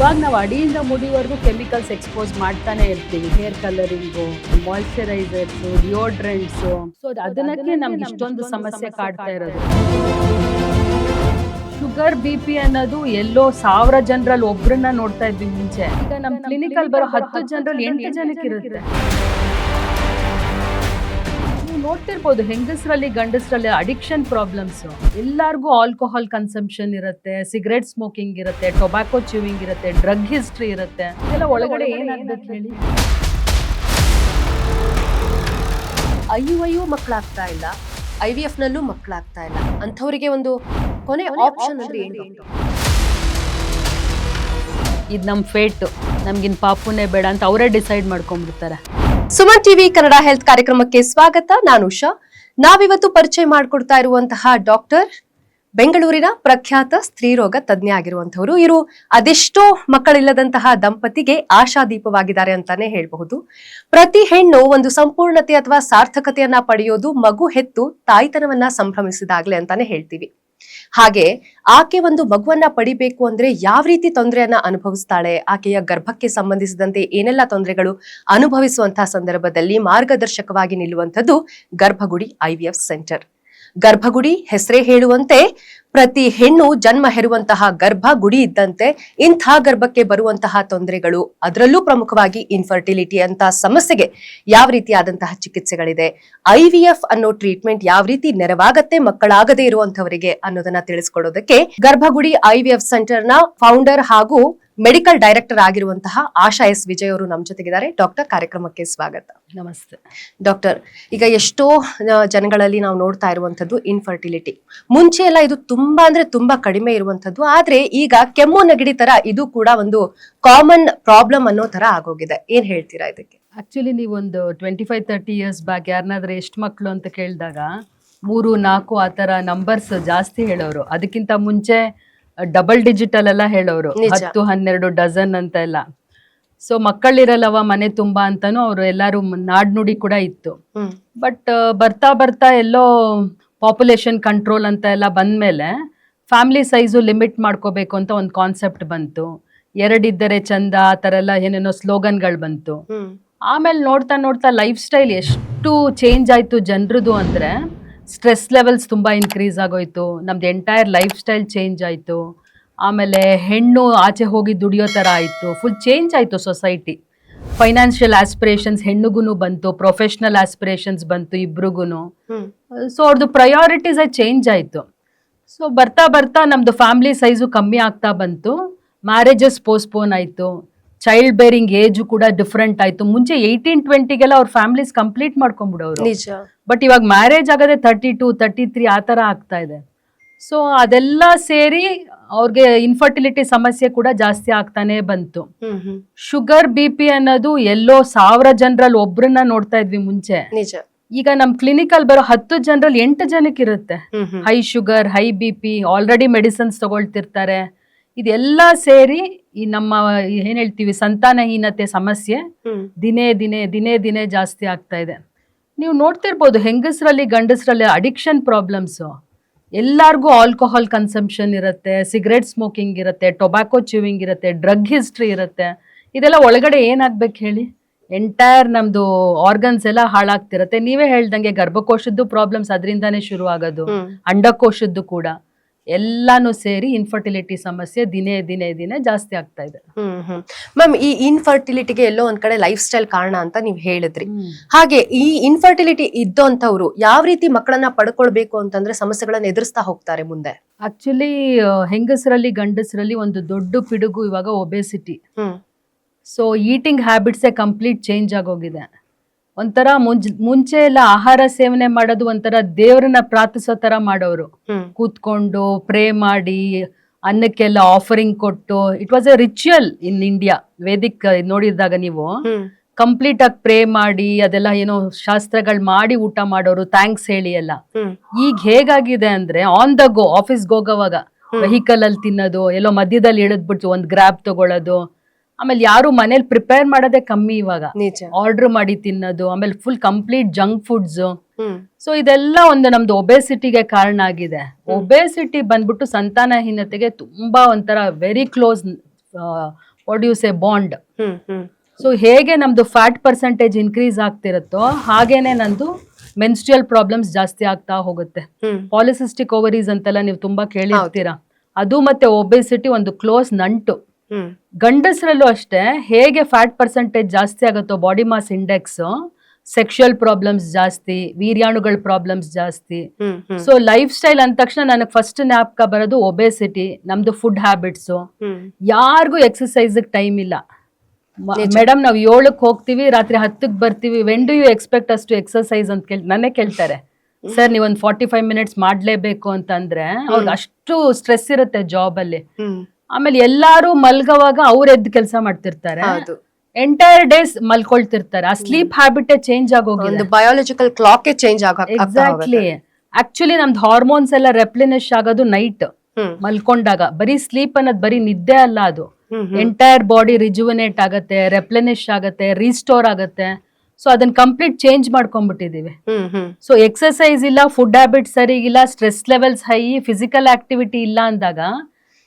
ಇವಾಗ ನಾವು ಅಡಿಯಿಂದ ಮುಡಿವರೆಗೂ chemicals expose ಮಾಡ್ತಾನೆ ಇರ್ತೀವಿ. Hair colouring, moisturisers, deodorants. So ಅದನ್ನಕ್ಕೆ ನಮ್ಗೆ ಇಷ್ಟೊಂದು ಸಮಸ್ಯೆ ಕಾಡ್ತಾ ಇರೋದು. ಶುಗರ್ BP ಅನ್ನೋದು ಎಲ್ಲೋ 1000 ಜನರಲ್ಲಿ ಒಬ್ರನ್ನ ನೋಡ್ತಾ ಇದ್ವಿ ಮುಂಚೆ. ಈಗ ನಮ್ಮ ಕ್ಲಿನಿಕಲ್ ಬರೋ 10 ಜನರಲ್ಲಿ 8 ಜನಕ್ಕೆ ಇರುತ್ತೆ. ನೀವು ನೋಡ್ತಿರ್ಬೋದು, ಹೆಂಗಸರಲ್ಲಿ ಗಂಡಸರಲ್ಲಿ ಅಡಿಕ್ಷನ್ ಪ್ರಾಬ್ಲಮ್ಸ್. ಎಲ್ಲಾರ್ಗೂ ಆಲ್ಕೋಹಾಲ್ ಕನ್ಸಂಪ್ಷನ್ ಇರುತ್ತೆ, ಸಿಗರೇಟ್ ಸ್ಮೋಕಿಂಗ್ ಇರುತ್ತೆ, ಟೊಬ್ಯಾಕೋ ಚ್ಯೂವಿಂಗ್ ಇರುತ್ತೆ, ಡ್ರಗ್ ಹಿಸ್ಟ್ರಿ ಇರುತ್ತೆ. ಇದೆಲ್ಲ ಒಳಗಡೆ ಏನಾಗ್ಬೇಕು ಹೇಳಿ? IUI ಮಕ್ಕಳಾಗ್ತಾ ಇಲ್ಲ, IVF ನಲ್ಲೂ ಮಕ್ಕಳಾಗ್ತಾ ಇಲ್ಲ. ಅಂಥವರಿಗೆ ಒಂದು ಕೊನೆ ಆಪ್ಷನ್ ಅಂದ್ರೆ ಏನು? ಇದು ನಮ್ಮ ಫೇಟ್, ನಮ್ಗಿನ್ ಪಾಪುನೇ ಬೇಡ ಅಂತ ಅವರೇ ಡಿಸೈಡ್ ಮಾಡ್ಕೊಂಡ್ಬಿಡ್ತಾರೆ. ಸುಮನ್ ಟಿವಿ ಕನ್ನಡ ಹೆಲ್ತ್ ಕಾರ್ಯಕ್ರಮಕ್ಕೆ ಸ್ವಾಗತ. ನಾನು ಉಷಾ. ನಾವಿವತ್ತು ಪರಿಚಯ ಮಾಡಿಕೊಡ್ತಾ ಇರುವಂತಹ ಡಾಕ್ಟರ್ ಬೆಂಗಳೂರಿನ ಪ್ರಖ್ಯಾತ ಸ್ತ್ರೀರೋಗ ತಜ್ಞ ಆಗಿರುವಂತವರು. ಇವರು ಅದೆಷ್ಟೋ ಮಕ್ಕಳಿಲ್ಲದಂತಹ ದಂಪತಿಗೆ ಆಶಾದೀಪವಾಗಿದ್ದಾರೆ ಅಂತಾನೆ ಹೇಳಬಹುದು. ಪ್ರತಿ ಹೆಣ್ಣು ಒಂದು ಸಂಪೂರ್ಣತೆ ಅಥವಾ ಸಾರ್ಥಕತೆಯನ್ನ ಪಡೆಯೋದು ಮಗು ಹೆತ್ತು ತಾಯ್ತನವನ್ನ ಸಂಭ್ರಮಿಸಿದಾಗ್ಲೇ ಅಂತಾನೆ ಹೇಳ್ತೀವಿ. ಹಾಗೆ ಆಕೆ ಒಂದು ಮಗುವನ್ನ ಪಡಿಬೇಕು ಅಂದ್ರೆ ಯಾವ ರೀತಿ ತೊಂದರೆಯನ್ನ ಅನುಭವಿಸ್ತಾಳೆ, ಆಕೆಯ ಗರ್ಭಕ್ಕೆ ಸಂಬಂಧಿಸಿದಂತೆ ಏನೆಲ್ಲ ತೊಂದರೆಗಳು ಅನುಭವಿಸುವಂತಹ ಸಂದರ್ಭದಲ್ಲಿ ಮಾರ್ಗದರ್ಶಕವಾಗಿ ನಿಲ್ಲುವಂಥದ್ದು ಗರ್ಭಗುಡಿ IVF ಸೆಂಟರ್. ಗರ್ಭಗುಡಿ ಹೆಸರೇ ಹೇಳುವಂತೆ ಪ್ರತಿ ಹೆಣ್ಣು ಜನ್ಮ ಹೆರುವಂತಹ ಗರ್ಭಗುಡಿ ಇದ್ದಂತೆ ಇಂಥ ಗರ್ಭಕ್ಕೆ ಬರುವಂತಹ ತೊಂದರೆಗಳು, ಅದರಲ್ಲೂ ಪ್ರಮುಖವಾಗಿ ಇನ್ಫರ್ಟಿಲಿಟಿ ಅಂತ ಸಮಸ್ಯೆಗೆ ಯಾವ ರೀತಿಯಾದಂತಹ ಚಿಕಿತ್ಸೆಗಳಿದೆ, IVF ಅನ್ನೋ ಟ್ರೀಟ್ಮೆಂಟ್ ಯಾವ ರೀತಿ ನೆರವಾಗತ್ತೆ ಮಕ್ಕಳಾಗದೇ ಇರುವಂತವರಿಗೆ ಅನ್ನೋದನ್ನ ತಿಳಿಸ್ಕೊಡೋದಕ್ಕೆ ಗರ್ಭಗುಡಿ IVF ಸೆಂಟರ್ ನ ಫೌಂಡರ್ ಹಾಗೂ ಮೆಡಿಕಲ್ ಡೈರೆಕ್ಟರ್ ಆಗಿರುವಂತಹ ಆಶಾ S. ವಿಜಯ್ ಅವರು ನಮ್ಮ ಜೊತೆಗಿದ್ದಾರೆ. ಡಾಕ್ಟರ್, ಕಾರ್ಯಕ್ರಮಕ್ಕೆ ಸ್ವಾಗತ. ನಮಸ್ತೆ ಡಾಕ್ಟರ್, ಈಗ ಎಷ್ಟೋ ಜನಗಳಲ್ಲಿ ನಾವು ನೋಡ್ತಾ ಇರುವಂತದ್ದು ಇನ್ಫರ್ಟಿಲಿಟಿ. ಮುಂಚೆ ಎಲ್ಲ ಇದು ತುಂಬಾ ಅಂದ್ರೆ ತುಂಬಾ ಕಡಿಮೆ ಇರುವಂತದ್ದು, ಆದ್ರೆ ಈಗ ಕೆಮ್ಮು ನೆಗಡಿ ತರ ಇದು ಕೂಡ ಒಂದು ಕಾಮನ್ ಪ್ರಾಬ್ಲಮ್ ಅನ್ನೋ ತರ ಆಗೋಗಿದೆ. ಏನ್ ಹೇಳ್ತೀರಾ ಇದಕ್ಕೆ? ಆಕ್ಚುಲಿ ನೀವೊಂದು 25-30 ಇಯರ್ಸ್ ಬ್ಯಾಕ್ ಯಾರನ್ನಾದ್ರೆ ಎಷ್ಟು ಮಕ್ಕಳು ಅಂತ ಕೇಳಿದಾಗ 3-4 ಆ ತರ ನಂಬರ್ಸ್ ಜಾಸ್ತಿ ಹೇಳೋರು. ಅದಕ್ಕಿಂತ ಮುಂಚೆ ಡಬಲ್ ಡಿಜಿಟಲ್ ಎಲ್ಲ ಹೇಳೋರು, 10-12 ಡಜನ್ ಅಂತ ಎಲ್ಲ. ಸೊ ಮಕ್ಕಳಿರಲ್ಲವ ಮನೆ ತುಂಬಾ ಅಂತಾನು ಅವ್ರು ಎಲ್ಲಾರು ನಾಡ್ನುಡಿ ಕೂಡ ಇತ್ತು. ಬಟ್ ಬರ್ತಾ ಬರ್ತಾ ಎಲ್ಲೋ ಪಾಪ್ಯುಲೇಷನ್ ಕಂಟ್ರೋಲ್ ಅಂತ ಎಲ್ಲ ಬಂದ್ಮೇಲೆ ಫ್ಯಾಮಿಲಿ ಸೈಜು ಲಿಮಿಟ್ ಮಾಡ್ಕೋಬೇಕು ಅಂತ ಒಂದು ಕಾನ್ಸೆಪ್ಟ್ ಬಂತು. 2 ಇದ್ದರೆ ಚಂದ, ಆ ಥರ ಎಲ್ಲ ಏನೇನೋ ಸ್ಲೋಗನ್ಗಳು ಬಂತು. ಆಮೇಲೆ ನೋಡ್ತಾ ನೋಡ್ತಾ ಲೈಫ್ ಸ್ಟೈಲ್ ಎಷ್ಟು ಚೇಂಜ್ ಆಯ್ತು ಜನರದು ಅಂದ್ರೆ, ಸ್ಟ್ರೆಸ್ ಲೆವೆಲ್ಸ್ ತುಂಬ ಇನ್ಕ್ರೀಸ್ ಆಗೋಯ್ತು, ನಮ್ದು ಎಂಟೈರ್ ಲೈಫ್ ಸ್ಟೈಲ್ ಚೇಂಜ್ ಆಯಿತು. ಆಮೇಲೆ ಹೆಣ್ಣು ಆಚೆ ಹೋಗಿ ದುಡಿಯೋ ಥರ ಆಯಿತು, ಫುಲ್ ಚೇಂಜ್ ಆಯಿತು ಸೊಸೈಟಿ. ಫೈನಾನ್ಷಿಯಲ್ ಆಸ್ಪಿರೇಷನ್ಸ್ ಹೆಣ್ಣಿಗೂ ಬಂತು, ಪ್ರೊಫೆಷ್ನಲ್ ಆಸ್ಪಿರೇಷನ್ಸ್ ಬಂತು ಇಬ್ರಿಗೂ. ಸೊ ಅವ್ರದ್ದು ಪ್ರಯಾರಿಟೀಸ್ ಚೇಂಜ್ ಆಯಿತು. ಸೊ ಬರ್ತಾ ಬರ್ತಾ ನಮ್ಮದು ಫ್ಯಾಮಿಲಿ ಸೈಜು ಕಮ್ಮಿ ಆಗ್ತಾ ಬಂತು, ಮ್ಯಾರೇಜಸ್ ಪೋಸ್ಟ್ಪೋನ್ ಆಯಿತು, ಚೈಲ್ಡ್ ಬೇರಿಂಗ್ ಏಜು ಕೂಡ ಡಿಫ್ರೆಂಟ್ ಆಯಿತು. ಮುಂಚೆ 18-20ಗೆಲ್ಲ ಅವ್ರ ಫ್ಯಾಮಿಲೀಸ್ ಕಂಪ್ಲೀಟ್ ಮಾಡ್ಕೊಂಡ್ಬಿಡೋರು. ಬಟ್ ಇವಾಗ ಮ್ಯಾರೇಜ್ ಆಗದೆ 32-33 ಆ ಥರ ಆಗ್ತಾ ಇದೆ. ಸೊ ಅದೆಲ್ಲ ಸೇರಿ ಅವ್ರಿಗೆ ಇನ್ಫರ್ಟಿಲಿಟಿ ಸಮಸ್ಯೆ ಕೂಡ ಜಾಸ್ತಿ ಆಗ್ತಾನೆ ಬಂತು. ಶುಗರ್ BP ಅನ್ನೋದು ಎಲ್ಲೋ 1000 ಜನರಲ್ಲಿ ಒಬ್ರನ್ನ ನೋಡ್ತಾ ಇದ್ವಿ ಮುಂಚೆ. ಈಗ ನಮ್ ಕ್ಲಿನಿಕಲ್ ಬರೋ 10 ಜನರಲ್ಲಿ 8 ಜನಕ್ಕೆ ಇರುತ್ತೆ high sugar, high BP, already medicines ತಗೊಳ್ತಿರ್ತಾರೆ. ಇದೆಲ್ಲ ಸೇರಿ ಈ ನಮ್ಮ ಏನ್ ಹೇಳ್ತೀವಿ ಸಂತಾನಹೀನತೆ ಸಮಸ್ಯೆ ದಿನೇ ದಿನೇ ದಿನೇ ದಿನೇ ಜಾಸ್ತಿ ಆಗ್ತಾ ಇದೆ. ನೀವು ನೋಡ್ತಿರ್ಬೋದು, ಹೆಂಗಸರಲ್ಲಿ ಗಂಡಸರಲ್ಲಿ ಅಡಿಕ್ಷನ್ ಪ್ರಾಬ್ಲಮ್ಸ್. ಎಲ್ಲಾರ್ಗೂ ಆಲ್ಕೋಹಾಲ್ ಕನ್ಸಂಪ್ಷನ್ ಇರುತ್ತೆ, ಸಿಗರೇಟ್ ಸ್ಮೋಕಿಂಗ್ ಇರುತ್ತೆ, ಟೊಬ್ಯಾಕೋ ಚ್ಯೂವಿಂಗ್ ಇರುತ್ತೆ, ಡ್ರಗ್ ಹಿಸ್ಟ್ರಿ ಇರುತ್ತೆ. ಇದೆಲ್ಲ ಒಳಗಡೆ ಏನಾಗ್ಬೇಕು ಹೇಳಿ? ಎಂಟೈರ್ ನಮ್ದು ಆರ್ಗನ್ಸ್ ಎಲ್ಲ ಹಾಳಾಗ್ತಿರತ್ತೆ. ನೀವೇ ಹೇಳ್ದಂಗೆ ಗರ್ಭಕೋಶದ್ದು ಪ್ರಾಬ್ಲಮ್ಸ್ ಅದರಿಂದಾನೇ ಶುರು ಆಗೋದು, ಅಂಡಕೋಶದ್ದು ಕೂಡ. ಎಲ್ಲಾನು ಸೇರಿ ಇನ್ಫರ್ಟಿಲಿಟಿ ಸಮಸ್ಯೆ ದಿನೇ ದಿನೇ ದಿನೇ ಜಾಸ್ತಿ ಆಗ್ತಾ ಇದೆ. ಮ್ಯಾಮ್, ಈ ಇನ್ಫರ್ಟಿಲಿಟಿಗೆ ಎಲ್ಲೋ ಒಂದ್ ಕಡೆ ಲೈಫ್ ಸ್ಟೈಲ್ ಕಾರಣ ಅಂತ ನೀವ್ ಹೇಳಿದ್ರಿ. ಹಾಗೆ ಈ ಇನ್ಫರ್ಟಿಲಿಟಿ ಇದ್ದೋಂಥವ್ರು ಯಾವ ರೀತಿ ಮಕ್ಕಳನ್ನ ಪಡ್ಕೊಳ್ಬೇಕು ಅಂತಂದ್ರೆ ಸಮಸ್ಯೆಗಳನ್ನ ಎದುರಿಸ್ತಾ ಹೋಗ್ತಾರೆ ಮುಂದೆ? ಆಕ್ಚುಲಿ ಹೆಂಗಸರಲ್ಲಿ ಗಂಡಸರಲ್ಲಿ ಒಂದು ದೊಡ್ಡ ಪಿಡುಗು ಇವಾಗ ಒಬೆಸಿಟಿ. ಸೊ ಈಟಿಂಗ್ ಹ್ಯಾಬಿಟ್ಸೇ ಕಂಪ್ಲೀಟ್ ಚೇಂಜ್ ಆಗೋಗಿದೆ. ಒಂಥರ ಮುಂಚೆ ಎಲ್ಲ ಆಹಾರ ಸೇವನೆ ಮಾಡೋದು ಒಂಥರ ದೇವರನ್ನ ಪ್ರಾರ್ಥಿಸೋ ತರ ಮಾಡೋರು. ಕೂತ್ಕೊಂಡು ಪ್ರೇ ಮಾಡಿ ಅನ್ನಕ್ಕೆಲ್ಲ ಆಫರಿಂಗ್ ಕೊಟ್ಟು, it was A ritual in India. Vedic ನೋಡಿದಾಗ ನೀವು ಕಂಪ್ಲೀಟ್ ಆಗಿ ಪ್ರೇ ಮಾಡಿ ಅದೆಲ್ಲ ಏನೋ ಶಾಸ್ತ್ರಗಳು ಮಾಡಿ ಊಟ ಮಾಡೋರು, ಥ್ಯಾಂಕ್ಸ್ ಹೇಳಿ ಎಲ್ಲ. ಈಗ ಹೇಗಾಗಿದೆ ಅಂದ್ರೆ ಆನ್ ದ ಗೋ, ಆಫೀಸ್ಗೆ ಹೋಗೋವಾಗ ವೆಹಿಕಲ್ ಅಲ್ಲಿ ತಿನ್ನೋದು, ಎಲ್ಲೋ ಮಧ್ಯದಲ್ಲಿ ಇಳಿದ್ಬಿಟ್ಟು ಒಂದು ಗ್ರಾಬ್ ತಗೊಳ್ಳೋದು. ಆಮೇಲೆ ಯಾರು ಮನೇಲಿ ಪ್ರಿಪೇರ್ ಮಾಡೋದೇ ಕಮ್ಮಿ ಇವಾಗ, ಆರ್ಡರ್ ಮಾಡಿ ತಿನ್ನೋದು. ಆಮೇಲೆ full complete junk foods. So ಇದೆಲ್ಲ ಒಂದು ನಮ್ದು ಒಬೆಸಿಟಿಗೆ ಕಾರಣ ಆಗಿದೆ. ಒಬೆಸಿಟಿ ಬಂದ್ಬಿಟ್ಟು ಸಂತಾನಹೀನತೆಗೆ ತುಂಬಾ ಒಂಥರ very close what you say bond. Hmm hmm so ಹೇಗೆ ನಮ್ದು ಫ್ಯಾಟ್ ಪರ್ಸೆಂಟೇಜ್ ಇನ್ಕ್ರೀಸ್ ಆಗ್ತಿರುತ್ತೋ ಹಾಗೇನೆ ನಂದು ಮೆನ್ಸ್ಟ್ರಿಯಲ್ ಪ್ರಾಬ್ಲಮ್ಸ್ ಜಾಸ್ತಿ ಆಗ್ತಾ ಹೋಗುತ್ತೆ. ಹ್ಮ್ ಪಾಲಿಸಿಸ್ಟಿಕ್ ಓವರೀಸ್ ಅಂತೆಲ್ಲ ನೀವು ತುಂಬಾ ಕೇಳಿರ್ತೀರಾ. ಅದು ಮತ್ತೆ ಒಬೆಸಿಟಿ ಒಂದು ಕ್ಲೋಸ್ ನಂಟು. ಹ್ಮ್ ಗಂಡಸರಲ್ಲೂ ಅಷ್ಟೇ, ಹೇಗೆ ಫ್ಯಾಟ್ ಪರ್ಸೆಂಟೇಜ್ ಜಾಸ್ತಿ ಆಗುತ್ತೋ body mass index, sexual problems ಜಾಸ್ತಿ, ವೀರ್ಯಾಣುಗಳ ಪ್ರಾಬ್ಲಮ್ಸ್ ಜಾಸ್ತಿ. Hmm hmm so lifestyle ಅಂದ ತಕ್ಷಣ ನನಗೆ ಫಸ್ಟ್ ಜ್ಞಾಪಕ ಬರೋದು ಒಬೆಸಿಟಿ, ನಮ್ದು ಫುಡ್ ಹ್ಯಾಬಿಟ್ಸು. ಹ್ಮ್ ಯಾರಿಗೂ ಎಕ್ಸಸೈಸ್ ಟೈಮ್ ಇಲ್ಲ ಮೇಡಮ್. ನಾವು 7ಕ್ಕೆ ಹೋಗ್ತೀವಿ, ರಾತ್ರಿ 10ಕ್ಕೆ ಬರ್ತೀವಿ. ವೆನ್ ಡು ಯು ಎಕ್ಸ್ಪೆಕ್ಟ್ ಅಷ್ಟು ಎಕ್ಸಸೈಸ್ ಅಂತ ನನ್ನೇ ಕೇಳ್ತಾರೆ. ಸರ್ ನೀವು ಒಂದು 45 ಮಿನಿಟ್ಸ್ ಮಾಡ್ಲೇಬೇಕು ಅಂತಂದ್ರೆ ಅವ್ರಿಗೆ ಅಷ್ಟು ಸ್ಟ್ರೆಸ್ ಇರುತ್ತೆ ಜಾಬ್ ಅಲ್ಲಿ. ಹ್ಮ್ ಆಮೇಲೆ ಎಲ್ಲಾರು ಮಲ್ಗೋವಾಗ ಅವ್ರು ಎದ್ದು ಕೆಲಸ ಮಾಡ್ತಿರ್ತಾರೆ, ಹೌದು. ಎಂಟೈರ್ ಡೇಸ್ ಮಲ್ಕೊಳ್ತಿರ್ತಾರೆ. ಆ ಸ್ಲೀಪ್ ಹ್ಯಾಬಿಟೇ ಚೇಂಜ್ ಆಗೋಗಿದೆ. ಒಂದು biological clock change exactly. Actually ನಮ್ದು ಹಾರ್ಮೋನ್ಸ್ ಎಲ್ಲ ರೆಪ್ಲಿನಿಶ್ ಆಗೋದು ನೈಟ್ ಮಲ್ಕೊಂಡಾಗ. ಬರೀ ಸ್ಲೀಪ್ ಅನ್ನೋದು ಬರೀ ನಿದ್ದೆ ಅಲ್ಲ, ಅದು ಎಂಟೈರ್ ಬಾಡಿ ರಿಜುವನೇಟ್ ಆಗತ್ತೆ, ರೆಪ್ಲಿನಿಶ್ ಆಗತ್ತೆ, ರೀಸ್ಟೋರ್ ಆಗತ್ತೆ. ಸೊ ಅದನ್ನ ಕಂಪ್ಲೀಟ್ ಚೇಂಜ್ ಮಾಡ್ಕೊಂಡ್ಬಿಟ್ಟಿದೀವಿ. ಸೊ ಎಕ್ಸಸೈಸ್ ಇಲ್ಲ, ಫುಡ್ ಹ್ಯಾಬಿಟ್ ಸರಿಗಿಲ್ಲ, stress levels high, physical activity ಇಲ್ಲ ಅಂದಾಗ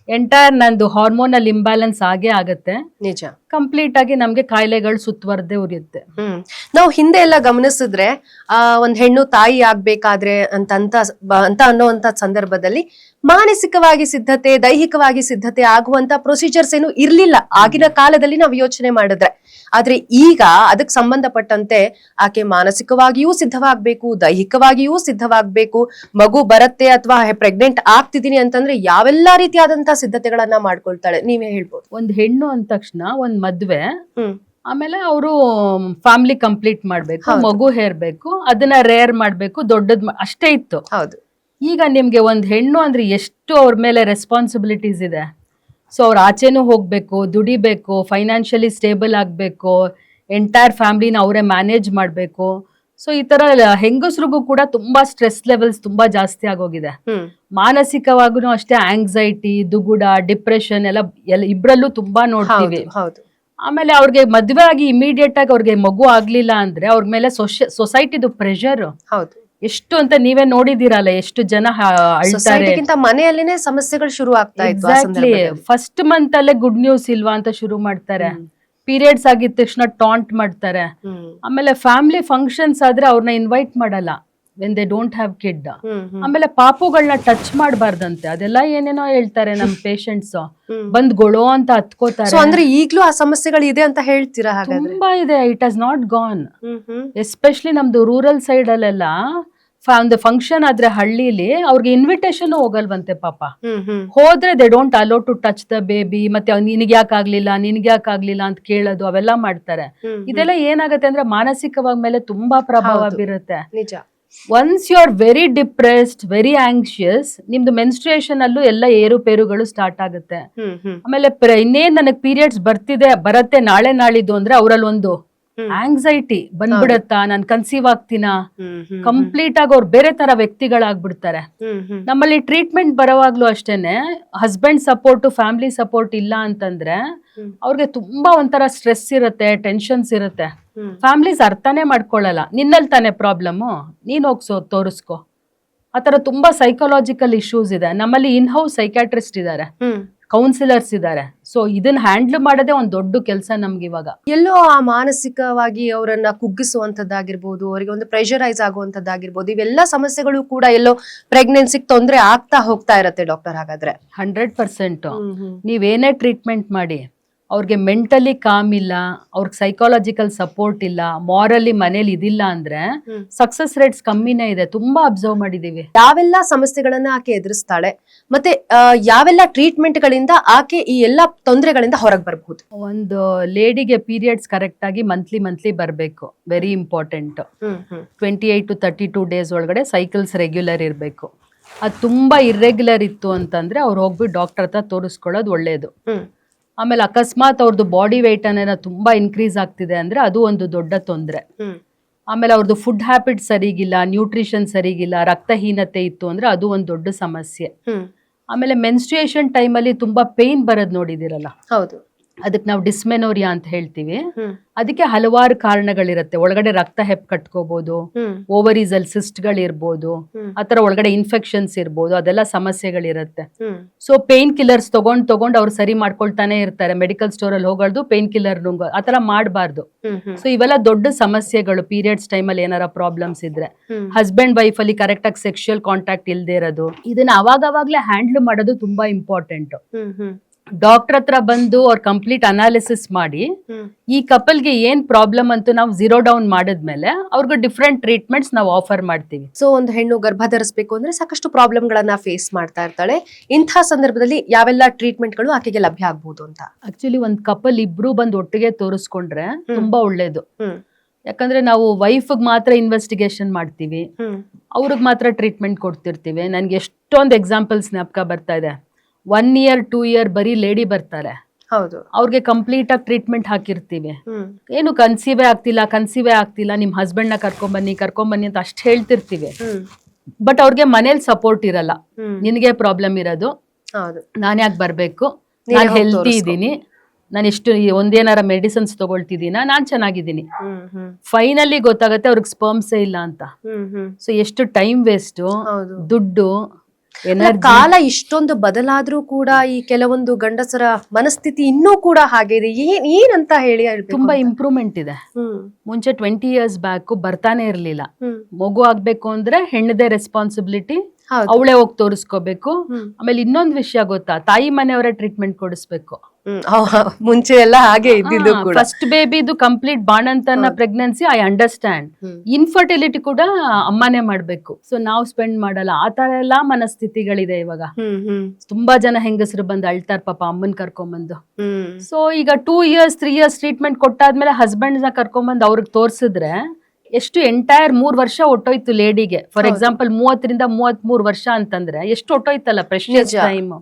ಎಂಟೈರ್ ನಂದು ಹಾರ್ಮೋನಲ್ ಇಂಬ್ಯಾಲೆನ್ಸ್ ಆಗೇ ಆಗತ್ತೆ. ನಿಜ. ಕಂಪ್ಲೀಟ್ ಆಗಿ ನಮ್ಗೆ ಕಾಯಿಲೆಗಳು ಸುತ್ತುವರ್ದೇ ಉರಿಯುತ್ತೆ. ನಾವು ಹಿಂದೆ ಎಲ್ಲ ಗಮನಿಸಿದ್ರೆ ಒಂದ್ ಹೆಣ್ಣು ತಾಯಿ ಆಗ್ಬೇಕಾದ್ರೆ ಅಂತ ಅನ್ನೋಂತ ಸಂದರ್ಭದಲ್ಲಿ ಮಾನಸಿಕವಾಗಿ ಸಿದ್ಧತೆ, ದೈಹಿಕವಾಗಿ ಸಿದ್ಧತೆ ಆಗುವಂತ ಪ್ರೊಸೀಜರ್ಸ್ ಏನು ಇರ್ಲಿಲ್ಲ ಆಗಿನ ಕಾಲದಲ್ಲಿ ನಾವು ಯೋಚನೆ ಮಾಡಿದ್ರೆ. ಆದ್ರೆ ಈಗ ಅದಕ್ಕೆ ಸಂಬಂಧಪಟ್ಟಂತೆ ಆಕೆ ಮಾನಸಿಕವಾಗಿಯೂ ಸಿದ್ಧವಾಗ್ಬೇಕು, ದೈಹಿಕವಾಗಿಯೂ ಸಿದ್ಧವಾಗ್ಬೇಕು. ಮಗು ಬರತ್ತೆ ಅಥವಾ ಪ್ರೆಗ್ನೆಂಟ್ ಆಗ್ತಿದೀನಿ ಅಂತಂದ್ರೆ ಯಾವೆಲ್ಲಾ ರೀತಿಯಾದಂತ ಸಿದ್ಧತೆಗಳನ್ನ ಮಾಡ್ಕೊಳ್ತಾಳೆ, ನೀವೇ ಹೇಳ್ಬೋದು. ಒಂದ್ ಹೆಣ್ಣು ಅಂದ ತಕ್ಷಣ ಒಂದ್ ಮದ್ವೆ, ಆಮೇಲೆ ಅವರು ಫ್ಯಾಮಿಲಿ ಕಂಪ್ಲೀಟ್ ಮಾಡ್ಬೇಕು, ಮಗು ಹೇರ್ಬೇಕು, ಅದನ್ನ ರೇರ್ ಮಾಡ್ಬೇಕು, ದೊಡ್ಡದ್ ಅಷ್ಟೇ ಇತ್ತು. ಹೌದು. ಈಗ ನಿಮ್ಗೆ ಒಂದ್ ಹೆಣ್ಣು ಅಂದ್ರೆ ಎಷ್ಟು ಅವ್ರ ಮೇಲೆ ರೆಸ್ಪಾನ್ಸಿಬಿಲಿಟೀಸ್ ಇದೆ. ಸೊ ಅವ್ರ ಆಚೆನೂ ಹೋಗ್ಬೇಕು, ದುಡಿಬೇಕು, ಫೈನಾನ್ಷಿಯಲಿ ಸ್ಟೇಬಲ್ ಆಗ್ಬೇಕು, ಎಂಟೈರ್ ಫ್ಯಾಮಿಲಿನ ಅವರೇ ಮ್ಯಾನೇಜ್ ಮಾಡ್ಬೇಕು. ಸೊ ಈ ತರ ಹೆಂಗಸ್ರಿಗೂ ಕೂಡ ತುಂಬಾ ಸ್ಟ್ರೆಸ್ ಲೆವೆಲ್ಸ್ ತುಂಬಾ ಜಾಸ್ತಿ ಆಗೋಗಿದೆ. ಮಾನಸಿಕವಾಗೂ ಅಷ್ಟೇ, ಆಂಗ್ಸೈಟಿ, ದುಗುಡ, ಡಿಪ್ರೆಷನ್ ಎಲ್ಲ ಇಬ್ರಲ್ಲೂ ತುಂಬಾ ನೋಡ್ತೀವಿ. ಆಮೇಲೆ ಅವ್ರಿಗೆ ಮದ್ವೆ ಆಗಿ ಇಮಿಡಿಯೇಟ್ ಆಗಿ ಅವ್ರಿಗೆ ಮಗು ಆಗ್ಲಿಲ್ಲ ಅಂದ್ರೆ ಅವ್ರ ಮೇಲೆ ಸೊಸೈಟಿದು ಪ್ರೆಷರ್ ಎಷ್ಟು ಅಂತ ನೀವೇ ನೋಡಿದಿರಲ್ಲ, ಎಷ್ಟು ಜನ ಅಳ್ತಾರೆ. ಮನೆಯಲ್ಲಿನೇ ಸಮಸ್ಯೆಗಳು ಶುರು ಆಗ್ತಾ ಇತ್ತು. ಎಕ್ಸಾಕ್ಟ್ಲಿ. ಫಸ್ಟ್ ಮಂತ್ ಅಲ್ಲೇ ಗುಡ್ ನ್ಯೂಸ್ ಇಲ್ವಾ ಅಂತ ಶುರು ಮಾಡ್ತಾರೆ. ಪೀರಿಯಡ್ಸ್ ಆಗಿದ ತಕ್ಷಣ ಟಾಂಟ್ ಮಾಡ್ತಾರೆ. ಆಮೇಲೆ ಫ್ಯಾಮಿಲಿ ಫಂಕ್ಷನ್ಸ್ ಆದ್ರೆ ಅವ್ರನ್ನ ಇನ್ವೈಟ್ ಮಾಡಲ್ಲ when they don't have kid. ಆಮೇಲೆ ಪಾಪುಗಳನ್ನ ಟಚ್ ಮಾಡಬಾರ್ದಂತೆ, ಅದೆಲ್ಲ ಏನೇನೋ ಹೇಳ್ತಾರೆ ನಮ್ ಪೇಷಂಟ್ಸ್. ಬಂದ್ ಗೊಳೋ ಅಂತ ಹತ್ಕೋತಾರೆ. ಅಂದ್ರೆ ಈಗ್ಲೂ ಆ ಸಮಸ್ಯೆಗಳು ಇದೆ ಅಂತ ಹೇಳ್ತೀರಾ? ತುಂಬಾ ಇದೆ. It has not gone. Especially ನಮ್ದು ರೂರಲ್ ಸೈಡ್ ಅಲ್ಲೆಲ್ಲ ಒಂದು ಫಂಕ್ಷನ್ ಆದ್ರೆ ಹಳ್ಳಿಲಿ ಅವ್ರಿಗೆ ಇನ್ವಿಟೇಷನ್ ಹೋಗಲ್ವಂತೆ ಪಾಪ. ಹೋದ್ರೆ they don't allow to touch the baby. ಮತ್ತೆ ನಿನಗೆ ಯಾಕಾಗ್ಲಿಲ್ಲ ಅಂತ ಕೇಳೋದು, ಅವೆಲ್ಲ ಮಾಡ್ತಾರೆ. ಇದೆಲ್ಲ ಏನಾಗತ್ತೆ ಅಂದ್ರೆ ಮಾನಸಿಕವಾಗಿ ಮೇಲೆ ತುಂಬಾ ಪ್ರಭಾವ ಬೀರುತ್ತೆ. Once you are very depressed, very anxious, ನಿಮ್ದು ಮೆನ್ಸ್ಟ್ರುಯೇಷನ್ ಅಲ್ಲೂ ಎಲ್ಲ ಏರುಪೇರುಗಳು ಸ್ಟಾರ್ಟ್ ಆಗುತ್ತೆ. ಆಮೇಲೆ ಇನ್ನೇನ್ ನನಗ್ ಪೀರಿಯಡ್ಸ್ ಬರತ್ತೆ ನಾಳೆ ನಾಳಿದ್ದು ಅಂದ್ರೆ ಅವ್ರಲ್ಲಿ ಒಂದು ಆಂಗ್ಸೈಟಿ ಬಂದ್ಬಿಡತ್ತಾ, ನಾನ್ ಕನ್ಸೀವ್ ಆಗ್ತೀನಾ, ಕಂಪ್ಲೀಟ್ ಆಗಿ ಅವ್ರು ಬೇರೆ ತರ ವ್ಯಕ್ತಿಗಳಾಗ್ಬಿಡ್ತಾರೆ. ನಮ್ಮಲ್ಲಿ ಟ್ರೀಟ್ಮೆಂಟ್ ಬರೋವಾಗ್ಲೂ ಅಷ್ಟೇನೆ, ಹಸ್ಬೆಂಡ್ ಸಪೋರ್ಟ್, ಫ್ಯಾಮಿಲಿ ಸಪೋರ್ಟ್ ಇಲ್ಲ ಅಂತಂದ್ರೆ ಅವ್ರಿಗೆ ತುಂಬಾ ಒಂಥರ ಸ್ಟ್ರೆಸ್ ಇರುತ್ತೆ, ಟೆನ್ಷನ್ಸ್ ಇರುತ್ತೆ. ಫ್ಯಾಮಿಲೀಸ್ ಅರ್ಥನೇ ಮಾಡ್ಕೊಳ್ಳಲ್ಲ. ನಿನ್ನಲ್ಲಿ ತಾನೇ ಪ್ರಾಬ್ಲಮ್ಮು, ನೀನ್ ಹೋಗ್ಸೋ ತೋರಿಸ್ಕೊ. ಆತರ ತುಂಬಾ ಸೈಕಾಲಜಿಕಲ್ ಇಶ್ಯೂಸ್ ಇದೆ. ನಮ್ಮಲ್ಲಿ ಇನ್ ಹೌಸ್ ಸೈಕ್ಯಾಟ್ರಿಸ್ಟ್ ಇದಾರೆ, ಕೌನ್ಸಿಲರ್ಸ್ ಇದ್ದಾರೆ. ಸೊ ಇದನ್ನ ಹ್ಯಾಂಡಲ್ ಮಾಡೋದೇ ಒಂದ್ ದೊಡ್ಡ ಕೆಲಸ ನಮ್ಗೆ ಇವಾಗ. ಎಲ್ಲೋ ಆ ಮಾನಸಿಕವಾಗಿ ಅವರನ್ನ ಕುಗ್ಗಿಸುವಂತದ್ದಾಗಿರ್ಬೋದು, ಅವರಿಗೆ ಒಂದು ಪ್ರೆಷರೈಸ್ ಆಗುವಂತದ್ದಾಗಿರ್ಬೋದು, ಇವೆಲ್ಲ ಸಮಸ್ಯೆಗಳು ಕೂಡ ಎಲ್ಲೋ ಪ್ರೆಗ್ನೆನ್ಸಿಗೆ ತೊಂದರೆ ಆಗ್ತಾ ಹೋಗ್ತಾ ಇರತ್ತೆ ಡಾಕ್ಟರ್. ಹಾಗಾದ್ರೆ 100% ನೀವೇನೇ ಟ್ರೀಟ್ಮೆಂಟ್ ಮಾಡಿ ಅವ್ರಿಗೆ ಮೆಂಟಲಿ ಕಾಮ್ ಇಲ್ಲ, ಅವ್ರಿಗೆ ಸೈಕಾಲಜಿಕಲ್ ಸಪೋರ್ಟ್ ಇಲ್ಲ, ಮಾರಲಿ ಮನೇಲಿ ಇದಿಲ್ಲ ಅಂದ್ರೆ ಸಕ್ಸಸ್ ರೇಟ್ಸ್ ಕಮ್ಮಿನೇ ಇದೆ. ತುಂಬಾ ಅಬ್ಸರ್ವ್ ಮಾಡಿದೀವಿ. ಯಾವೆಲ್ಲ ಸಮಸ್ಯೆಗಳನ್ನ ಆಕೆ ಎದುರಿಸ್ತಾಳೆ, ಮತ್ತೆ ಯಾವೆಲ್ಲ ಟ್ರೀಟ್ಮೆಂಟ್ ಗಳಿಂದ ಆಕೆ ಈ ಎಲ್ಲಾ ತೊಂದರೆಗಳಿಂದ ಹೊರಗೆ ಬರಬಹುದು? ಒಂದು ಲೇಡಿಗೆ ಪೀರಿಯಡ್ಸ್ ಕರೆಕ್ಟ್ ಆಗಿ ಮಂತ್ಲಿ ಬರ್ಬೇಕು, ವೆರಿ ಇಂಪಾರ್ಟೆಂಟ್. 28 to 32 ಡೇಸ್ ಒಳಗಡೆ ಸೈಕಲ್ಸ್ ರೆಗ್ಯುಲರ್ ಇರಬೇಕು. ಅದು ತುಂಬಾ ಇರ್ರೆಗ್ಯುಲರ್ ಇತ್ತು ಅಂತಂದ್ರೆ ಅವ್ರು ಹೋಗ್ಬಿಟ್ಟು ಡಾಕ್ಟರ್ ಹತ್ರ ತೋರಿಸ್ಕೊಳ್ಳೋದು ಒಳ್ಳೇದು. ಆಮೇಲೆ ಅಕಸ್ಮಾತ್ ಅವ್ರದ್ದು ಬಾಡಿ ವೆಯ್ಟ್ ಅನ್ನೋ ತುಂಬಾ ಇನ್ಕ್ರೀಸ್ ಆಗ್ತಿದೆ ಅಂದ್ರೆ ಅದು ಒಂದು ದೊಡ್ಡ ತೊಂದರೆ. ಆಮೇಲೆ ಅವ್ರದ್ದು ಫುಡ್ ಹ್ಯಾಬಿಟ್ ಸರಿಗಿಲ್ಲ, ನ್ಯೂಟ್ರಿಷನ್ ಸರಿಗಿಲ್ಲ, ರಕ್ತಹೀನತೆ ಇತ್ತು ಅಂದ್ರೆ ಅದು ಒಂದು ದೊಡ್ಡ ಸಮಸ್ಯೆ. ಆಮೇಲೆ ಮೆನ್ಸ್ಟ್ರುಯೇಷನ್ ಟೈಮಲ್ಲಿ ತುಂಬಾ ಪೇನ್ ಬರೋದ್ ನೋಡಿದಿರಲ್ಲ, ಹೌದು. ಅದಕ್ಕೆ ನಾವು ಡಿಸ್ಮೆನೋರಿಯಾ ಅಂತ ಹೇಳ್ತೀವಿ. ಅದಕ್ಕೆ ಹಲವಾರು ಕಾರಣಗಳಿರುತ್ತೆ. ಒಳಗಡೆ ರಕ್ತ ಹೆಪ್ ಕಟ್ಕೋಬಹುದು, ಓವರೀಸ್ ಅಲ್ಲಿ ಸಿಸ್ಟ್ಗಳಿರ್ಬೋದು, ಆತರ ಒಳಗಡೆ ಇನ್ಫೆಕ್ಷನ್ಸ್ ಇರ್ಬೋದು, ಅದೆಲ್ಲ ಸಮಸ್ಯೆಗಳಿರುತ್ತೆ. ಸೊ ಪೇನ್ ಕಿಲ್ಲರ್ಸ್ ತಗೊಂಡ್ ಅವ್ರು ಸರಿ ಮಾಡ್ಕೊಳ್ತಾನೆ ಇರ್ತಾರೆ. ಮೆಡಿಕಲ್ ಸ್ಟೋರ್ ಅಲ್ಲಿ ಹೋಗೋದು ಪೇನ್ ಕಿಲ್ಲರ್ ನುಂಗೋ ಆತರ ಮಾಡಬಾರ್ದು. ಸೊ ಇವೆಲ್ಲ ದೊಡ್ಡ ಸಮಸ್ಯೆಗಳು. ಪೀರಿಯಡ್ಸ್ ಟೈಮ್ ಅಲ್ಲಿ ಏನಾರ ಪ್ರಾಬ್ಲಮ್ಸ್ ಇದ್ರೆ, ಹಸ್ಬೆಂಡ್ ವೈಫ್ ಅಲ್ಲಿ ಕರೆಕ್ಟ್ ಆಗಿ ಸೆಕ್ಷುಯಲ್ ಕಾಂಟ್ಯಾಕ್ಟ್ ಇಲ್ದೇ ಇರೋದು, ಇದನ್ನ ಅವಾಗವಾಗ್ಲೇ ಹ್ಯಾಂಡಲ್ ಮಾಡೋದು ತುಂಬಾ ಇಂಪಾರ್ಟೆಂಟ್. ಡಾಕ್ಟರ್ ಹತ್ರ ಬಂದು ಅವ್ರ ಕಂಪ್ಲೀಟ್ ಅನಾಲಿಸಿಸ್ ಮಾಡಿ ಈ ಕಪಲ್ಗೆ ಏನ್ ಪ್ರಾಬ್ಲಮ್ ಅಂತ ನಾವು ಝೀರೋ ಡೌನ್ ಮಾಡಿದ್ಮೇಲೆ ಅವ್ರಿಗೆ ಡಿಫ್ರೆಂಟ್ ಟ್ರೀಟ್ಮೆಂಟ್ಸ್ ನಾವು ಆಫರ್ ಮಾಡ್ತೀವಿ. ಸೊ ಒಂದು ಹೆಣ್ಣು ಗರ್ಭ ಧರಿಸಬೇಕು ಅಂದ್ರೆ ಸಾಕಷ್ಟು ಪ್ರಾಬ್ಲಮ್ ಗಳನ್ನ ಫೇಸ್ ಮಾಡ್ತಾ ಇರ್ತಾಳೆ. ಇಂತಹ ಸಂದರ್ಭದಲ್ಲಿ ಯಾವೆಲ್ಲ ಟ್ರೀಟ್ಮೆಂಟ್ ಗಳು ಆಕೆಗೆ ಲಭ್ಯ ಆಗ್ಬಹುದು ಅಂತ? ಆಕ್ಚುಲಿ ಒಂದ್ ಕಪಲ್ ಇಬ್ರು ಬಂದು ಒಟ್ಟಿಗೆ ತೋರಿಸ್ಕೊಂಡ್ರೆ ತುಂಬಾ ಒಳ್ಳೇದು. ಯಾಕಂದ್ರೆ ನಾವು ವೈಫ್ ಮಾತ್ರ ಇನ್ವೆಸ್ಟಿಗೇಷನ್ ಮಾಡ್ತೀವಿ, ಅವ್ರಿಗೆ ಮಾತ್ರ ಟ್ರೀಟ್ಮೆಂಟ್ ಕೊಡ್ತಿರ್ತೀವಿ. ನನ್ಗೆ ಎಷ್ಟೊಂದು ಎಕ್ಸಾಂಪಲ್ಸ್ ಜ್ಞಾಪಕ ಬರ್ತಾ ಇದೆ. 1 year 2 year ಬರೀ ಲೇಡಿ ಬರ್ತಾರೆ, ಹೌದು, ಅವ್ರಿಗೆ ಕಂಪ್ಲೀಟ್ ಆಗಿ ಟ್ರೀಟ್ಮೆಂಟ್ ಹಾಕಿರ್ತೀವಿ. ಏನು ಕನ್ಸೀವೇ ಆಗ್ತಿಲ್ಲ, ನಿಮ್ ಹಸ್ಬೆಂಡ್ ನ ಕರ್ಕೊಂಬನ್ನಿ ಅಂತ ಅಷ್ಟ್ ಹೇಳ್ತಿರ್ತೀವಿ. ಬಟ್ ಅವ್ರಿಗೆ ಮನೇಲಿ ಸಪೋರ್ಟ್ ಇರಲ್ಲ. ನಿನ್ಗೆ ಪ್ರಾಬ್ಲಮ್ ಇರೋದು, ನಾನ್ ಯಾಕೆ ಬರ್ಬೇಕು, ನಾನ್ ಹೆಲ್ತಿ ಇದ್ದೀನಿ, ನಾನು ಎಷ್ಟು ಒಂದೇನಾರ ಮೆಡಿಸಿನ್ಸ್ ತಗೊಳ್ತಿದ್ದೀನ, ನಾನ್ ಚೆನ್ನಾಗಿದ್ದೀನಿ. ಫೈನಲಿ ಗೊತ್ತಾಗತ್ತೆ ಅವ್ರಿಗೆ ಸ್ಪರ್ಮ್ಸೇ ಇಲ್ಲ ಅಂತ. ಸೊ ಎಷ್ಟು ಟೈಮ್ ವೇಸ್ಟ್, ದುಡ್ಡು, ಕಾಲ ಇಷ್ಟೊಂದು ಬದಲಾದ್ರೂ ಕೂಡ ಈ ಕೆಲವೊಂದು ಗಂಡಸರ ಮನಸ್ಥಿತಿ ಇನ್ನೂ ಕೂಡ ಹಾಗೆ ಇದೆ. ಏನಂತ ಹೇಳಿ ತುಂಬಾ ಇಂಪ್ರೂವ್ಮೆಂಟ್ ಇದೆ. ಮುಂಚೆ 20 years ಬ್ಯಾಕ್ ಬರ್ತಾನೆ ಇರ್ಲಿಲ್ಲ. ಮಗು ಆಗ್ಬೇಕು ಅಂದ್ರೆ ಹೆಣ್ಣದೇ ರೆಸ್ಪಾನ್ಸಿಬಿಲಿಟಿ, ಅವಳೇ ಹೋಗಿ ತೋರಿಸ್ಕೋಬೇಕು. ಆಮೇಲೆ ಇನ್ನೊಂದ್ ವಿಷಯ ಗೊತ್ತಾ, ತಾಯಿ ಮನೆಯವರೇ ಟ್ರೀಟ್ಮೆಂಟ್ ಕೊಡಿಸ್ಬೇಕು. ಮುಂಚೆ ಎಲ್ಲ ಹಾಗೆ ಇದ್ದಿದ್ದು. ಫಸ್ಟ್ ಬೇಬಿದು ಕಂಪ್ಲೀಟ್ ಬಾಣಂತನ ಪ್ರೆಗ್ನೆನ್ಸಿ ಐ ಅಂಡರ್ಸ್ಟ್ಯಾಂಡ್. ಇನ್ಫರ್ಟಿಲಿಟಿ ಕೂಡ ಅಮ್ಮನೇ ಮಾಡ್ಬೇಕು. ಸೊ ನಾವು ಸ್ಪೆಂಡ್ ಮಾಡಲ್ಲ. ಆ ತರ ಎಲ್ಲಾ ಮನಸ್ಥಿತಿಗಳಿದೆ ಇವಾಗ. ತುಂಬಾ ಜನ ಹೆಂಗಸರು ಬಂದು ಅಳ್ತಾರ ಪಾಪ ಅಮ್ಮನ್ ಕರ್ಕೊಂಬಂದು. ಸೊ ಈಗ 2 years 3 years ಟ್ರೀಟ್ಮೆಂಟ್ ಕೊಟ್ಟಾದ್ಮೇಲೆ ಹಸ್ಬೆಂಡ್ ನ ಕರ್ಕೊಂಬಂದು ಅವ್ರಿಗೆ ತೋರ್ಸಿದ್ರೆ ಎಷ್ಟು ಎಂಟೈರ್ 3 ವರ್ಷ ಒಟ್ಟೋಯ್ತು ಲೇಡಿಗೆ. ಫಾರ್ ಎಕ್ಸಾಂಪಲ್ 30 ರಿಂದ 33 ವರ್ಷ ಅಂತಂದ್ರೆ ಎಷ್ಟು ಒಟ್ಟೋಯ್ತಲ್ಲ ಪ್ರೆಷಿಯಸ್ ಟೈಮ್.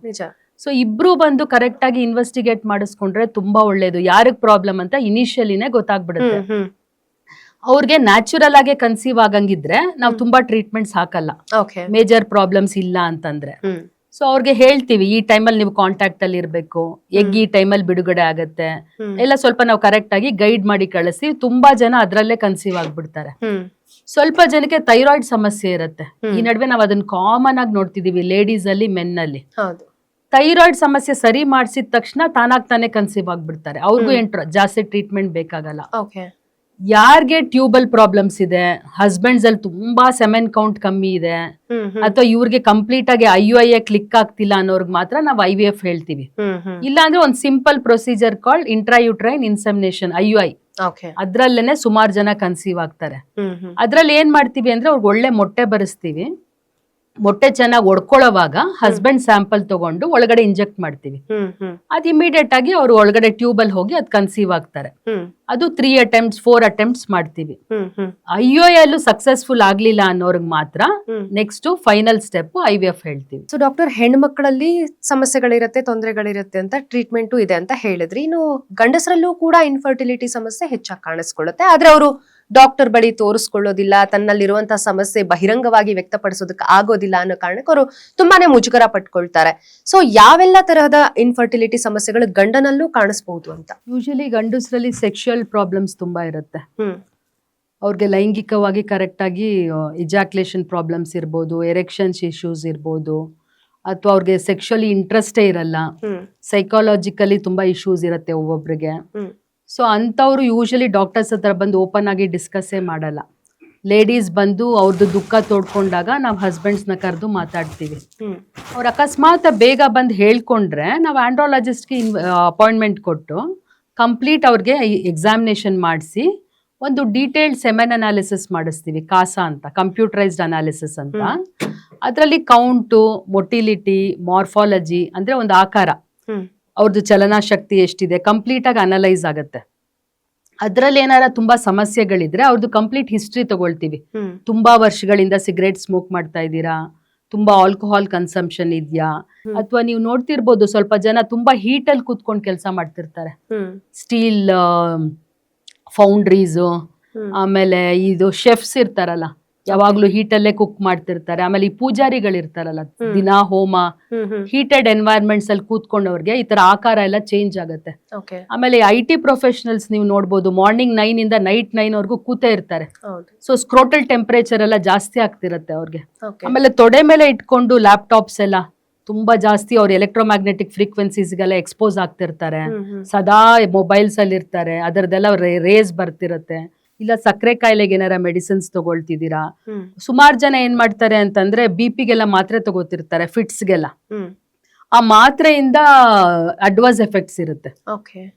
ಸೊ ಇಬ್ರು ಬಂದು ಕರೆಕ್ಟ್ ಆಗಿ ಇನ್ವೆಸ್ಟಿಗೇಟ್ ಮಾಡಿಸ್ಕೊಂಡ್ರೆ ತುಂಬಾ ಒಳ್ಳೇದು. ಯಾರಿಗ್ ಪ್ರಾಬ್ಲಮ್ ಅಂತ ಇನಿಷಿಯಲಿನೇ ಗೊತ್ತಾಗ್ಬಿಡುತ್ತೆ. ಅವ್ರಿಗೆ ನ್ಯಾಚುರಲ್ ಆಗಿ ಕನ್ಸೀವ್ ಆಗಂಗಿದ್ರೆ ನಾವು ತುಂಬಾ ಟ್ರೀಟ್ಮೆಂಟ್ಸ್ ಹಾಕಲ್ಲ, ಮೇಜರ್ ಪ್ರಾಬ್ಲಮ್ಸ್ ಇಲ್ಲ ಅಂತಂದ್ರೆ. ಸೊ ಅವ್ರಿಗೆ ಹೇಳ್ತೀವಿ ಈ ಟೈಮಲ್ಲಿ ನೀವು ಕಾಂಟ್ಯಾಕ್ಟ್ ಅಲ್ಲಿ ಇರ್ಬೇಕು, ಎಗ್ ಈ ಟೈಮಲ್ಲಿ ಬಿಡುಗಡೆ ಆಗತ್ತೆ ಎಲ್ಲ ಸ್ವಲ್ಪ ನಾವು ಕರೆಕ್ಟ್ ಆಗಿ ಗೈಡ್ ಮಾಡಿ ಕಳಿಸಿ. ತುಂಬಾ ಜನ ಅದ್ರಲ್ಲೇ ಕನ್ಸೀವ್ ಆಗ್ಬಿಡ್ತಾರೆ. ಸ್ವಲ್ಪ ಜನಕ್ಕೆ ಥೈರಾಯ್ಡ್ ಸಮಸ್ಯೆ ಇರುತ್ತೆ. ಈ ನಡುವೆ ನಾವು ಅದನ್ನ ಕಾಮನ್ ಆಗಿ ನೋಡ್ತಿದೀವಿ ಲೇಡೀಸ್ ಅಲ್ಲಿ, ಮೆನ್ ಅಲ್ಲಿ. ಥೈರಾಯ್ಡ್ ಸಮಸ್ಯೆ ಸರಿ ಮಾಡಿಸಿದ ತಕ್ಷಣ ತಾನೇ ಕನ್ಸೀವ್ ಆಗ್ಬಿಡ್ತಾರೆ. ಅವ್ರಿಗೂ ಜಾಸ್ತಿ ಟ್ರೀಟ್ಮೆಂಟ್ ಬೇಕಾಗಲ್ಲ. ಯಾರ್ಗೆ ಟ್ಯೂಬಲ್ ಪ್ರಾಬ್ಲಮ್ಸ್ ಇದೆ, ಹಸ್ಬೆಂಡ್ಸ್ ಅಲ್ಲಿ ತುಂಬಾ ಸೆಮೆನ್ ಕೌಂಟ್ ಕಮ್ಮಿ ಇದೆ, ಅಥವಾ ಇವ್ರಿಗೆ ಕಂಪ್ಲೀಟ್ ಆಗಿ IUI ಕ್ಲಿಕ್ ಆಗ್ತಿಲ್ಲ ಅನ್ನೋರ್ಗ್ ಮಾತ್ರ ನಾವು IVF ಹೇಳ್ತೀವಿ. ಇಲ್ಲ ಅಂದ್ರೆ ಒಂದ್ simple procedure called intrauterine insemination, IUI. ಅದ್ರಲ್ಲೇನೆ ಸುಮಾರು ಜನ ಕನ್ಸೀವ್ ಆಗ್ತಾರೆ. ಅದ್ರಲ್ಲಿ ಏನ್ ಮಾಡ್ತೀವಿ ಅಂದ್ರೆ ಅವ್ರಿಗೆ ಒಳ್ಳೆ ಮೊಟ್ಟೆ ಬರೆಸ್ತೀವಿ. ಮೊಟ್ಟೆ ಚೆನ್ನಾಗಿ ಒಡ್ಕೊಳ್ಳೋವಾಗ ಹಸ್ಬೆಂಡ್ ಸ್ಯಾಂಪಲ್ ತಗೊಂಡು ಒಳಗಡೆ ಇಂಜೆಕ್ಟ್ ಮಾಡ್ತೀವಿ. ಅದ್ ಇಮಿಡಿಯೇಟ್ ಆಗಿ ಅವ್ರು ಒಳಗಡೆ ಟ್ಯೂಬಲ್ ಹೋಗಿ ಅದ್ ಕನ್ಸೀವ್ ಆಗ್ತಾರೆ. ಅದು 3 attempts 4 attempts ಮಾಡ್ತೀವಿ. IUI ಅಲ್ಲೂ ಸಕ್ಸಸ್ಫುಲ್ ಆಗ್ಲಿಲ್ಲ ಅನ್ನೋರ್ಗ್ ಮಾತ್ರ ನೆಕ್ಸ್ಟ್ ಫೈನಲ್ ಸ್ಟೆಪ್ IVF ಹೇಳ್ತೀವಿ. ಸೊ ಡಾಕ್ಟರ್, ಹೆಣ್ಮಕ್ಳಲ್ಲಿ ಸಮಸ್ಯೆಗಳಿರತ್ತೆ, ತೊಂದರೆಗಳಿರತ್ತೆ ಅಂತ ಟ್ರೀಟ್ಮೆಂಟು ಇದೆ ಅಂತ ಹೇಳಿದ್ರಿ. ಇನ್ನು ಗಂಡಸರಲ್ಲೂ ಕೂಡ ಇನ್ಫರ್ಟಿಲಿಟಿ ಸಮಸ್ಯೆ ಹೆಚ್ಚಾಗಿ ಕಾಣಿಸ್ಕೊಳ್ಳುತ್ತೆ. ಆದ್ರೆ ಅವರು ಡಾಕ್ಟರ್ ಬಳಿ ತೋರಿಸ್ಕೊಳ್ಳೋದಿಲ್ಲ, ತನ್ನಲ್ಲಿರುವಂತಹ ಸಮಸ್ಯೆ ಬಹಿರಂಗವಾಗಿ ವ್ಯಕ್ತಪಡಿಸೋದಕ್ಕೆ ಆಗೋದಿಲ್ಲ ಅನ್ನೋ ಕಾರಣಕ್ಕೆ ಅವರು ತುಂಬಾನೇ ಮುಜುಗರ ಪಟ್ಕೊಳ್ತಾರೆ. ಸೊ ಯಾವೆಲ್ಲ ತರಹದ ಇನ್ಫರ್ಟಿಲಿಟಿ ಸಮಸ್ಯೆಗಳು ಗಂಡನಲ್ಲೂ ಕಾಣಿಸಬಹುದು ಅಂತ? ಯೂಶಲಿ ಗಂಡಸರಲ್ಲಿ ಸೆಕ್ಷುಯಲ್ ಪ್ರಾಬ್ಲಮ್ಸ್ ತುಂಬಾ ಇರುತ್ತೆ. ಅವ್ರಿಗೆ ಲೈಂಗಿಕವಾಗಿ ಕರೆಕ್ಟ್ ಆಗಿ ಇಜಾಕ್ಯುಲೇಷನ್ ಪ್ರಾಬ್ಲಮ್ಸ್ ಇರ್ಬೋದು, ಎರೆಕ್ಷನ್ಸ್ ಇಶ್ಯೂಸ್ ಇರ್ಬೋದು, ಅಥವಾ ಅವ್ರಿಗೆ ಸೆಕ್ಷುಯಲಿ ಇಂಟ್ರೆಸ್ಟೇ ಇರಲ್ಲ, ಸೈಕಾಲಜಿಕಲಿ ತುಂಬಾ ಇಶ್ಯೂಸ್ ಇರುತ್ತೆ ಒಬ್ಬೊಬ್ರಿಗೆ. ಸೊ ಅಂಥವ್ರು ಯೂಶಲಿ ಡಾಕ್ಟರ್ಸ್ ಹತ್ರ ಬಂದು ಓಪನ್ ಆಗಿ ಡಿಸ್ಕಸ್ಸೇ ಮಾಡಲ್ಲ. ಲೇಡೀಸ್ ಬಂದು ಅವ್ರದ್ದು ದುಃಖ ತೋಡ್ಕೊಂಡಾಗ ನಾವು ಹಸ್ಬೆಂಡ್ಸ್ನ ಕರೆದು ಮಾತಾಡ್ತೀವಿ. ಅವ್ರು ಅಕಸ್ಮಾತ್ ಬೇಗ ಬಂದು ಹೇಳ್ಕೊಂಡ್ರೆ ನಾವು ಆಂಡ್ರಾಲಜಿಸ್ಟ್ಗೆ ಅಪಾಯಿಂಟ್ಮೆಂಟ್ ಕೊಟ್ಟು ಕಂಪ್ಲೀಟ್ ಅವ್ರಿಗೆ ಎಕ್ಸಾಮಿನೇಷನ್ ಮಾಡಿಸಿ ಒಂದು ಡೀಟೇಲ್ಡ್ ಸೆಮೆನ್ ಅನಾಲಿಸಿಸ್ ಮಾಡಿಸ್ತೀವಿ. ಕಾಸಾ ಅಂತ, ಕಂಪ್ಯೂಟರೈಸ್ಡ್ ಅನಾಲಿಸಿಸ್ ಅಂತ. ಅದರಲ್ಲಿ ಕೌಂಟು, ಮೊಟಿಲಿಟಿ, ಮಾರ್ಫಾಲಜಿ ಅಂದ್ರೆ ಒಂದು ಆಕಾರ, ಅವ್ರದ್ದು ಚಲನಾ ಶಕ್ತಿ ಎಷ್ಟಿದೆ ಕಂಪ್ಲೀಟ್ ಆಗಿ ಅನಲೈಸ್ ಆಗತ್ತೆ. ಅದ್ರಲ್ಲಿ ಏನಾರ ತುಂಬಾ ಸಮಸ್ಯೆಗಳಿದ್ರೆ ಅವ್ರದ್ದು ಕಂಪ್ಲೀಟ್ ಹಿಸ್ಟ್ರಿ ತಗೊಳ್ತೀವಿ. ತುಂಬಾ ವರ್ಷಗಳಿಂದ ಸಿಗರೇಟ್ ಸ್ಮೋಕ್ ಮಾಡ್ತಾ ಇದ್ದೀರಾ, ತುಂಬಾ ಆಲ್ಕೋಹಾಲ್ ಕನ್ಸಂಪ್ಷನ್ ಇದೆಯಾ, ಅಥವಾ ನೀವು ನೋಡ್ತಿರ್ಬೋದು ಸ್ವಲ್ಪ ಜನ ತುಂಬಾ ಹೀಟ್ ಅಲ್ಲಿ ಕೂತ್ಕೊಂಡು ಕೆಲಸ ಮಾಡ್ತಿರ್ತಾರೆ. ಸ್ಟೀಲ್ ಫೌಂಡ್ರೀಸ್, ಆಮೇಲೆ ಇದು ಶೆಫ್ಸ್ ಇರ್ತಾರಲ್ಲ, ಯಾವಾಗ್ಲೂ ಹೀಟಲ್ಲೇ ಕುಕ್ ಮಾಡ್ತಿರ್ತಾರೆ. ಆಮೇಲೆ ಈ ಪೂಜಾರಿಗಳಿರ್ತಾರಲ್ಲ, ದಿನಾ ಹೋಮ, ಹೀಟೆಡ್ ಎನ್ವೈರ್ಮೆಂಟ್ಸ್ ಅಲ್ಲಿ ಕೂತ್ಕೊಂಡವ್ರಿಗೆ ಈ ತರ ಆಕಾರ ಎಲ್ಲ ಚೇಂಜ್ ಆಗುತ್ತೆ. ಆಮೇಲೆ IT ಪ್ರೊಫೆಷನಲ್ಸ್ ನೀವು ನೋಡ್ಬೋದು, ಮಾರ್ನಿಂಗ್ 9 ಇಂದ ನೈಟ್ 9 ವರ್ಗೂ ಕೂತೇ ಇರ್ತಾರೆ. ಸೊ ಸ್ಕ್ರೋಟಲ್ ಟೆಂಪರೇಚರ್ ಎಲ್ಲ ಜಾಸ್ತಿ ಆಗ್ತಿರತ್ತೆ ಅವ್ರಿಗೆ. ಆಮೇಲೆ ತೊಡೆ ಮೇಲೆ ಇಟ್ಕೊಂಡು ಲ್ಯಾಪ್ಟಾಪ್ಸ್ ಎಲ್ಲ ತುಂಬಾ ಜಾಸ್ತಿ ಅವ್ರು ಎಲೆಕ್ಟ್ರೋಮ್ಯಾಗ್ನೆಟಿಕ್ ಫ್ರೀಕ್ವೆನ್ಸೀಸ್ಗೆಲ್ಲ ಎಕ್ಸ್ಪೋಸ್ ಆಗ್ತಿರ್ತಾರೆ. ಸದಾ ಮೊಬೈಲ್ಸ್ ಅಲ್ಲಿ ಇರ್ತಾರೆ, ಅದರದೆಲ್ಲ ರೇಸ್ ಬರ್ತಿರತ್ತೆ. ಇಲ್ಲ ಸಕ್ಕರೆ ಕಾಯಿಲೆಗೆ ಏನಾರ ಮೆಡಿಸಿನ್ಸ್ ತಗೊಳ್ತಿದ್ದೀರಾ. ಸುಮಾರು ಜನ ಏನ್ ಮಾಡ್ತಾರೆ ಅಂತಂದ್ರೆ BP-ಗೆಲ್ಲ ಮಾತ್ರೆ ತಗೋತಿರ್ತಾರೆ, ಫಿಟ್ಸ್ಗೆಲ್ಲ. ಆ ಮಾತ್ರೆಯಿಂದ ಅಡ್ವರ್ಸ್ ಎಫೆಕ್ಟ್ಸ್ ಇರುತ್ತೆ,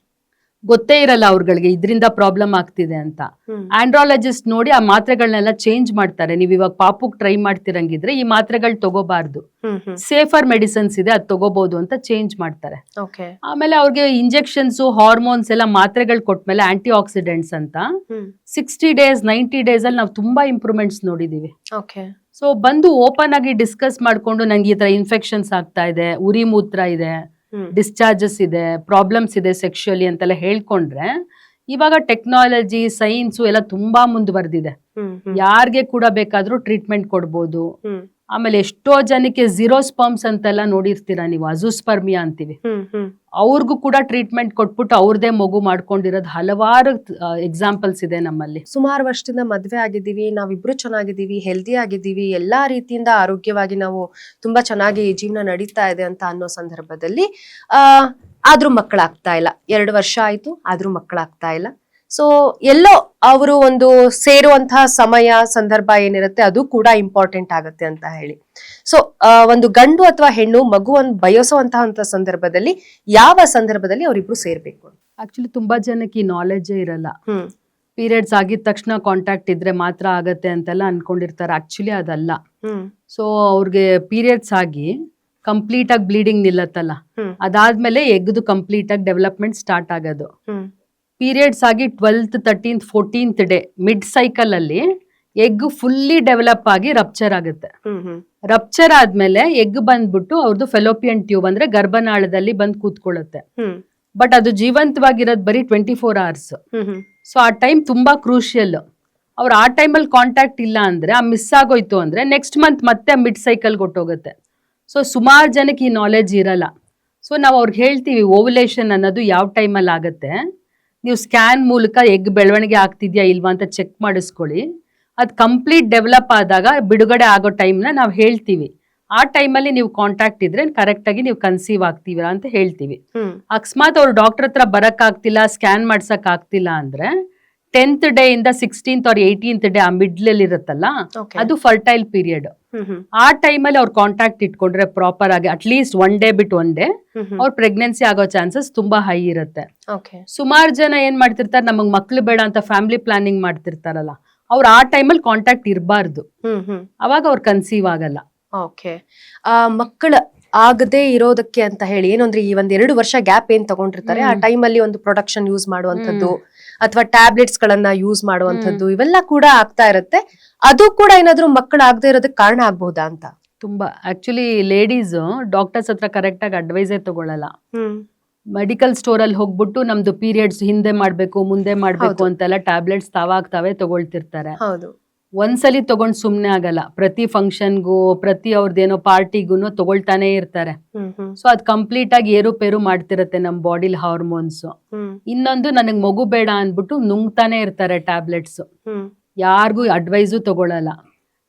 ಗೊತ್ತೇ ಇರಲ್ಲ ಅವ್ರಗಳಿಗೆ ಇದ್ರಿಂದ ಪ್ರಾಬ್ಲಮ್ ಆಗ್ತಿದೆ ಅಂತ. ಆಂಡ್ರಾಲಜಿಸ್ಟ್ ನೋಡಿ ಆ ಮಾತ್ರೆಗಳನ್ನೆಲ್ಲ ಚೇಂಜ್ ಮಾಡ್ತಾರೆ. ನೀವು ಇವಾಗ ಪಾಪುಗ್ ಟ್ರೈ ಮಾಡ್ತಿರಂಗಿದ್ರೆ ಈ ಮಾತ್ರೆಗಳು ತಗೋಬಾರ್ದು, ಸೇಫರ್ ಮೆಡಿಸಿನ್ಸ್ ಇದೆ ಅದ್ ತಗೋಬಹುದು ಅಂತ ಚೇಂಜ್ ಮಾಡ್ತಾರೆ. ಆಮೇಲೆ ಅವ್ರಿಗೆ ಇಂಜೆಕ್ಷನ್ಸ್, ಹಾರ್ಮೋನ್ಸ್ ಎಲ್ಲ ಮಾತ್ರೆಗಳು ಕೊಟ್ಮೇಲೆ ಆಂಟಿ ಆಕ್ಸಿಡೆಂಟ್ಸ್ ಅಂತ 60 days 90 days ಅಲ್ಲಿ ನಾವು ತುಂಬಾ ಇಂಪ್ರೂವ್ಮೆಂಟ್ಸ್ ನೋಡಿದೀವಿ. ಸೊ ಬಂದು ಓಪನ್ ಆಗಿ ಡಿಸ್ಕಸ್ ಮಾಡ್ಕೊಂಡು ನಂಗೆ ಈ ತರ ಇನ್ಫೆಕ್ಷನ್ಸ್ ಆಗ್ತಾ ಇದೆ, ಉರಿ ಮೂತ್ರ ಇದೆ, ಡಿಸ್ಚಾರ್ಜಸ್ ಇದೆ, ಪ್ರಾಬ್ಲಮ್ಸ್ ಇದೆ ಸೆಕ್ಷುಯಲಿ ಅಂತೆಲ್ಲ ಹೇಳ್ಕೊಂಡ್ರೆ, ಇವಾಗ ಟೆಕ್ನಾಲಜಿ, ಸೈನ್ಸು ಎಲ್ಲ ತುಂಬಾ ಮುಂದುವರೆದಿದೆ. ಯಾರಿಗೆ ಕೂಡ ಬೇಕಾದ್ರೂ ಟ್ರೀಟ್ಮೆಂಟ್ ಕೊಡ್ಬೋದು. ಆಮೇಲೆ ಎಷ್ಟೋ ಜನಕ್ಕೆ ಝೀರೋ ಸ್ಪರ್ಮ್ಸ್ ಅಂತೆಲ್ಲ ನೋಡಿರ್ತೀರಾ ನೀವು, ಅಜೂಸ್ಪರ್ಮಿಯಾ ಅಂತೀವಿ, ಅವ್ರಿಗೂ ಕೂಡ ಟ್ರೀಟ್ಮೆಂಟ್ ಕೊಟ್ಬಿಟ್ಟು ಅವ್ರದೇ ಮಗು ಮಾಡ್ಕೊಂಡಿರೋದು ಹಲವಾರು ಎಕ್ಸಾಂಪಲ್ಸ್ ಇದೆ ನಮ್ಮಲ್ಲಿ. ಸುಮಾರು ವರ್ಷದಿಂದ ಮದ್ವೆ ಆಗಿದ್ದೀವಿ, ನಾವಿಬ್ರು ಚೆನ್ನಾಗಿದ್ದೀವಿ, ಹೆಲ್ದಿ ಆಗಿದ್ದೀವಿ, ಎಲ್ಲಾ ರೀತಿಯಿಂದ ಆರೋಗ್ಯವಾಗಿ ನಾವು ತುಂಬಾ ಚೆನ್ನಾಗಿ ಜೀವನ ನಡೀತಾ ಇದೆ ಅಂತ ಅನ್ನೋ ಸಂದರ್ಭದಲ್ಲಿ ಆದ್ರೂ ಮಕ್ಕಳಾಗ್ತಾ ಇಲ್ಲ. 2 ವರ್ಷ ಆಯ್ತು, ಆದ್ರೂ ಮಕ್ಕಳಾಗ್ತಾ ಇಲ್ಲ. ಸೊ ಎಲ್ಲೋ ಅವರು ಒಂದು ಸೇರುವಂತಹ ಸಮಯ, ಸಂದರ್ಭ ಏನಿರುತ್ತೆ ಅದು ಕೂಡ ಇಂಪಾರ್ಟೆಂಟ್ ಆಗುತ್ತೆ ಅಂತ ಹೇಳಿ. ಸೊ ಒಂದು ಗಂಡು ಅಥವಾ ಹೆಣ್ಣು ಮಗುವನ್ನು ಬಯಸುವಂತಹ ಸಂದರ್ಭದಲ್ಲಿ ಯಾವ ಸಂದರ್ಭದಲ್ಲಿ ಅವರಿಬ್ರು ಸೇರ್ಬೇಕು? ಆಕ್ಚುಲಿ ತುಂಬಾ ಜನಕ್ಕೆ ಈ ನಾಲೆಜೇ ಇರಲ್ಲ. ಪೀರಿಯಡ್ಸ್ ಆಗಿದ ತಕ್ಷಣ ಕಾಂಟ್ಯಾಕ್ಟ್ ಇದ್ರೆ ಮಾತ್ರ ಆಗತ್ತೆ ಅಂತೆಲ್ಲ ಅನ್ಕೊಂಡಿರ್ತಾರೆ. ಆಕ್ಚುಲಿ ಅದಲ್ಲ. ಸೊ ಅವ್ರಿಗೆ ಪೀರಿಯಡ್ಸ್ ಆಗಿ ಕಂಪ್ಲೀಟ್ ಆಗಿ ಬ್ಲೀಡಿಂಗ್ ನಿಲ್ಲತ್ತಲ್ಲ, ಅದಾದ್ಮೇಲೆ ಎಗ್ದು ಕಂಪ್ಲೀಟ್ ಆಗಿ ಡೆವಲಪ್ಮೆಂಟ್ ಸ್ಟಾರ್ಟ್ ಆಗೋದು. ಪೀರಿಯಡ್ಸ್ ಆಗಿ 12th 13th 14th day mid cycle ಅಲ್ಲಿ ಎಗ್ ಫುಲ್ಲಿ ಡೆವಲಪ್ ಆಗಿ ರಪ್ಚರ್ ಆಗುತ್ತೆ. ರಪ್ಚರ್ ಆದ್ಮೇಲೆ ಎಗ್ ಬಂದ್ಬಿಟ್ಟು ಅವ್ರದ್ದು ಫೆಲೋಪಿಯನ್ ಟ್ಯೂಬ್ ಅಂದ್ರೆ ಗರ್ಭನಾಳದಲ್ಲಿ ಬಂದ್ ಕೂತ್ಕೊಳ್ಳುತ್ತೆ. ಬಟ್ ಅದು ಜೀವಂತವಾಗಿರೋದು ಬರೀ 24 hours. ಸೊ ಆ ಟೈಮ್ ತುಂಬಾ ಕ್ರೂಷಿಯಲ್. ಅವ್ರು ಆ ಟೈಮಲ್ಲಿ ಕಾಂಟ್ಯಾಕ್ಟ್ ಇಲ್ಲ ಅಂದ್ರೆ, ಆ ಮಿಸ್ ಆಗೋಯ್ತು ಅಂದ್ರೆ ನೆಕ್ಸ್ಟ್ ಮಂತ್ ಮತ್ತೆ ಮಿಡ್ ಸೈಕಲ್ ಕೊಟ್ಟೋಗುತ್ತೆ. ಸೊ ಸುಮಾರು ಜನಕ್ಕೆ ಈ ನಾಲೆಜ್ ಇರಲ್ಲ. ಸೊ ನಾವು ಅವ್ರಿಗೆ ಹೇಳ್ತೀವಿ ಓವ್ಯುಲೇಷನ್ ಅನ್ನೋದು ಯಾವ ಟೈಮಲ್ಲಿ ಆಗುತ್ತೆ, ನೀವು ಸ್ಕ್ಯಾನ್ ಮೂಲಕ ಎಗ್ ಬೆಳವಣಿಗೆ ಆಗ್ತಿದ್ಯಾ ಇಲ್ವಾ ಅಂತ ಚೆಕ್ ಮಾಡಿಸ್ಕೊಳ್ಳಿ. ಅದು ಕಂಪ್ಲೀಟ್ ಡೆವಲಪ್ ಆದಾಗ ಬಿಡುಗಡೆ ಆಗೋ ಟೈಮ್ನ ನಾವು ಹೇಳ್ತೀವಿ. ಆ ಟೈಮಲ್ಲಿ ನೀವು ಕಾಂಟ್ಯಾಕ್ಟ್ ಇದ್ರೆ ಕರೆಕ್ಟ್ ಆಗಿ ನೀವು ಕನ್ಸೀವ್ ಆಗ್ತೀರಾ ಅಂತ ಹೇಳ್ತೀವಿ. ಅಕಸ್ಮಾತ್ ಅವ್ರು ಡಾಕ್ಟರ್ ಹತ್ರ ಬರಕ್ ಆಗ್ತಿಲ್ಲ, ಸ್ಕ್ಯಾನ್ ಮಾಡ್ಸಕ್ ಆಗ್ತಿಲ್ಲ ಅಂದ್ರೆ 10th ಡೇ ಇಂದ 16th or 18th ಡೇ ಆ ಮಿಡ್ಲ್ ಇರುತ್ತಲ್ಲ, ಅದು ಫರ್ಟೈಲ್ ಪೀರಿಯಡ್. ಆ ಟೈಮಲ್ಲಿ ಅವ್ರು ಕಾಂಟ್ಯಾಕ್ಟ್ ಇಟ್ಕೊಂಡ್ರೆ ಪ್ರಾಪರ್ ಆಗಿ ಅಟ್ಲೀಸ್ಟ್ 1 day ಬಿಟ್ಟು 1 day ಅವ್ರ ಪ್ರೆಗ್ನೆನ್ಸಿ ಆಗೋ ಚಾನ್ಸಸ್ ತುಂಬಾ ಹೈ ಇರುತ್ತೆ. ಸುಮಾರು ಜನ ಏನ್ ಮಾಡ್ತಿರ್ತಾರೆ, ನಮಗ್ ಮಕ್ಳು ಬೇಡ ಅಂತ ಫ್ಯಾಮಿಲಿ ಪ್ಲಾನಿಂಗ್ ಮಾಡ್ತಿರ್ತಾರಲ್ಲ, ಅವ್ರು ಆ ಟೈಮಲ್ಲಿ ಕಾಂಟ್ಯಾಕ್ಟ್ ಇರಬಾರ್ದು, ಅವಾಗ ಅವ್ರು ಕನ್ಸೀವ್ ಆಗಲ್ಲ. ಮಕ್ಕಳ ಆಗದೆ ಇರೋದಕ್ಕೆ ಅಂತ ಹೇಳಿ ಏನಂದ್ರೆ ಈ 1-2 ವರ್ಷ ಗ್ಯಾಪ್ ಏನ್ ತಗೊಂಡಿರ್ತಾರೆ, ಆ ಟೈಮಲ್ಲಿ ಒಂದು ಪ್ರೊಡಕ್ಷನ್ ಯೂಸ್ ಮಾಡುವಂತದ್ದು ಅಥವಾ ಟ್ಯಾಬ್ಲೆಟ್ಸ್ ಗಳನ್ನ ಯೂಸ್ ಮಾಡುವಂತದ್ದು ಇವೆಲ್ಲ ಕೂಡ ಆಗ್ತಾ ಇರುತ್ತೆ. ಅದು ಕೂಡ ಏನಾದ್ರೂ ಮಕ್ಕಳು ಆಗದೆ ಇರೋದಕ್ಕೆ ಕಾರಣ ಆಗ್ಬಹುದಾ ಅಂತ? ತುಂಬಾ ಆಕ್ಚುಲಿ ಲೇಡೀಸ್ ಡಾಕ್ಟರ್ಸ್ ಹತ್ರ ಕರೆಕ್ಟ್ ಆಗಿ ಅಡ್ವೈಸೇ ತಗೊಳಲ್ಲ. ಮೆಡಿಕಲ್ ಸ್ಟೋರ್ ಅಲ್ಲಿ ಹೋಗ್ಬಿಟ್ಟು ನಮ್ದು ಪೀರಿಯಡ್ಸ್ ಹಿಂದೆ ಮಾಡ್ಬೇಕು ಮುಂದೆ ಮಾಡ್ಬೇಕು ಅಂತೆಲ್ಲ ಟ್ಯಾಬ್ಲೆಟ್ಸ್ ತಾವೇ ತಗೊಳ್ತಿರ್ತಾರೆ. ಒಂದ್ಸಲಿ ತಗೊಂಡ್ ಸುಮ್ನೆ ಆಗಲ್ಲ, ಪ್ರತಿ ಫಂಕ್ಷನ್ಗೂ ಪ್ರತಿ ಅವ್ರದ್ದೇನೋ ಪಾರ್ಟಿಗೂ ತಗೊಳ್ತಾನೆ ಇರ್ತಾರೆ. ಸೊ ಅದ್ ಕಂಪ್ಲೀಟ್ ಆಗಿ ಏರುಪೇರು ಮಾಡ್ತಿರತ್ತೆ ನಮ್ ಬಾಡಿಲಿ ಹಾರ್ಮೋನ್ಸ್. ಇನ್ನೊಂದು ನನಗ್ ಮಗು ಬೇಡ ಅನ್ಬಿಟ್ಟು ನುಂಗ್ತಾನೆ ಇರ್ತಾರೆ ಟ್ಯಾಬ್ಲೆಟ್ಸ್, ಯಾರಿಗೂ ಅಡ್ವೈಸು ತಗೊಳಲ್ಲ.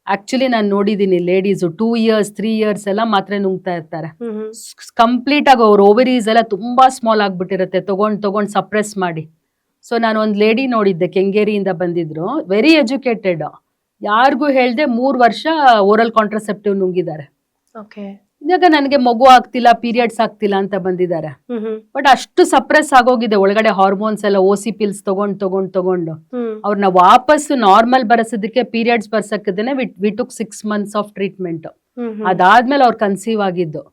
ಆಕ್ಚುಲಿ ನಾನು ನೋಡಿದೀನಿ ಲೇಡೀಸು 2 years 3 years ಎಲ್ಲ ಮಾತ್ರ ನುಂಗ್ತಾ ಇರ್ತಾರೆ. ಕಂಪ್ಲೀಟ್ ಆಗಿ ಅವ್ರ ಓವರೀಸ್ ಎಲ್ಲ ತುಂಬಾ ಸ್ಮಾಲ್ ಆಗ್ಬಿಟ್ಟಿರತ್ತೆ ತಗೊಂಡ್ ಸಪ್ರೆಸ್ ಮಾಡಿ. ಸೊ ನಾನು ಒಂದ್ ಲೇಡಿ ನೋಡಿದ್ದೆ, ಕೆಂಗೇರಿಯಿಂದ ಬಂದಿದ್ರು, ವೆರಿ ಎಜುಕೇಟೆಡ್, ಯಾರಿಗೂ ಹೇಳ್ದೆ 3 ವರ್ಷ ಓರಲ್ ಕಾಂಟ್ರಸೆಪ್ಟಿವ್ ನುಂಗಿದ್ದಾರೆ. ಇವಾಗ ನನಗೆ ಮಗು ಆಗ್ತಿಲ್ಲ, ಪೀರಿಯಡ್ಸ್ ಆಗ್ತಿಲ್ಲ ಅಂತ ಬಂದಿದ್ದಾರೆ. ಬಟ್ ಅಷ್ಟು ಸಪ್ರೆಸ್ ಆಗೋಗಿದೆ ಒಳಗಡೆ ಹಾರ್ಮೋನ್ಸ್ ಎಲ್ಲ, OC ಪಿಲ್ಸ್ ತಗೊಂಡು ಅವ್ರನ್ನ ವಾಪಸ್ ನಾರ್ಮಲ್ ಬರಸೋದಕ್ಕೆ, ಪೀರಿಯಡ್ಸ್ ಬರ್ಸಕ್ಕದೇನೆ we took 6 months of treatment. ಅದಾದ್ಮೇಲೆ ಅವ್ರು ಕನ್ಸೀವ್ ಆಗಿದ್ದು.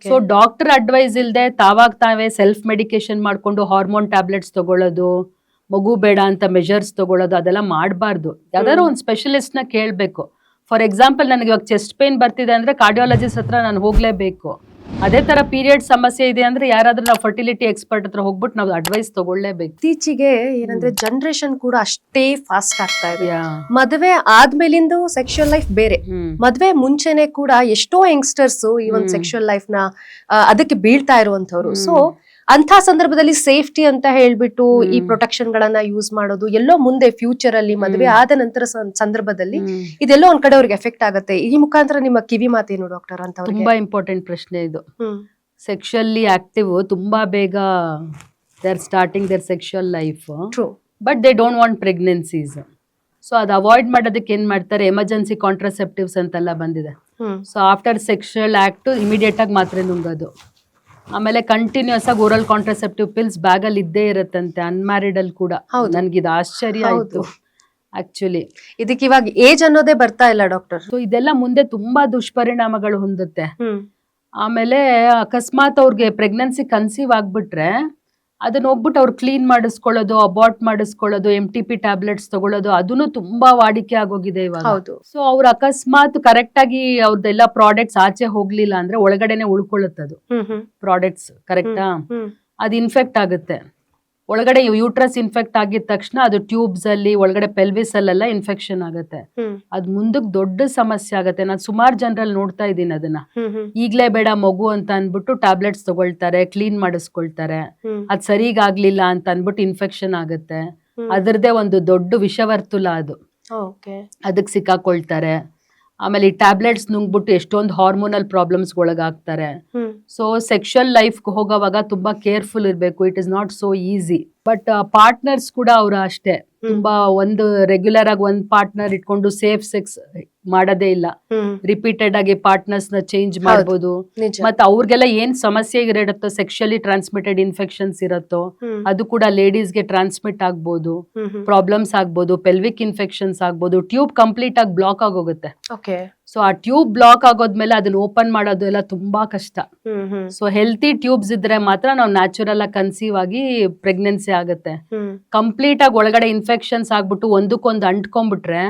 ಸೊ ಡಾಕ್ಟರ್ ಅಡ್ವೈಸ್ ಇಲ್ದೆ ತಾವೇ ಸೆಲ್ಫ್ ಮೆಡಿಕೇಶನ್ ಮಾಡ್ಕೊಂಡು ಹಾರ್ಮೋನ್ ಟ್ಯಾಬ್ಲೆಟ್ಸ್ ತಗೊಳ್ಳೋದು, ಮಗು ಬೇಡ ಅಂತ ಮೆಜರ್ಸ್ ತಗೊಳ್ಳೋದು, ಅದೆಲ್ಲ ಮಾಡಬಾರ್ದು. ಯಾವ್ದಾದ್ರು ಒಂದು ಸ್ಪೆಷಲಿಸ್ಟ್ ನ ಕೇಳ್ಬೇಕು. ಫಾರ್ ಎಕ್ಸಾಂಪಲ್ ನನಗೆ ಇವಾಗ ಚೆಸ್ಟ್ ಪೇನ್ ಬರ್ತಿದೆ ಅಂದ್ರೆ ಕಾರ್ಡಿಯಾಲಜಿಸ್ಟ್ ಹತ್ರ ನಾನು ಹೋಗ್ಲೇಬೇಕು. ಅದೇ ತರ ಪೀರಿಯಡ್ ಸಮಸ್ಯೆ ಇದೆ ಅಂದ್ರೆ ಯಾರಾದ್ರೂ ನಾವು ಫರ್ಟಿಲಿಟಿ ಎಕ್ಸ್ಪರ್ಟ್ ಹತ್ರ ಹೋಗ್ಬಿಟ್ಟು ನಾವು ಅಡ್ವೈಸ್ ತಗೊಳ್ಳೇಬೇಕು. ಇತ್ತೀಚೆಗೆ ಏನಂದ್ರೆ ಜನರೇಷನ್ ಕೂಡ ಅಷ್ಟೇ ಫಾಸ್ಟ್ ಆಗ್ತಾ ಇದೆ. Yeah. ಮದುವೆ ಆದ್ಮೇಲಿಂದು ಸೆಕ್ಷುವಲ್ ಲೈಫ್ ಬೇರೆ, ಮದ್ವೆ ಮುಂಚೆನೆ ಕೂಡ ಎಷ್ಟೋ ಯಂಗ್ಸ್ಟರ್ಸ್ ಈ ಒಂದು ಸೆಕ್ಷುವಲ್ ಲೈಫ್ ನ ಅದಕ್ಕೆ ಬೀಳ್ತಾ ಇರುವಂತವ್ರು. ಸೊ ಅಂತ ಸಂದರ್ಭದಲ್ಲಿ ಸೇಫ್ಟಿ ಅಂತ ಹೇಳ್ಬಿಟ್ಟು ಈ ಪ್ರೊಟೆಕ್ಷನ್ ಗಳನ್ನ ಯೂಸ್ ಮಾಡೋದು ಎಲ್ಲೋ ಮುಂದೆ ಫ್ಯೂಚರ್ ಅಲ್ಲಿ ಮದುವೆ ಆದ ನಂತರ ಸಂದರ್ಭದಲ್ಲಿ ಇದೆಲ್ಲೋ ಒಂದ್ ಕಡೆ ಅವ್ರಿಗೆ ಎಫೆಕ್ಟ್ ಆಗುತ್ತೆ. ಈ ಮುಖಾಂತರ ನಿಮ್ಮ ಕಿವಿ ಮಾತೇನು ಡಾಕ್ಟರ್ ಅಂತ? ತುಂಬಾ ಇಂಪಾರ್ಟೆಂಟ್ ಪ್ರಶ್ನೆ ಇದು. ಸೆಕ್ಷುವಲ್ಲಿ ಆಕ್ಟಿವ್ ತುಂಬಾ ಬೇಗ they are starting their sexual life, but they don't want pregnancies. So ಅದು ಅವಾಯ್ಡ್ ಮಾಡೋದಕ್ಕೆ ಏನ್ ಮಾಡ್ತಾರೆ, ಎಮರ್ಜೆನ್ಸಿ ಕಾಂಟ್ರಸೆಪ್ಟಿವ್ಸ್ ಅಂತೆಲ್ಲ ಬಂದಿದೆ. So after sexual act immediate ಆಗಿ ಮಾತ್ರೆ ನುಂಗೋದು, ಆಮೇಲೆ ಕಂಟಿನ್ಯೂಸ್ ಆಗಿ ಓರಲ್ ಕಾಂಟ್ರಸೆಪ್ಟಿವ್ ಪಿಲ್ಸ್ ಬ್ಯಾಗ್ ಅಲ್ಲಿ ಇದ್ದೇ ಇರತ್ತಂತೆ ಅನ್ಮ್ಯಾರಿಡ್ ಅಲ್ಲಿ ಕೂಡ. ನನ್ಗಿದು ಆಶ್ಚರ್ಯ ಆಯ್ತು ಆಕ್ಚುಲಿ. ಇದಕ್ಕೆ ಇವಾಗ ಏಜ್ ಅನ್ನೋದೇ ಬರ್ತಾ ಇಲ್ಲ ಡಾಕ್ಟರ್. ಸೊ ಇದೆಲ್ಲ ಮುಂದೆ ತುಂಬಾ ದುಷ್ಪರಿಣಾಮಗಳು ಹೊಂದುತ್ತೆ. ಆಮೇಲೆ ಅಕಸ್ಮಾತ್ ಅವ್ರಿಗೆ ಪ್ರೆಗ್ನೆನ್ಸಿ ಕನ್ಸೀವ್ ಆಗ್ಬಿಟ್ರೆ ಅದನ್ನ ಹೋಗ್ಬಿಟ್ಟು ಅವ್ರು ಕ್ಲೀನ್ ಮಾಡಿಸ್ಕೊಳ್ಳೋದು, ಅಬಾರ್ಟ್ ಮಾಡಿಸ್ಕೊಳ್ಳೋದು, MTP ಟ್ಯಾಬ್ಲೆಟ್ಸ್ ತಗೊಳ್ಳೋದು, ಅದನ್ನು ತುಂಬಾ ವಾಡಿಕೆ ಆಗೋಗಿದೆ ಇವಾಗ. ಸೊ ಅವ್ರು ಅಕಸ್ಮಾತ್ ಕರೆಕ್ಟ್ ಆಗಿ ಅವ್ರದ್ದೆಲ್ಲ ಪ್ರಾಡಕ್ಟ್ಸ್ ಆಚೆ ಹೋಗ್ಲಿಲ್ಲ ಅಂದ್ರೆ ಒಳಗಡೆನೆ ಉಳ್ಕೊಳ್ಳುತ್ತದು ಪ್ರಾಡಕ್ಟ್ಸ್. ಕರೆಕ್ಟಾ? ಅದು ಇನ್ಫೆಕ್ಟ್ ಆಗುತ್ತೆ ಒಳಗಡೆ. ಯೂಟ್ರಸ್ ಇನ್ಫೆಕ್ಟ್ ಆಗಿದ ತಕ್ಷಣ ಅದು ಟ್ಯೂಬ್ಸ್ ಅಲ್ಲಿ ಒಳಗಡೆ ಪೆಲ್ವಿಸ್ ಅಲ್ಲೆಲ್ಲ ಇನ್ಫೆಕ್ಷನ್ ಆಗುತ್ತೆ. ಅದ್ ಮುಂದಕ್ಕೆ ದೊಡ್ಡ ಸಮಸ್ಯೆ ಆಗುತ್ತೆ. ನಾನು ಸುಮಾರು ಜನರಲ್ಲಿ ನೋಡ್ತಾ ಇದ್ದೀನಿ ಅದನ್ನ. ಈಗ್ಲೇ ಬೇಡ ಮಗು ಅಂತ ಅನ್ಬಿಟ್ಟು ಟ್ಯಾಬ್ಲೆಟ್ಸ್ ತಗೊಳ್ತಾರೆ, ಕ್ಲೀನ್ ಮಾಡಿಸ್ಕೊಳ್ತಾರೆ. ಅದ್ ಸರಿಗಾಗ್ಲಿಲ್ಲ ಅಂತ ಅನ್ಬಿಟ್ಟು ಇನ್ಫೆಕ್ಷನ್ ಆಗುತ್ತೆ. ಅದರದೇ ಒಂದು ದೊಡ್ಡ ವಿಷವರ್ತುಲ ಅದು. ಅದಕ್ಕೆ ಸಿಕ್ಕಾಕೊಳ್ತಾರೆ. ಆಮೇಲೆ ಈ ಟ್ಯಾಬ್ಲೆಟ್ಸ್ ನುಂಗ್ಬಿಟ್ಟು ಎಷ್ಟೊಂದು ಹಾರ್ಮೋನಲ್ ಪ್ರಾಬ್ಲಮ್ಸ್ ಒಳಗಾಗ್ತಾರೆ. ಸೊ ಸೆಕ್ಷುವಲ್ ಲೈಫ್ ಹೋಗೋವಾಗ ತುಂಬಾ ಕೇರ್ಫುಲ್ ಇರಬೇಕು. It is not so easy. But partners ಕೂಡ ಅವ್ರ ಅಷ್ಟೇ ತುಂಬಾ ಒಂದು ರೆಗ್ಯುಲರ್ ಆಗಿ ಒಂದ್ ಪಾರ್ಟ್ನರ್ ಇಟ್ಕೊಂಡು ಸೇಫ್ ಸೆಕ್ಸ್ ಮಾಡೋದೇ ಇಲ್ಲ. ರಿಪೀಟೆಡ್ ಆಗಿ ಪಾರ್ಟ್ನರ್ಸ್ ನ ಚೇಂಜ್ ಮಾಡ್ಬೋದು. ಮತ್ತೆ ಅವ್ರಿಗೆಲ್ಲ ಏನ್ ಸಮಸ್ಯೆ ಇರುತ್ತೋ, ಸೆಕ್ಷುಯಲಿ ಟ್ರಾನ್ಸ್ಮಿಟೆಡ್ ಇನ್ಫೆಕ್ಷನ್ಸ್ ಇರುತ್ತೋ ಅದು ಕೂಡ ಲೇಡೀಸ್ಗೆ ಟ್ರಾನ್ಸ್ಮಿಟ್ ಆಗ್ಬೋದು, ಪ್ರಾಬ್ಲಮ್ಸ್ ಆಗ್ಬೋದು, ಪೆಲ್ವಿಕ್ ಇನ್ಫೆಕ್ಷನ್ಸ್ ಆಗ್ಬೋದು. ಟ್ಯೂಬ್ ಕಂಪ್ಲೀಟ್ ಆಗಿ ಬ್ಲಾಕ್ ಆಗೋಗುತ್ತೆ. ಸೊ ಆ ಟ್ಯೂಬ್ ಬ್ಲಾಕ್ ಆಗೋದ್ಮೇಲೆ ಅದನ್ನ ಓಪನ್ ಮಾಡೋದು ಎಲ್ಲ ತುಂಬಾ ಕಷ್ಟ. ಸೊ ಹೆಲ್ತಿ ಟ್ಯೂಬ್ಸ್ ಇದ್ರೆ ಮಾತ್ರ ನಾವು ನ್ಯಾಚುರಲ್ ಆಗಿ ಕನ್ಸೀವ್ ಆಗಿ ಪ್ರೆಗ್ನೆನ್ಸಿ ಆಗುತ್ತೆ. ಕಂಪ್ಲೀಟ್ ಆಗಿ ಒಳಗಡೆ ಇನ್ಫೆಕ್ಷನ್ಸ್ ಆಗ್ಬಿಟ್ಟು ಒಂದಕ್ಕೊಂದು ಅಂಟ್ಕೊಂಡ್ಬಿಟ್ರೆ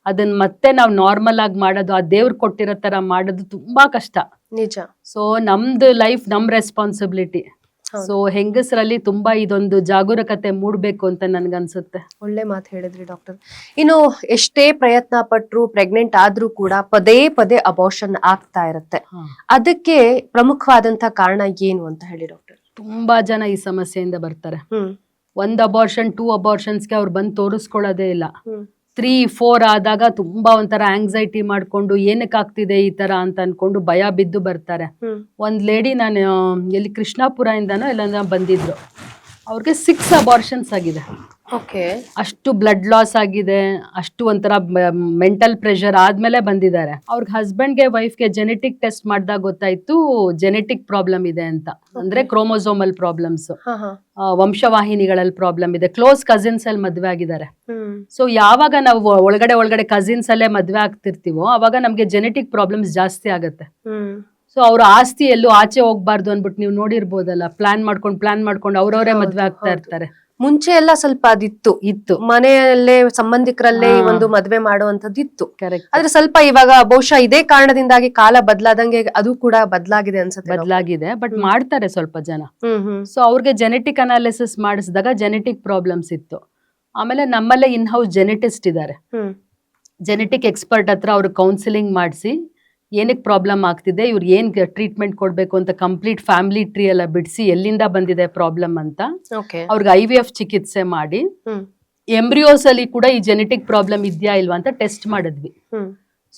ಅದನ್ನ ಮತ್ತೆ ನಾವು ನಾರ್ಮಲ್ ಆಗಿ ಮಾಡೋದು, ಆ ದೇವ್ರು ಕೊಟ್ಟಿರೋ ತರ ಮಾಡೋದು ತುಂಬಾ ಕಷ್ಟ. ನಿಜ. ಸೊ ನಮ್ದು ಲೈಫ್ ನಮ್ ರೆಸ್ಪಾನ್ಸಿಬಿಲಿಟಿ. ಸೊ ಹೆಂಗಸರಲ್ಲಿ ತುಂಬಾ ಇದೊಂದು ಜಾಗರೂಕತೆ ಮೂಡ್ಬೇಕು ಅಂತ ನನ್ಗನ್ಸುತ್ತೆ. ಒಳ್ಳೆ ಮಾತು ಹೇಳಿದ್ರಿ ಡಾಕ್ಟರ್. ಇನ್ನು ಎಷ್ಟೇ ಪ್ರಯತ್ನ ಪಟ್ರು ಪ್ರೆಗ್ನೆಂಟ್ ಆದ್ರೂ ಕೂಡ ಪದೇ ಪದೇ ಅಬಾರ್ಷನ್ ಆಗ್ತಾ ಇರುತ್ತೆ. ಅದಕ್ಕೆ ಪ್ರಮುಖವಾದಂತಹ ಕಾರಣ ಏನು ಅಂತ ಹೇಳಿ ಡಾಕ್ಟರ್? ತುಂಬಾ ಜನ ಈ ಸಮಸ್ಯೆಯಿಂದ ಬರ್ತಾರೆ. 1 ಅಬಾರ್ಷನ್ 2 ಅಬಾರ್ಷನ್ಸ್ಗೆ ಅವ್ರು ಬಂದು ತೋರಿಸ್ಕೊಳ್ಳೋದೇ ಇಲ್ಲ. 3-4 ಆದಾಗ ತುಂಬಾ ಒಂಥರ ಆಂಗ್ಸೈಟಿ ಮಾಡ್ಕೊಂಡು ಏನಕ್ಕೆ ಆಗ್ತಿದೆ ಈ ತರ ಅಂತ ಅನ್ಕೊಂಡು ಭಯ ಬಿದ್ದು ಬರ್ತಾರೆ. ಒಂದ್ ಲೇಡಿ ನಾನು ಎಲ್ಲಿ ಕೃಷ್ಣಾಪುರ ಇಂದನೋ ಎಲ್ಲ ಬಂದಿದ್ರು, ಅವ್ರಿಗೆ 6 ಅಬಾರ್ಷನ್ಸ್ ಆಗಿದೆ. ಅಷ್ಟು ಬ್ಲಡ್ ಲಾಸ್ ಆಗಿದೆ, ಅಷ್ಟು ಒಂಥರ ಮೆಂಟಲ್ ಪ್ರೆಷರ್ ಆದ್ಮೇಲೆ ಬಂದಿದ್ದಾರೆ. ಅವ್ರಿಗೆ ಹಸ್ಬೆಂಡ್ಗೆ ವೈಫ್ಗೆ ಜೆನೆಟಿಕ್ ಟೆಸ್ಟ್ ಮಾಡಿದಾಗ ಗೊತ್ತಾಯ್ತು ಜೆನೆಟಿಕ್ ಪ್ರಾಬ್ಲಮ್ ಇದೆ ಅಂತ. ಅಂದ್ರೆ ಕ್ರೋಮೋಸೋಮಲ್ ಪ್ರಾಬ್ಲಮ್ಸ್, ವಂಶವಾಹಿನಿಗಳಲ್ಲಿ ಪ್ರಾಬ್ಲಮ್ ಇದೆ. ಕ್ಲೋಸ್ ಕಸಿನ್ಸ್ ಅಲ್ಲಿ ಮದ್ವೆ ಆಗಿದ್ದಾರೆ. ಸೊ ಯಾವಾಗ ನಾವು ಒಳಗಡೆ ಕಸಿನ್ಸ್ ಅಲ್ಲೇ ಮದ್ವೆ ಆಗ್ತಿರ್ತೀವೋ ಅವಾಗ ನಮ್ಗೆ ಜೆನೆಟಿಕ್ ಪ್ರಾಬ್ಲಮ್ಸ್ ಜಾಸ್ತಿ ಆಗುತ್ತೆ. ಸೊ ಅವ್ರ ಆಸ್ತಿ ಎಲ್ಲೂ ಆಚೆ ಹೋಗ್ಬಾರ್ದು ಅನ್ಬಿಟ್ಟು ನೀವು ನೋಡಿರ್ಬೋದಲ್ಲ, ಪ್ಲಾನ್ ಮಾಡ್ಕೊಂಡು ಅವ್ರವರೇ ಮದ್ವೆ ಆಗ್ತಾ ಇರ್ತಾರೆ. ಮುಂಚೆ ಎಲ್ಲ ಸ್ವಲ್ಪ ಅದಿತ್ತು ಮನೆಯಲ್ಲೇ ಸಂಬಂಧಿಕರಲ್ಲೇ ಒಂದು ಮದ್ವೆ ಮಾಡುವಂತದ್ದು ಇತ್ತು. ಆದ್ರೆ ಸ್ವಲ್ಪ ಇವಾಗ ಬಹುಶಃ ಇದೇ ಕಾರಣದಿಂದಾಗಿ ಕಾಲ ಬದಲಾದಂಗೆ ಅದು ಕೂಡ ಬದಲಾಗಿದೆ ಅನ್ಸುತ್ತೆ. ಬದಲಾಗಿದೆ, ಬಟ್ ಮಾಡ್ತಾರೆ ಸ್ವಲ್ಪ ಜನ. ಸೊ ಅವ್ರಿಗೆ ಜೆನೆಟಿಕ್ ಅನಾಲಿಸಿಸ್ ಮಾಡಿಸಿದಾಗ ಜೆನೆಟಿಕ್ ಪ್ರಾಬ್ಲಮ್ಸ್ ಇತ್ತು. ಆಮೇಲೆ ನಮ್ಮಲ್ಲೇ ಇನ್ ಹೌಸ್ ಜೆನೆಟಿಸ್ಟ್ ಇದ್ದಾರೆ, ಜೆನೆಟಿಕ್ ಎಕ್ಸ್ಪರ್ಟ್ ಹತ್ರ ಅವ್ರು ಕೌನ್ಸಿಲಿಂಗ್ ಮಾಡಿಸಿ ಏನಕ್ಕೆ ಪ್ರಾಬ್ಲಮ್ ಆಗ್ತಿದೆ, ಇವ್ರು ಏನ್ ಟ್ರೀಟ್ಮೆಂಟ್ ಕೊಡ್ಬೇಕು ಅಂತ ಕಂಪ್ಲೀಟ್ ಫ್ಯಾಮಿಲಿ ಟ್ರೀ ಎಲ್ಲ ಬಿಡಿಸಿ ಎಲ್ಲಿಂದ ಬಂದಿದೆ ಪ್ರಾಬ್ಲಮ್ ಅಂತ ಅವ್ರಿಗೆ IVF ಚಿಕಿತ್ಸೆ ಮಾಡಿ ಎಂಬ್ರಿಯೋಸ್ ಅಲ್ಲಿ ಕೂಡ ಈ ಜೆನೆಟಿಕ್ ಪ್ರಾಬ್ಲಮ್ ಇದೆಯಾ ಇಲ್ವಾ ಅಂತ ಟೆಸ್ಟ್ ಮಾಡಿದ್ವಿ.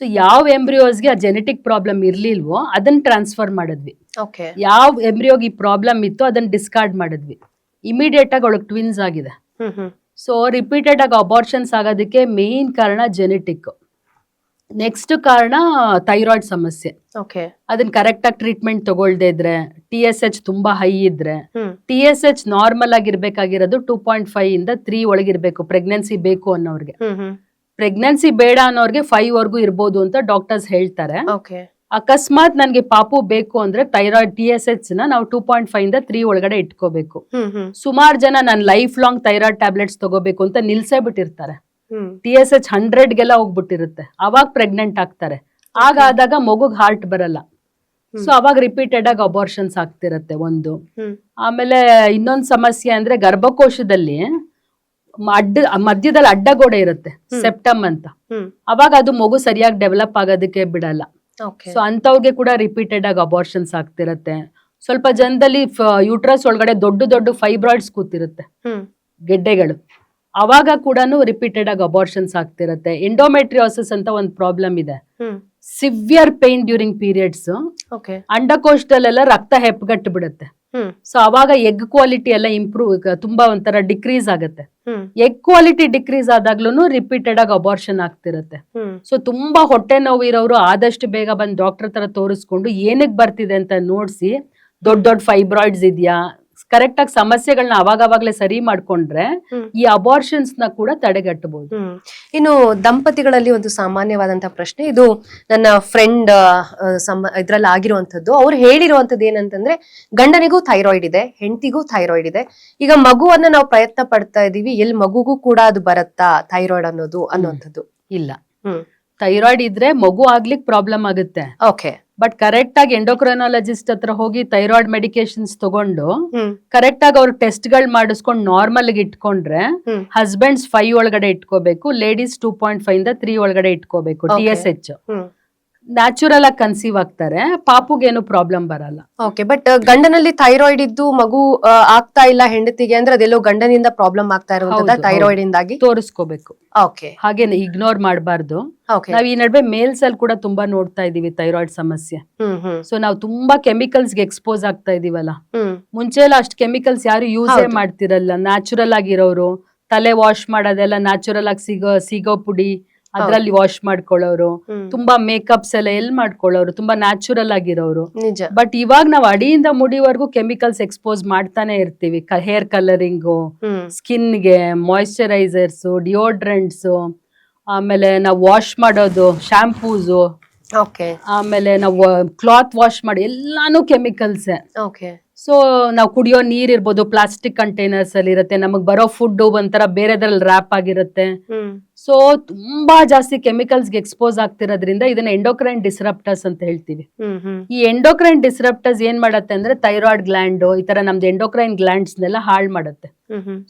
ಸೊ ಯಾವ ಎಂಬ್ರಿಯೋಸ್ಗೆ ಆ ಜೆನೆಟಿಕ್ ಪ್ರಾಬ್ಲಮ್ ಇರ್ಲಿಲ್ವೋ ಅದನ್ನ ಟ್ರಾನ್ಸ್ಫರ್ ಮಾಡಿದ್ವಿ. ಯಾವ ಎಂಬ್ರಿಯೋಗೆ ಈ ಪ್ರಾಬ್ಲಮ್ ಇತ್ತು ಅದನ್ನ ಡಿಸ್ಕಾರ್ಡ್ ಮಾಡಿದ್ವಿ. ಇಮಿಡಿಯೇಟ್ ಆಗಿ ಅವಳಿಗೆ ಟ್ವಿನ್ಸ್ ಆಗಿದೆ. ಸೊ ರಿಪೀಟೆಡ್ ಆಗಿ ಅಬಾರ್ಷನ್ಸ್ ಆಗೋದಕ್ಕೆ ಮೇನ್ ಕಾರಣ ಜೆನೆಟಿಕ್. ನೆಕ್ಸ್ಟ್ ಕಾರಣ ಥೈರಾಯ್ಡ್ ಸಮಸ್ಯೆ. ಅದನ್ನ ಕರೆಕ್ಟ್ ಆಗಿ ಟ್ರೀಟ್ಮೆಂಟ್ ತಗೊಳ್ದೇ ಇದ್ರೆ, TSH ತುಂಬಾ ಹೈ ಇದ್ರೆ, TSH ನಾರ್ಮಲ್ ಆಗಿರ್ಬೇಕಾಗಿರೋದು 2.5 ಇಂದ 3 ಒಳಗಿರ್ಬೇಕು ಪ್ರೆಗ್ನೆನ್ಸಿ ಬೇಕು ಅನ್ನೋರ್ಗೆ. ಪ್ರೆಗ್ನೆನ್ಸಿ ಬೇಡ ಅನ್ನೋರ್ಗೆ 5 ವರ್ಗೂ ಇರ್ಬೋದು ಅಂತ ಡಾಕ್ಟರ್ಸ್ ಹೇಳ್ತಾರೆ. ಅಕಸ್ಮಾತ್ ನನ್ಗೆ ಪಾಪು ಬೇಕು ಅಂದ್ರೆ ಥೈರಾಯ್ಡ್ TSH ನ ನಾವು 2.5 ಇಂದ 3 ಒಳಗಡೆ ಇಟ್ಕೋಬೇಕು. ಸುಮಾರು ಜನ ನಾನು ಲೈಫ್ ಲಾಂಗ್ ಥೈರಾಯ್ಡ್ ಟ್ಯಾಬ್ಲೆಟ್ಸ್ ತಗೋಬೇಕು ಅಂತ ನಿಲ್ಸೇ ಬಿಟ್ಟಿರ್ತಾರೆ. TSH 100 ಗೆಲ್ಲ ಹೋಗ್ಬಿಟ್ಟಿರುತ್ತೆ, ಅವಾಗ ಪ್ರೆಗ್ನೆಂಟ್ ಆಗ್ತಾರೆ. ಆಗಾದಾಗ ಮಗುಗ್ ಹಾರ್ಟ್ ಬರಲ್ಲ. ಸೊ ಅವಾಗ ರಿಪೀಟೆಡ್ ಆಗಿ ಅಬಾರ್ಷನ್ಸ್ ಆಗ್ತಿರತ್ತೆ ಒಂದು. ಹ್ಮ್ ಆಮೇಲೆ ಇನ್ನೊಂದ್ ಸಮಸ್ಯೆ ಅಂದ್ರೆ ಗರ್ಭಕೋಶದಲ್ಲಿ ಮಧ್ಯದಲ್ಲಿ ಅಡ್ಡಗೋಡೆ ಇರುತ್ತೆ, ಸೆಪ್ಟಮ್ ಅಂತ. ಹ್ಮ್ ಅವಾಗ ಅದು ಮಗು ಸರಿಯಾಗಿ ಡೆವಲಪ್ ಆಗೋದಕ್ಕೆ ಬಿಡಲ್ಲ. ಓಕೆ ಸೊ ಅಂತವ್ರಿಗೆ ಕೂಡ ರಿಪೀಟೆಡ್ ಆಗಿ ಅಬಾರ್ಷನ್ಸ್ ಆಗ್ತಿರತ್ತೆ. ಸ್ವಲ್ಪ ಜನದಲ್ಲಿ ಯೂಟ್ರಸ್ ಒಳಗಡೆ ದೊಡ್ಡ ದೊಡ್ಡ ಫೈಬ್ರಾಯ್ಡ್ಸ್ ಕೂತಿರುತ್ತೆ, ಹ್ಮ್ ಗೆಡ್ಡೆಗಳು. ಅವಾಗ ಕೂಡ ರಿಪೀಟೆಡ್ ಆಗಿ ಅಬಾರ್ಷನ್ಸ್ ಆಗ್ತಿರತ್ತೆ. ಎಂಡೋಮೆಟ್ರಿಯೋಸಿಸ್ ಅಂತ ಒಂದು ಪ್ರಾಬ್ಲಮ್ ಇದೆ, hmm severe pain during periods. Okay ಅಂಡಕೋಶದಲ್ಲೆಲ್ಲ ರಕ್ತ ಹೆಪ್ಪಗಟ್ಟು ಬಿಡುತ್ತೆ. ಹ್ಮ್ ಸೊ ಅವಾಗ ಎಗ್ ಕ್ವಾಲಿಟಿ ಎಲ್ಲ ಇಂಪ್ರೂವ್, ತುಂಬಾ ಒಂಥರ ಡಿಕ್ರೀಸ್ ಆಗುತ್ತೆ. ಹ್ಮ್ ಎಗ್ ಕ್ವಾಲಿಟಿ ಡಿಕ್ರೀಸ್ ಆದಾಗ್ಲೂ ರಿಪೀಟೆಡ್ ಆಗಿ ಅಬಾರ್ಷನ್ ಆಗ್ತಿರತ್ತೆ. ಹ್ಮ್ ಸೊ ತುಂಬಾ ಹೊಟ್ಟೆ ನೋವು ಇರೋರು ಆದಷ್ಟು ಬೇಗ ಬಂದು ಡಾಕ್ಟರ್ ತರ ತೋರಿಸ್ಕೊಂಡು ಏನಕ್ಕೆ ಬರ್ತಿದೆ ಅಂತ ನೋಡ್ಸಿ, ದೊಡ್ಡ ದೊಡ್ಡ ಫೈಬ್ರಾಯ್ಡ್ಸ್ ಇದೆಯಾ, ಕರೆಕ್ಟ್ ಆಗಿ ಸಮಸ್ಯೆಗಳನ್ನ ಅವಾಗವಾಗ್ಲೇ ಸರಿ ಮಾಡ್ಕೊಂಡ್ರೆ ಈ ಅಬಾರ್ಷನ್ಸ್ ನ ಕೂಡ ತಡೆಗಟ್ಟಬಹುದು. ಇನ್ನು ದಂಪತಿಗಳಲ್ಲಿ ಒಂದು ಸಾಮಾನ್ಯವಾದಂತಹ ಪ್ರಶ್ನೆ, ಇದು ನನ್ನ ಫ್ರೆಂಡ್ ಇದ್ರಲ್ಲಿ ಆಗಿರುವಂತದ್ದು. ಅವ್ರು ಹೇಳಿರುವಂತದ್ದು ಏನಂತಂದ್ರೆ, ಗಂಡನಿಗೂ ಥೈರಾಯ್ಡ್ ಇದೆ, ಹೆಂಡತಿಗೂ ಥೈರಾಯ್ಡ್ ಇದೆ. ಈಗ ಮಗುವನ್ನ ನಾವು ಪ್ರಯತ್ನ ಪಡ್ತಾ ಇದೀವಿ, ಎಲ್ಲಿ ಮಗುಗೂ ಕೂಡ ಅದು ಬರುತ್ತಾ ಥೈರಾಯ್ಡ್ ಅನ್ನೋಂಥದ್ದು? ಇಲ್ಲ, ಥೈರಾಯ್ಡ್ ಇದ್ರೆ ಮಗು ಆಗ್ಲಿಕ್ಕೆ ಪ್ರಾಬ್ಲಮ್ ಆಗುತ್ತೆ. ಓಕೆ, ಬಟ್ ಕರೆಕ್ಟ್ ಆಗಿ ಎಂಡೋಕ್ರೈನಾಲಜಿಸ್ಟ್ ಹತ್ರ ಹೋಗಿ ಥೈರಾಯ್ಡ್ ಮೆಡಿಕೇಶನ್ಸ್ ತಗೊಂಡು ಕರೆಕ್ಟ್ ಆಗಿ ಅವ್ರು ಟೆಸ್ಟ್ ಗಳು ಮಾಡಿಸ್ಕೊಂಡು ನಾರ್ಮಲ್ ಗೆ ಇಟ್ಕೊಂಡ್ರೆ, ಹಸ್ಬೆಂಡ್ಸ್ 5 ಒಳಗಡೆ ಇಟ್ಕೋಬೇಕು, ಲೇಡೀಸ್ 2.5 ಇಂದ 3 ಒಳಗಡೆ ಇಟ್ಕೋಬೇಕು TSH. ನ್ಯಾಚುರಲ್ ಆಗಿ ಕನ್ಸೀವ್ ಆಗ್ತಾರೆ, ಪಾಪುಗೇನು ಪ್ರಾಬ್ಲಮ್ ಬರಲ್ಲ. ಓಕೆ, ಬಟ್ ಗಂಡನಲ್ಲಿ ಥೈರಾಯ್ಡ್ ಇದ್ದು ಮಗು ಆಗ್ತಾ ಇಲ್ಲ ಹೆಂಡತಿಗೆ ಅಂದ್ರೆ, ಅದೆಲ್ಲೋ ಗಂಡನಿಂದ ಪ್ರಾಬ್ಲಮ್ ಆಗ್ತಾ ಇರುವಂತದ ಥೈರಾಯ್ಡ್ ಇಂದಾಗಿ ತೋರಿಸ್ಕೋಬೇಕು. ಓಕೆ, ಹಾಗೇನೆ ಇಗ್ನೋರ್ ಮಾಡಬಾರ್ದು. ನಾವ್ ಈ ನಡುವೆ ಮೇಲ್ಸ್ ಅಲ್ಲಿ ಕೂಡ ತುಂಬಾ ನೋಡ್ತಾ ಇದೀವಿ ಥೈರಾಯ್ಡ್ ಸಮಸ್ಯೆ. ಸೊ ನಾವು ತುಂಬಾ ಕೆಮಿಕಲ್ಸ್ ಗೆ ಎಕ್ಸ್ಪೋಸ್ ಆಗ್ತಾ ಇದೀವಲ್ಲ. ಮುಂಚೆ ಎಲ್ಲ ಅಷ್ಟು ಕೆಮಿಕಲ್ಸ್ ಯಾರು ಯೂಸೇ ಮಾಡ್ತಿರಲ್ಲ. ನ್ಯಾಚುರಲ್ ಆಗಿರೋರು ತಲೆ ವಾಶ್ ಮಾಡೋದೆಲ್ಲ ನ್ಯಾಚುರಲ್ ಆಗಿ ಸಿಗೋ ಪುಡಿ ಅದ್ರಲ್ಲಿ ವಾಶ್ ಮಾಡ್ಕೊಳ್ಳೋರು, ತುಂಬಾ ಮೇಕಪ್ಸ್ ಎಲ್ಲ ಎಲ್ಲಿ ಮಾಡ್ಕೊಳ್ಳೋರು, ತುಂಬಾ ನ್ಯಾಚುರಲ್ ಆಗಿರೋರು. ಬಟ್ ಇವಾಗ ನಾವ್ ಅಡಿಯಿಂದ ಮುಡಿವರೆಗೂ ಕೆಮಿಕಲ್ಸ್ ಎಕ್ಸ್ಪೋಸ್ ಮಾಡ್ತಾನೆ ಇರ್ತೀವಿ. ಹೇರ್ ಕಲರಿಂಗು, ಸ್ಕಿನ್ಗೆ ಮಾಯಿಶ್ಚರೈಸರ್ಸ್, ಡಿಯೋಡ್ರೆಂಟ್ಸ್, ಆಮೇಲೆ ನಾವು ವಾಶ್ ಮಾಡೋದು ಶಾಂಪೂಸು, ಆಮೇಲೆ ನಾವು ಕ್ಲಾತ್ ವಾಶ್ ಮಾಡಿ ಎಲ್ಲಾನು ಕೆಮಿಕಲ್ಸ್. ಸೊ ನಾವು ಕುಡಿಯೋ ನೀರ್ ಇರ್ಬೋದು ಪ್ಲಾಸ್ಟಿಕ್ ಕಂಟೈನರ್ಸ್ ಅಲ್ಲಿ ಇರುತ್ತೆ, ನಮಗ್ ಬರೋ ಫುಡ್ ಒಂಥರ ಬೇರೆದ್ರಲ್ಲಿ ರ್ಯಾಪ್ ಆಗಿರುತ್ತೆ. ಸೊ ತುಂಬಾ ಜಾಸ್ತಿ ಕೆಮಿಕಲ್ಸ್ ಗೆ ಎಕ್ಸ್ಪೋಸ್ ಆಗ್ತಿರೋದ್ರಿಂದ ಇದನ್ನ ಎಂಡೋಕ್ರೈನ್ ಡಿಸ್ರಪ್ಟರ್ಸ್ ಅಂತ ಹೇಳ್ತೀವಿ. ಈ ಎಂಡೋಕ್ರೈನ್ ಡಿಸ್ರಪ್ಟರ್ಸ್ ಏನ್ ಮಾಡತ್ತೆ ಅಂದ್ರೆ, ಥೈರಾಯ್ಡ್ ಗ್ಲ್ಯಾಂಡ್ ಈ ತರ ನಮ್ದು ಎಂಡೋಕ್ರೈನ್ ಗ್ಲ್ಯಾಂಡ್ಸ್ ನೆಲ್ಲ ಹಾಳ್ ಮಾಡುತ್ತೆ.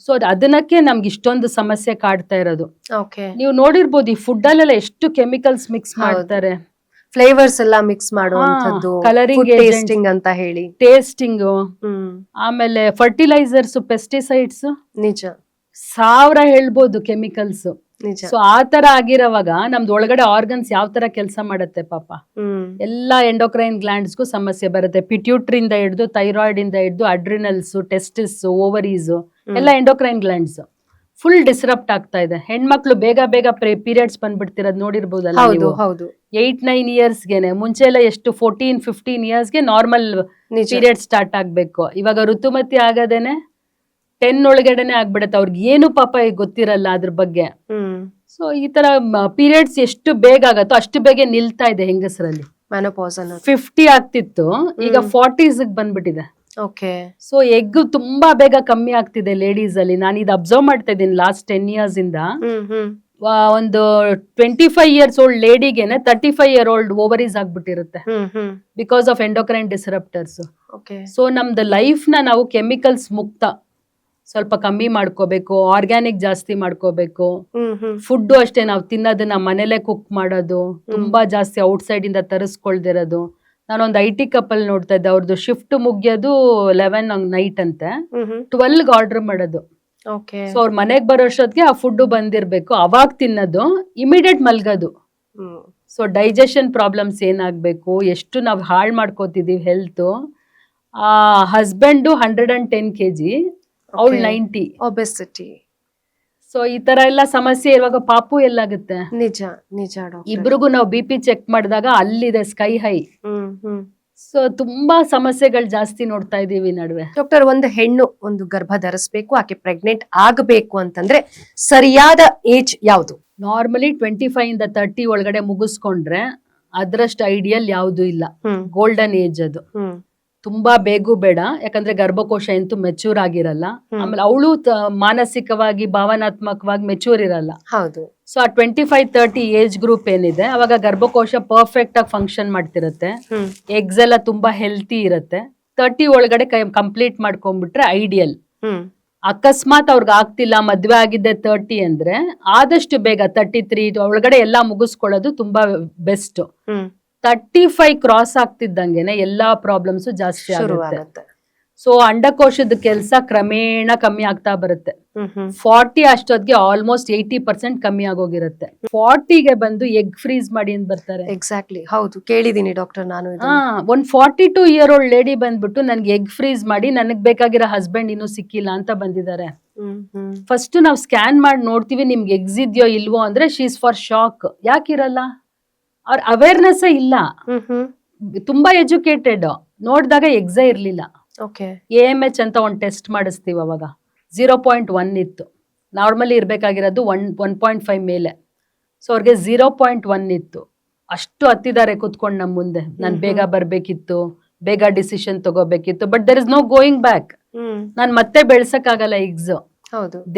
ಸೊ ಅದನ್ನಕ್ಕೆ ನಮ್ಗೆ ಇಷ್ಟೊಂದು ಸಮಸ್ಯೆ ಕಾಡ್ತಾ ಇರೋದು. ನೀವು ನೋಡಿರ್ಬೋದು ಈ ಫುಡ್ ಅಲ್ಲೆಲ್ಲ ಎಷ್ಟು ಕೆಮಿಕಲ್ಸ್ ಮಿಕ್ಸ್ ಮಾಡ್ತಾರೆ, ಫ್ಲೇವರ್ಸ್ ಎಲ್ಲ ಮಿಕ್ಸ್ ಮಾಡುವಂತದ್ದು, ಕಲರಿಂಗ್ ಟೇಸ್ಟಿಂಗ್ ಅಂತ ಹೇಳಿ, ಟೇಸ್ಟಿಂಗ್, ಆಮೇಲೆ ಫರ್ಟಿಲೈಸರ್ಸ್, ಪೆಸ್ಟಿಸೈಡ್ಸ್, ನಿಜ 1000 ಹೇಳ್ಬೋದು ಕೆಮಿಕಲ್ಸ್. ನಿಜ. ಸೊ ಆ ತರ ಆಗಿರೋವಾಗ ನಮ್ದು ಒಳಗಡೆ ಆರ್ಗನ್ಸ್ ಯಾವ ತರ ಕೆಲಸ ಮಾಡುತ್ತೆ ಪಾಪ. ಎಲ್ಲಾ ಎಂಡೋಕ್ರೈನ್ ಗ್ಲ್ಯಾಂಡ್ಸ್ಗೂ ಸಮಸ್ಯೆ ಬರುತ್ತೆ. ಪಿಟ್ಯೂಟ್ರಿಂದ ಹಿಡ್ದು ಥೈರಾಯ್ಡ್ ಇಂದ ಹಿಡ್ದು ಅಡ್ರಿನಲ್ಸ್, ಟೆಸ್ಟಿಸ್, ಓವರೀಸ್ ಎಲ್ಲ ಎಂಡೋಕ್ರೈನ್ ಗ್ಲ್ಯಾಂಡ್ಸ್ ಫುಲ್ ಡಿಸ್ರಪ್ಟ್ ಆಗ್ತಾ ಇದೆ. ಹೆಣ್ಮಕ್ಳು ಬೇಗ ಬೇಗ ಪೀರಿಯಡ್ಸ್ ಬಂದ್ಬಿಡ್ತಿರೋದು ನೋಡಿರ್ಬೋದಲ್ಲ ನೀವು. 8-9 ಇಯರ್ಸ್ಗೆನೆ, ಮುಂಚೆ ಎಲ್ಲ ಎಷ್ಟು 14-15 ಇಯರ್ಸ್ಗೆ ನಾರ್ಮಲ್ ಪೀರಿಯಡ್ ಸ್ಟಾರ್ಟ್ ಆಗ್ಬೇಕು. ಇವಾಗ ಋತುಮತಿ ಆಗದೇನೆ 10 ಒಳಗಡೆನೆ ಆಗ್ಬಿಡತ್ತೆ. ಅವ್ರಿಗೆ ಏನು ಪಾಪ ಗೊತ್ತಿರಲ್ಲ ಅದ್ರ ಬಗ್ಗೆ. ಸೊ ಈ ತರ ಪೀರಿಯಡ್ಸ್ ಎಷ್ಟು ಬೇಗ ಆಗತ್ತೋ ಅಷ್ಟು ಬೇಗ ನಿಲ್ತಾ ಇದೆ ಹೆಂಗಸರಲ್ಲಿ. 50 ಆಗ್ತಿತ್ತು, ಈಗ 40s ಬಂದ್ಬಿಟ್ಟಿದೆ. ಸೊ ಎಗ್ ತುಂಬಾ ಬೇಗ ಕಮ್ಮಿ ಆಗ್ತಿದೆ ಲೇಡೀಸ್ ಅಲ್ಲಿ. ನಾನು ಇದು ಅಬ್ಸರ್ವ್ ಮಾಡ್ತಾ ಇದ್ದೀನಿ ಲಾಸ್ಟ್ 10 ಇಯರ್ಸ್ ಇಂದ. ಒಂದು 25 ಇಯರ್ಸ್ ಓಲ್ಡ್ ಲೇಡಿಗೆನೆ 35 ಇಯರ್ ಓಲ್ಡ್ ಓವರೀಸ್ ಆಗ್ಬಿಟ್ಟಿರುತ್ತೆ, because of endocrine disruptors. So ನಮ್ದು ಲೈಫ್ ನ ನಾವು ಕೆಮಿಕಲ್ಸ್ ಮುಕ್ತ ಸ್ವಲ್ಪ ಕಮ್ಮಿ ಮಾಡ್ಕೋಬೇಕು, ಆರ್ಗ್ಯಾನಿಕ್ ಜಾಸ್ತಿ ಮಾಡ್ಕೋಬೇಕು. ಫುಡ್ ಅಷ್ಟೇ, ನಾವು ತಿನ್ನೋದನ್ನ ಮನೇಲೆ ಕುಕ್ ಮಾಡೋದು, ತುಂಬಾ ಜಾಸ್ತಿ ಔಟ್ಸೈಡ್ ಇಂದ ತರಿಸ್ಕೊಳ್ದಿರೋದು. ನಾನೊಂದು IT ಕಪಲ್ ನೋಡ್ತಾ ಇದ್ದೆ, ಅವ್ರದ್ದು ಶಿಫ್ಟ್ ಮುಗಿಯೋದು 11 ನೈಟ್ ಅಂತೆ, 12 ಆರ್ಡರ್ ಮಾಡೋದು. ಸೊ ಅವ್ರ ಮನೆಗ್ ಬರೋಷ್ಟೊತ್ತಿಗೆ ಆ ಫುಡ್ ಬಂದಿರ್ಬೇಕು, ಅವಾಗ ತಿನ್ನೋದು, ಇಮಿಡಿಯೇಟ್ ಮಲ್ಗೋದು. ಸೊ ಡೈಜೆಷನ್ ಪ್ರಾಬ್ಲಮ್ಸ್ ಏನಾಗ್ಬೇಕು, ಎಷ್ಟು ನಾವು ಹಾಳು ಮಾಡ್ಕೋತಿದೀವಿ ಹೆಲ್ತ್. ಹಸ್ಬೆಂಡು 110 kg, ಅವಳು 90 ಒಬೆಸಿಟಿ. ಸೊ ಈ ತರ ಎಲ್ಲ ಸಮಸ್ಯೆ ಇರುವಾಗ ಪಾಪು ಎಲ್ಲಾಗುತ್ತೆ. ನಿಜ ನಿಜ. ಇಬ್ರಿಗೂ ನಾವು BP ಚೆಕ್ ಮಾಡಿದಾಗ ಅಲ್ಲಿದೆ ಸ್ಕೈ ಹೈ. ಸೊ ತುಂಬಾ ಸಮಸ್ಯೆಗಳು ಜಾಸ್ತಿ ನೋಡ್ತಾ ಇದೀವಿ ನಡುವೆ. ಡಾಕ್ಟರ್, ಒಂದು ಹೆಣ್ಣು ಒಂದು ಗರ್ಭ ಧರಿಸಬೇಕು, ಆಕೆ ಪ್ರೆಗ್ನೆಂಟ್ ಆಗಬೇಕು ಅಂತಂದ್ರೆ ಸರಿಯಾದ ಏಜ್ ಯಾವುದು? ನಾರ್ಮಲಿ 25 ಇಂದ 30 ಒಳಗಡೆ ಮುಗಿಸ್ಕೊಂಡ್ರೆ ಅದ್ರಷ್ಟು ಐಡಿಯಲ್ ಯಾವ್ದು ಇಲ್ಲ. ಗೋಲ್ಡನ್ ಏಜ್ ಅದು. ತುಂಬಾ ಬೇಗ ಬೇಡ, ಯಾಕಂದ್ರೆ ಗರ್ಭಕೋಶ ಎಂತೂ ಮೆಚೂರ್ ಆಗಿರಲ್ಲ. ಆಮೇಲೆ ಅವಳು ಮಾನಸಿಕವಾಗಿ ಭಾವನಾತ್ಮಕವಾಗಿ ಮೆಚೂರ್ ಇರಲ್ಲ. ಹೌದು. ಸೊ ಆ 25-30 ಏಜ್ ಗ್ರೂಪ್ ಏನಿದೆ ಅವಾಗ ಗರ್ಭಕೋಶ ಪರ್ಫೆಕ್ಟ್ ಆಗಿ ಫಂಕ್ಷನ್ ಮಾಡ್ತಿರತ್ತೆ, ಎಗ್ಸ್ ಎಲ್ಲ ತುಂಬಾ ಹೆಲ್ತಿ ಇರತ್ತೆ. 30 ಒಳಗಡೆ ಕಂಪ್ಲೀಟ್ ಮಾಡ್ಕೊಂಡ್ಬಿಟ್ರೆ ಐಡಿಯಲ್. ಅಕಸ್ಮಾತ್ ಅವ್ರಿಗೆ ಆಗ್ತಿಲ್ಲ, ಮದ್ವೆ ಆಗಿದ್ದೆ 30 ಅಂದ್ರೆ ಆದಷ್ಟು ಬೇಗ 33 ಒಳಗಡೆ ಎಲ್ಲಾ ಮುಗಿಸ್ಕೊಳ್ಳೋದು ತುಂಬಾ ಬೆಸ್ಟ್. 35 ಕ್ರಾಸ್ ಆಗ್ತಿದ್ದಂಗೆನೆ ಎಲ್ಲಾ ಪ್ರಾಬ್ಲಮ್ಸ್ ಜಾಸ್ತಿ ಆಗುತ್ತೆ. ಸೊ ಅಂಡಕೋಶದ ಕೆಲಸ ಕ್ರಮೇಣ ಕಮ್ಮಿ ಆಗ್ತಾ ಬರುತ್ತೆ. 40 ಅಷ್ಟೊತ್ತಿಗೆ ಆಲ್ಮೋಸ್ಟ್ 80% ಕಮ್ಮಿ ಆಗೋಗಿರುತ್ತೆ. 40ಗೆ ಬಂದು ಎಗ್ ಫ್ರೀಸ್ ಮಾಡಿ ಅಂತ ಬರ್ತಾರೆ. ಎಕ್ಸಾಕ್ಟ್ಲಿ, ಹೌದು, ಕೇಳಿದೀನಿ ಡಾಕ್ಟರ್ ನಾನು. ಒಂದ್ 42 ಇಯರ್ ಓಲ್ಡ್ ಲೇಡಿ ಬಂದ್ಬಿಟ್ಟು ನನ್ಗೆ ಎಗ್ ಫ್ರೀಸ್ ಮಾಡಿ ನನಗ್ ಬೇಕಾಗಿರೋ ಹಸ್ಬೆಂಡ್ ಇನ್ನೂ ಸಿಕ್ಕಿಲ್ಲ ಅಂತ ಬಂದಿದ್ದಾರೆ. ಫಸ್ಟ್ ನಾವ್ ಸ್ಕ್ಯಾನ್ ಮಾಡಿ ನೋಡ್ತೀವಿ ನಿಮ್ಗೆ ಎಗ್ಸ್ ಇದೆಯೋ ಇಲ್ವೋ ಅಂದ್ರೆ ಶಿ ಇಸ್ ಫಾರ್ ಶಾಕ್. ಯಾಕಿರಲ್ಲ, ಅವ್ರ ಅವೇರ್ನೆಸ್ ಇಲ್ಲ. ತುಂಬಾ ಎಜುಕೇಟೆಡ್, ನೋಡಿದಾಗ ಎಗ್ಸೇ ಇರ್ಲಿಲ್ಲ. AMH ಅಂತ ಒಂದು ಟೆಸ್ಟ್ ಮಾಡಿಸ್ತೀವಿ, ಅವಾಗ 0.1 ಇತ್ತು. ನಾರ್ಮಲಿ ಇರ್ಬೇಕಾಗಿರೋದು 1.5 ಮೇಲೆ. ಸೊ ಅವ್ರಿಗೆ 0.1 ಇತ್ತು. ಅಷ್ಟು ಹತ್ತಿದ್ದಾರೆ ಕುತ್ಕೊಂಡು ನಮ್ಮ ಮುಂದೆ. ನಾನು ಬೇಗ ಬರ್ಬೇಕಿತ್ತು, ಬೇಗ ಡಿಸಿಷನ್ ತಗೋಬೇಕಿತ್ತು, but there is no going back. ನಾನ್ ಮತ್ತೆ ಬೆಳ್ಸಕ್ಕಾಗಲ್ಲ ಎಗ್ಸ್.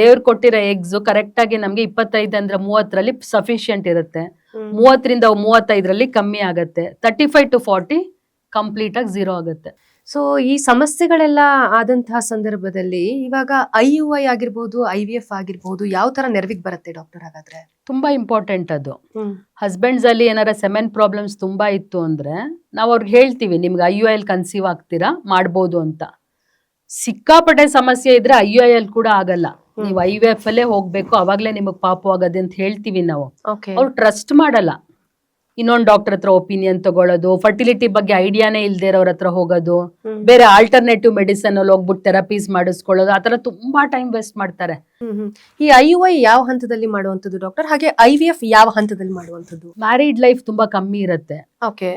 ದೇವ್ರು ಕೊಟ್ಟಿರೋ ಎಗ್ಸ್ ಕರೆಕ್ಟ್ ಆಗಿ ನಮ್ಗೆ 25 ಅಂದ್ರೆ 30ರಲ್ಲಿ ಸಫಿಶಿಯಂಟ್ ಇರುತ್ತೆ. 30ರಿಂದ 35ರಲ್ಲಿ ಕಮ್ಮಿ ಆಗತ್ತೆ. 35 to 40 ಕಂಪ್ಲೀಟ್ ಆಗಿ 0 ಆಗುತ್ತೆ. ಸೊ ಈ ಸಮಸ್ಯೆಗಳೆಲ್ಲ ಆದಂತಹ ಸಂದರ್ಭದಲ್ಲಿ ಇವಾಗ IUI ಆಗಿರ್ಬೋದು, IVF ಆಗಿರ್ಬೋದು, ಯಾವ ತರ ನೆರವಿಗೆ ಬರುತ್ತೆ ಡಾಕ್ಟರ್? ಹಾಗಾದ್ರೆ ತುಂಬಾ ಇಂಪಾರ್ಟೆಂಟ್ ಅದು. ಹಸ್ಬೆಂಡ್ಸ್ ಅಲ್ಲಿ ಏನಾರ ಸೆಮೆನ್ ಪ್ರಾಬ್ಲಮ್ಸ್ ತುಂಬಾ ಇತ್ತು ಅಂದ್ರೆ ನಾವು ಅವ್ರಿಗೆ ಹೇಳ್ತೀವಿ, ನಿಮ್ಗೆ IUI ಕನ್ಸೀವ್ ಆಗ್ತೀರಾ, ಮಾಡ್ಬೋದು ಅಂತ. ಸಿಕ್ಕಾಪಟ್ಟೆ ಸಮಸ್ಯೆ ಇದ್ರೆ IUI ಕೂಡ ಆಗಲ್ಲ, ನೀವು IVF ಅಲ್ಲೇ ಹೋಗ್ಬೇಕು, ಅವಾಗ್ಲೇ ನಿಮಗ್ ಪಾಪು ಆಗದೆ ಅಂತ ಹೇಳ್ತೀವಿ ನಾವು. ಅವ್ರು ಟ್ರಸ್ಟ್ ಮಾಡಲ್ಲ. ಇನ್ನೊಂದು ಡಾಕ್ಟರ್ ಹತ್ರ ಒಪಿನಿಯನ್ ತಗೊಳ್ಳೋದು, ಫರ್ಟಿಲಿಟಿ ಬಗ್ಗೆ ಐಡಿಯಾನೇ ಇಲ್ದೇ ಇರೋರ ಹತ್ರ ಹೋಗೋದು, ಬೇರೆ ಆಲ್ಟರ್ನೇಟಿವ್ ಮೆಡಿಸನ್ ಅಲ್ಲಿ ಹೋಗ್ಬಿಟ್ಟು ಥೆರಪೀಸ್ ಮಾಡಿಸ್ಕೊಳ್ಳೋದು, ಆತರ ತುಂಬಾ ಟೈಮ್ ವೇಸ್ಟ್ ಮಾಡ್ತಾರೆ. ಈ IUI ಯಾವ ಹಂತದಲ್ಲಿ ಮಾಡುವಂತದ್ದು ಡಾಕ್ಟರ್? ಹಾಗೆ IVF ಯಾವ ಹಂತದಲ್ಲಿ ಮಾಡುವಂತದ್ದು? ಮ್ಯಾರಿಡ್ ಲೈಫ್ ತುಂಬಾ ಕಮ್ಮಿ ಇರುತ್ತೆ,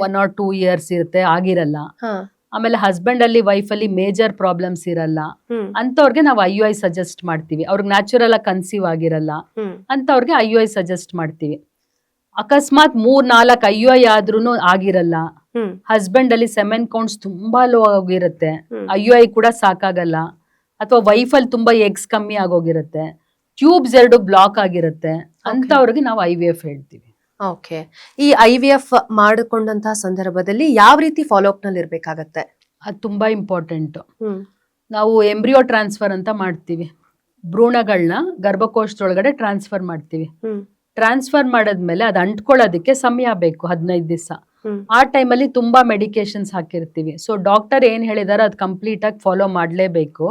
1 or 2 years ಇರುತ್ತೆ, ಆಗಿರಲ್ಲ. ಆಮೇಲೆ ಹಸ್ಬೆಂಡ್ ಅಲ್ಲಿ ವೈಫ್ ಅಲ್ಲಿ ಮೇಜರ್ ಪ್ರಾಬ್ಲಮ್ಸ್ ಇರಲ್ಲ ಅಂತವ್ರಿಗೆ ನಾವು IUI ಸಜೆಸ್ಟ್ ಮಾಡ್ತೀವಿ. ಅವ್ರಿಗೆ ನ್ಯಾಚುರಲ್ ಆಗಿ ಕನ್ಸೀವ್ ಆಗಿರಲ್ಲ ಅಂತವ್ರಿಗೆ IUI ಸಜೆಸ್ಟ್ ಮಾಡ್ತೀವಿ. ಅಕಸ್ಮಾತ್ 3-4 IUI ಆದ್ರೂನು ಆಗಿರಲ್ಲ, ಹಸ್ಬೆಂಡ್ ಅಲ್ಲಿ ಸೆಮೆನ್ ಕೌಂಟ್ಸ್ ತುಂಬಾ ಲೋ ಆಗಿರುತ್ತೆ, IUI ಕೂಡ ಸಾಕಾಗಲ್ಲ, ಅಥವಾ ವೈಫ್ ಅಲ್ಲಿ ತುಂಬಾ ಎಗ್ಸ್ ಕಮ್ಮಿ ಆಗೋಗಿರುತ್ತೆ, ಟ್ಯೂಬ್ಸ್ 2 ಬ್ಲಾಕ್ ಆಗಿರುತ್ತೆ, ಅಂತವ್ರಿಗೆ ನಾವು IVF ಹೇಳ್ತೀವಿ. ಓಕೆ. ಈ IVF ಮಾಡಿಕೊಂಡಂತಹ ಸಂದರ್ಭದಲ್ಲಿ ಯಾವ ರೀತಿ ಫಾಲೋ ಅಪ್ ನಲ್ಲಿ ಇರ್ಬೇಕಾಗತ್ತೆ? ಅದು ತುಂಬಾ ಇಂಪಾರ್ಟೆಂಟ್. ನಾವು ಎಂಬ್ರಿಯೋ ಟ್ರಾನ್ಸ್ಫರ್ ಅಂತ ಮಾಡ್ತೀವಿ. ಭ್ರೂಣಗಳನ್ನ ಗರ್ಭಕೋಶದೊಳಗಡೆ ಟ್ರಾನ್ಸ್ಫರ್ ಮಾಡ್ತೀವಿ. ಟ್ರಾನ್ಸ್ಫರ್ ಮಾಡಾದ್ಮೇಲೆ ಅದು ಅಂಟ್ಕೊಳ್ಳೋದಕ್ಕೆ ಸಮಯ ಬೇಕು, 15 ದಿವಸ. ಆ ಟೈಮಲ್ಲಿ ತುಂಬಾ ಮೆಡಿಕೇಶನ್ಸ್ ಹಾಕಿರ್ತೀವಿ. ಸೊ ಡಾಕ್ಟರ್ ಏನ್ ಹೇಳಿದಾರೋ ಅದು ಕಂಪ್ಲೀಟ್ ಆಗಿ ಫಾಲೋ ಮಾಡ್ಲೇಬೇಕು.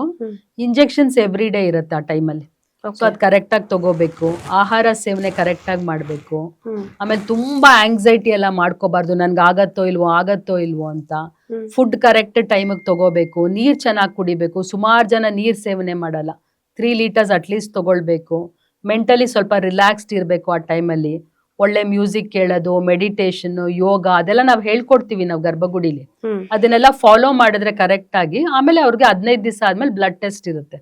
ಇಂಜೆಕ್ಷನ್ಸ್ ಎವ್ರಿ ಡೇ ಇರುತ್ತೆ ಆ ಟೈಮಲ್ಲಿ. ಸೊ ಅದ್ ಕರೆಕ್ಟ್ ಆಗಿ ತಗೋಬೇಕು, ಆಹಾರ ಸೇವನೆ ಕರೆಕ್ಟ್ ಆಗಿ ಮಾಡ್ಬೇಕು. ಆಮೇಲೆ ತುಂಬಾ ಆಂಗ್ಸೈಟಿ ಎಲ್ಲ ಮಾಡ್ಕೋಬಾರ್ದು, ನನ್ಗೆ ಆಗತ್ತೋ ಇಲ್ವೋ ಅಂತ. ಫುಡ್ ಕರೆಕ್ಟ್ ಟೈಮಿಗೆ ತಗೋಬೇಕು, ನೀರ್ ಚೆನ್ನಾಗಿ ಕುಡಿಬೇಕು. ಸುಮಾರು ಜನ ನೀರ್ ಸೇವನೆ ಮಾಡಲ್ಲ, 3 ಲೀಟರ್ಸ್ ಅಟ್ಲೀಸ್ಟ್ ತಗೊಳ್ಬೇಕು. ಮೆಂಟಲಿ ಸ್ವಲ್ಪ ರಿಲ್ಯಾಕ್ಸ್ಡ್ ಇರಬೇಕು ಆ ಟೈಮಲ್ಲಿ. ಒಳ್ಳೆ ಮ್ಯೂಸಿಕ್ ಕೇಳೋದು, ಮೆಡಿಟೇಷನ್, ಯೋಗ ಅದೆಲ್ಲ ನಾವು ಹೇಳ್ಕೊಡ್ತೀವಿ ನಾವು ಗರ್ಭಗುಡಿಲಿ. ಅದನ್ನೆಲ್ಲ ಫಾಲೋ ಮಾಡಿದ್ರೆ ಕರೆಕ್ಟ್ ಆಗಿ, ಆಮೇಲೆ ಅವ್ರಿಗೆ 15 ದಿವಸ ಆದ್ಮೇಲೆ ಬ್ಲಡ್ ಟೆಸ್ಟ್ ಇರುತ್ತೆ.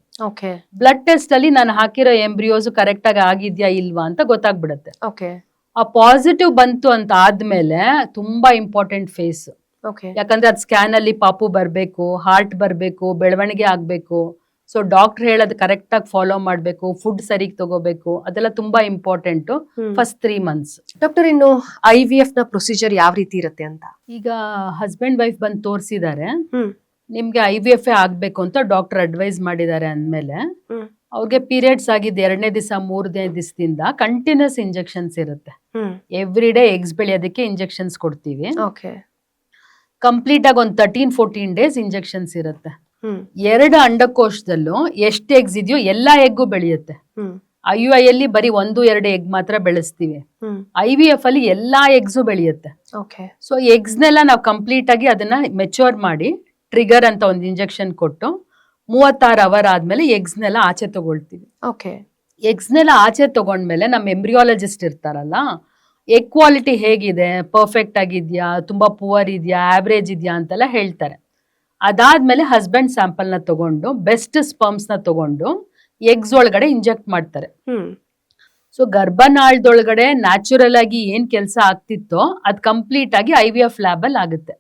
ಬ್ಲಡ್ ಟೆಸ್ಟ್ ಅಲ್ಲಿ ನಾನು ಹಾಕಿರೋ ಎಂಬ್ರಿಯೋಸ್ ಕರೆಕ್ಟ್ ಆಗಿ ಆಗಿದ್ಯಾ ಇಲ್ವಾ ಅಂತ ಗೊತ್ತಾಗ್ಬಿಡುತ್ತೆ. ಆ ಪಾಸಿಟಿವ್ ಬಂತು ಅಂತ ಆದ್ಮೇಲೆ ತುಂಬಾ ಇಂಪಾರ್ಟೆಂಟ್ ಫೇಸ್. ಯಾಕಂದ್ರೆ ಅದ್ ಸ್ಕ್ಯಾನ್ ಅಲ್ಲಿ ಪಾಪು ಬರ್ಬೇಕು, ಹಾರ್ಟ್ ಬರ್ಬೇಕು, ಬೆಳವಣಿಗೆ ಆಗ್ಬೇಕು. ಸೊ ಡಾಕ್ಟರ್ ಹೇಳೋದು ಕರೆಕ್ಟ್ ಆಗಿ ಫಾಲೋ ಮಾಡ್ಬೇಕು, ಫುಡ್ ಸರಿಗೆ ತಗೋಬೇಕು, ಅದೆಲ್ಲ ತುಂಬಾ ಇಂಪಾರ್ಟೆಂಟ್ ಫಸ್ಟ್ 3 months. ಡಾಕ್ಟರ್, ಇನ್ನು IVF ನ ಪ್ರೊಸೀಜರ್ ಯಾವ ರೀತಿ ಇರುತ್ತೆ ಅಂತ? ಈಗ ಹಸ್ಬೆಂಡ್ ವೈಫ್ ಬಂದು ತೋರಿಸಿದ್ದಾರೆ, ನಿಮ್ಗೆ IVF ಆಗ್ಬೇಕು ಅಂತ ಡಾಕ್ಟರ್ ಅಡ್ವೈಸ್ ಮಾಡಿದ್ದಾರೆ ಅಂದ್ಮೇಲೆ ಅವ್ರಿಗೆ ಪೀರಿಯಡ್ಸ್ ಆಗಿದ್ದು 2ನೇ ದಿವಸ 3ನೇ ದಿವಸದಿಂದ ಕಂಟಿನ್ಯೂಸ್ ಇಂಜೆಕ್ಷನ್ಸ್ ಇರುತ್ತೆ. ಎವ್ರಿ ಡೇ ಎಗ್ಸ್ ಬೆಳೆಯೋದಕ್ಕೆ ಇಂಜೆಕ್ಷನ್ಸ್ ಕೊಡ್ತೀವಿ. ಕಂಪ್ಲೀಟ್ ಆಗಿ ಒಂದು 13-14 days ಇಂಜೆಕ್ಷನ್ಸ್ ಇರುತ್ತೆ. 2 ಅಂಡಕೋಶದಲ್ಲೂ ಎಷ್ಟು ಎಗ್ಸ್ ಇದೆಯೋ ಎಲ್ಲಾ ಎಗ್ಗು ಬೆಳೆಯುತ್ತೆ. IUI ಅಲ್ಲಿ ಬರೀ 1-2 ಎಗ್ ಮಾತ್ರ ಬೆಳೆಸ್ತೀವಿ, IVF ಅಲ್ಲಿ ಎಲ್ಲಾ ಎಗ್ಸು ಬೆಳೆಯುತ್ತೆ. ಸೊ ಎಗ್ಸ್ನೆಲ್ಲ ನಾವು ಕಂಪ್ಲೀಟ್ ಆಗಿ ಅದನ್ನ ಮೆಚೂರ್ ಮಾಡಿ ಟ್ರಿಗರ್ ಅಂತ ಒಂದು ಇಂಜೆಕ್ಷನ್ ಕೊಟ್ಟು 36 hour ಆದ್ಮೇಲೆ ಎಗ್ಸ್ನೆಲ್ಲ ಆಚೆ ತಗೊಳ್ತೀವಿ. ಎಗ್ಸ್ನೆಲ್ಲ ಆಚೆ ತಗೊಂಡ್ಮೇಲೆ ನಮ್ಮ ಎಂಬ್ರಿಯಾಲಜಿಸ್ಟ್ ಇರ್ತಾರಲ್ಲ, ಎಗ್ ಕ್ವಾಲಿಟಿ ಹೇಗಿದೆ, ಪರ್ಫೆಕ್ಟ್ ಆಗಿದ್ಯಾ, ತುಂಬಾ ಪುವರ್ ಇದೆಯಾ, ಆವ್ರೇಜ್ ಇದೆಯಾ ಅಂತೆಲ್ಲ ಹೇಳ್ತಾರೆ. ಅದಾದ್ಮೇಲೆ ಹಸ್ಬೆಂಡ್ ಸ್ಯಾಂಪಲ್ ನ ತಗೊಂಡು ಬೆಸ್ಟ್ ಸ್ಪರ್ಮ್ಸ್ ನ ತಗೊಂಡು ಎಗ್ಸ್ ಒಳಗಡೆ ಇಂಜೆಕ್ಟ್ ಮಾಡ್ತಾರೆ. ಸೊ ಗರ್ಭನಾಳದೊಳಗಡೆ ನ್ಯಾಚುರಲ್ ಆಗಿ ಏನ್ ಕೆಲಸ ಆಗ್ತಿತ್ತೋ ಅದ್ ಕಂಪ್ಲೀಟ್ ಆಗಿ IVF ಲ್ಯಾಬ್ ಅಲ್ಲಿ ಆಗುತ್ತೆ.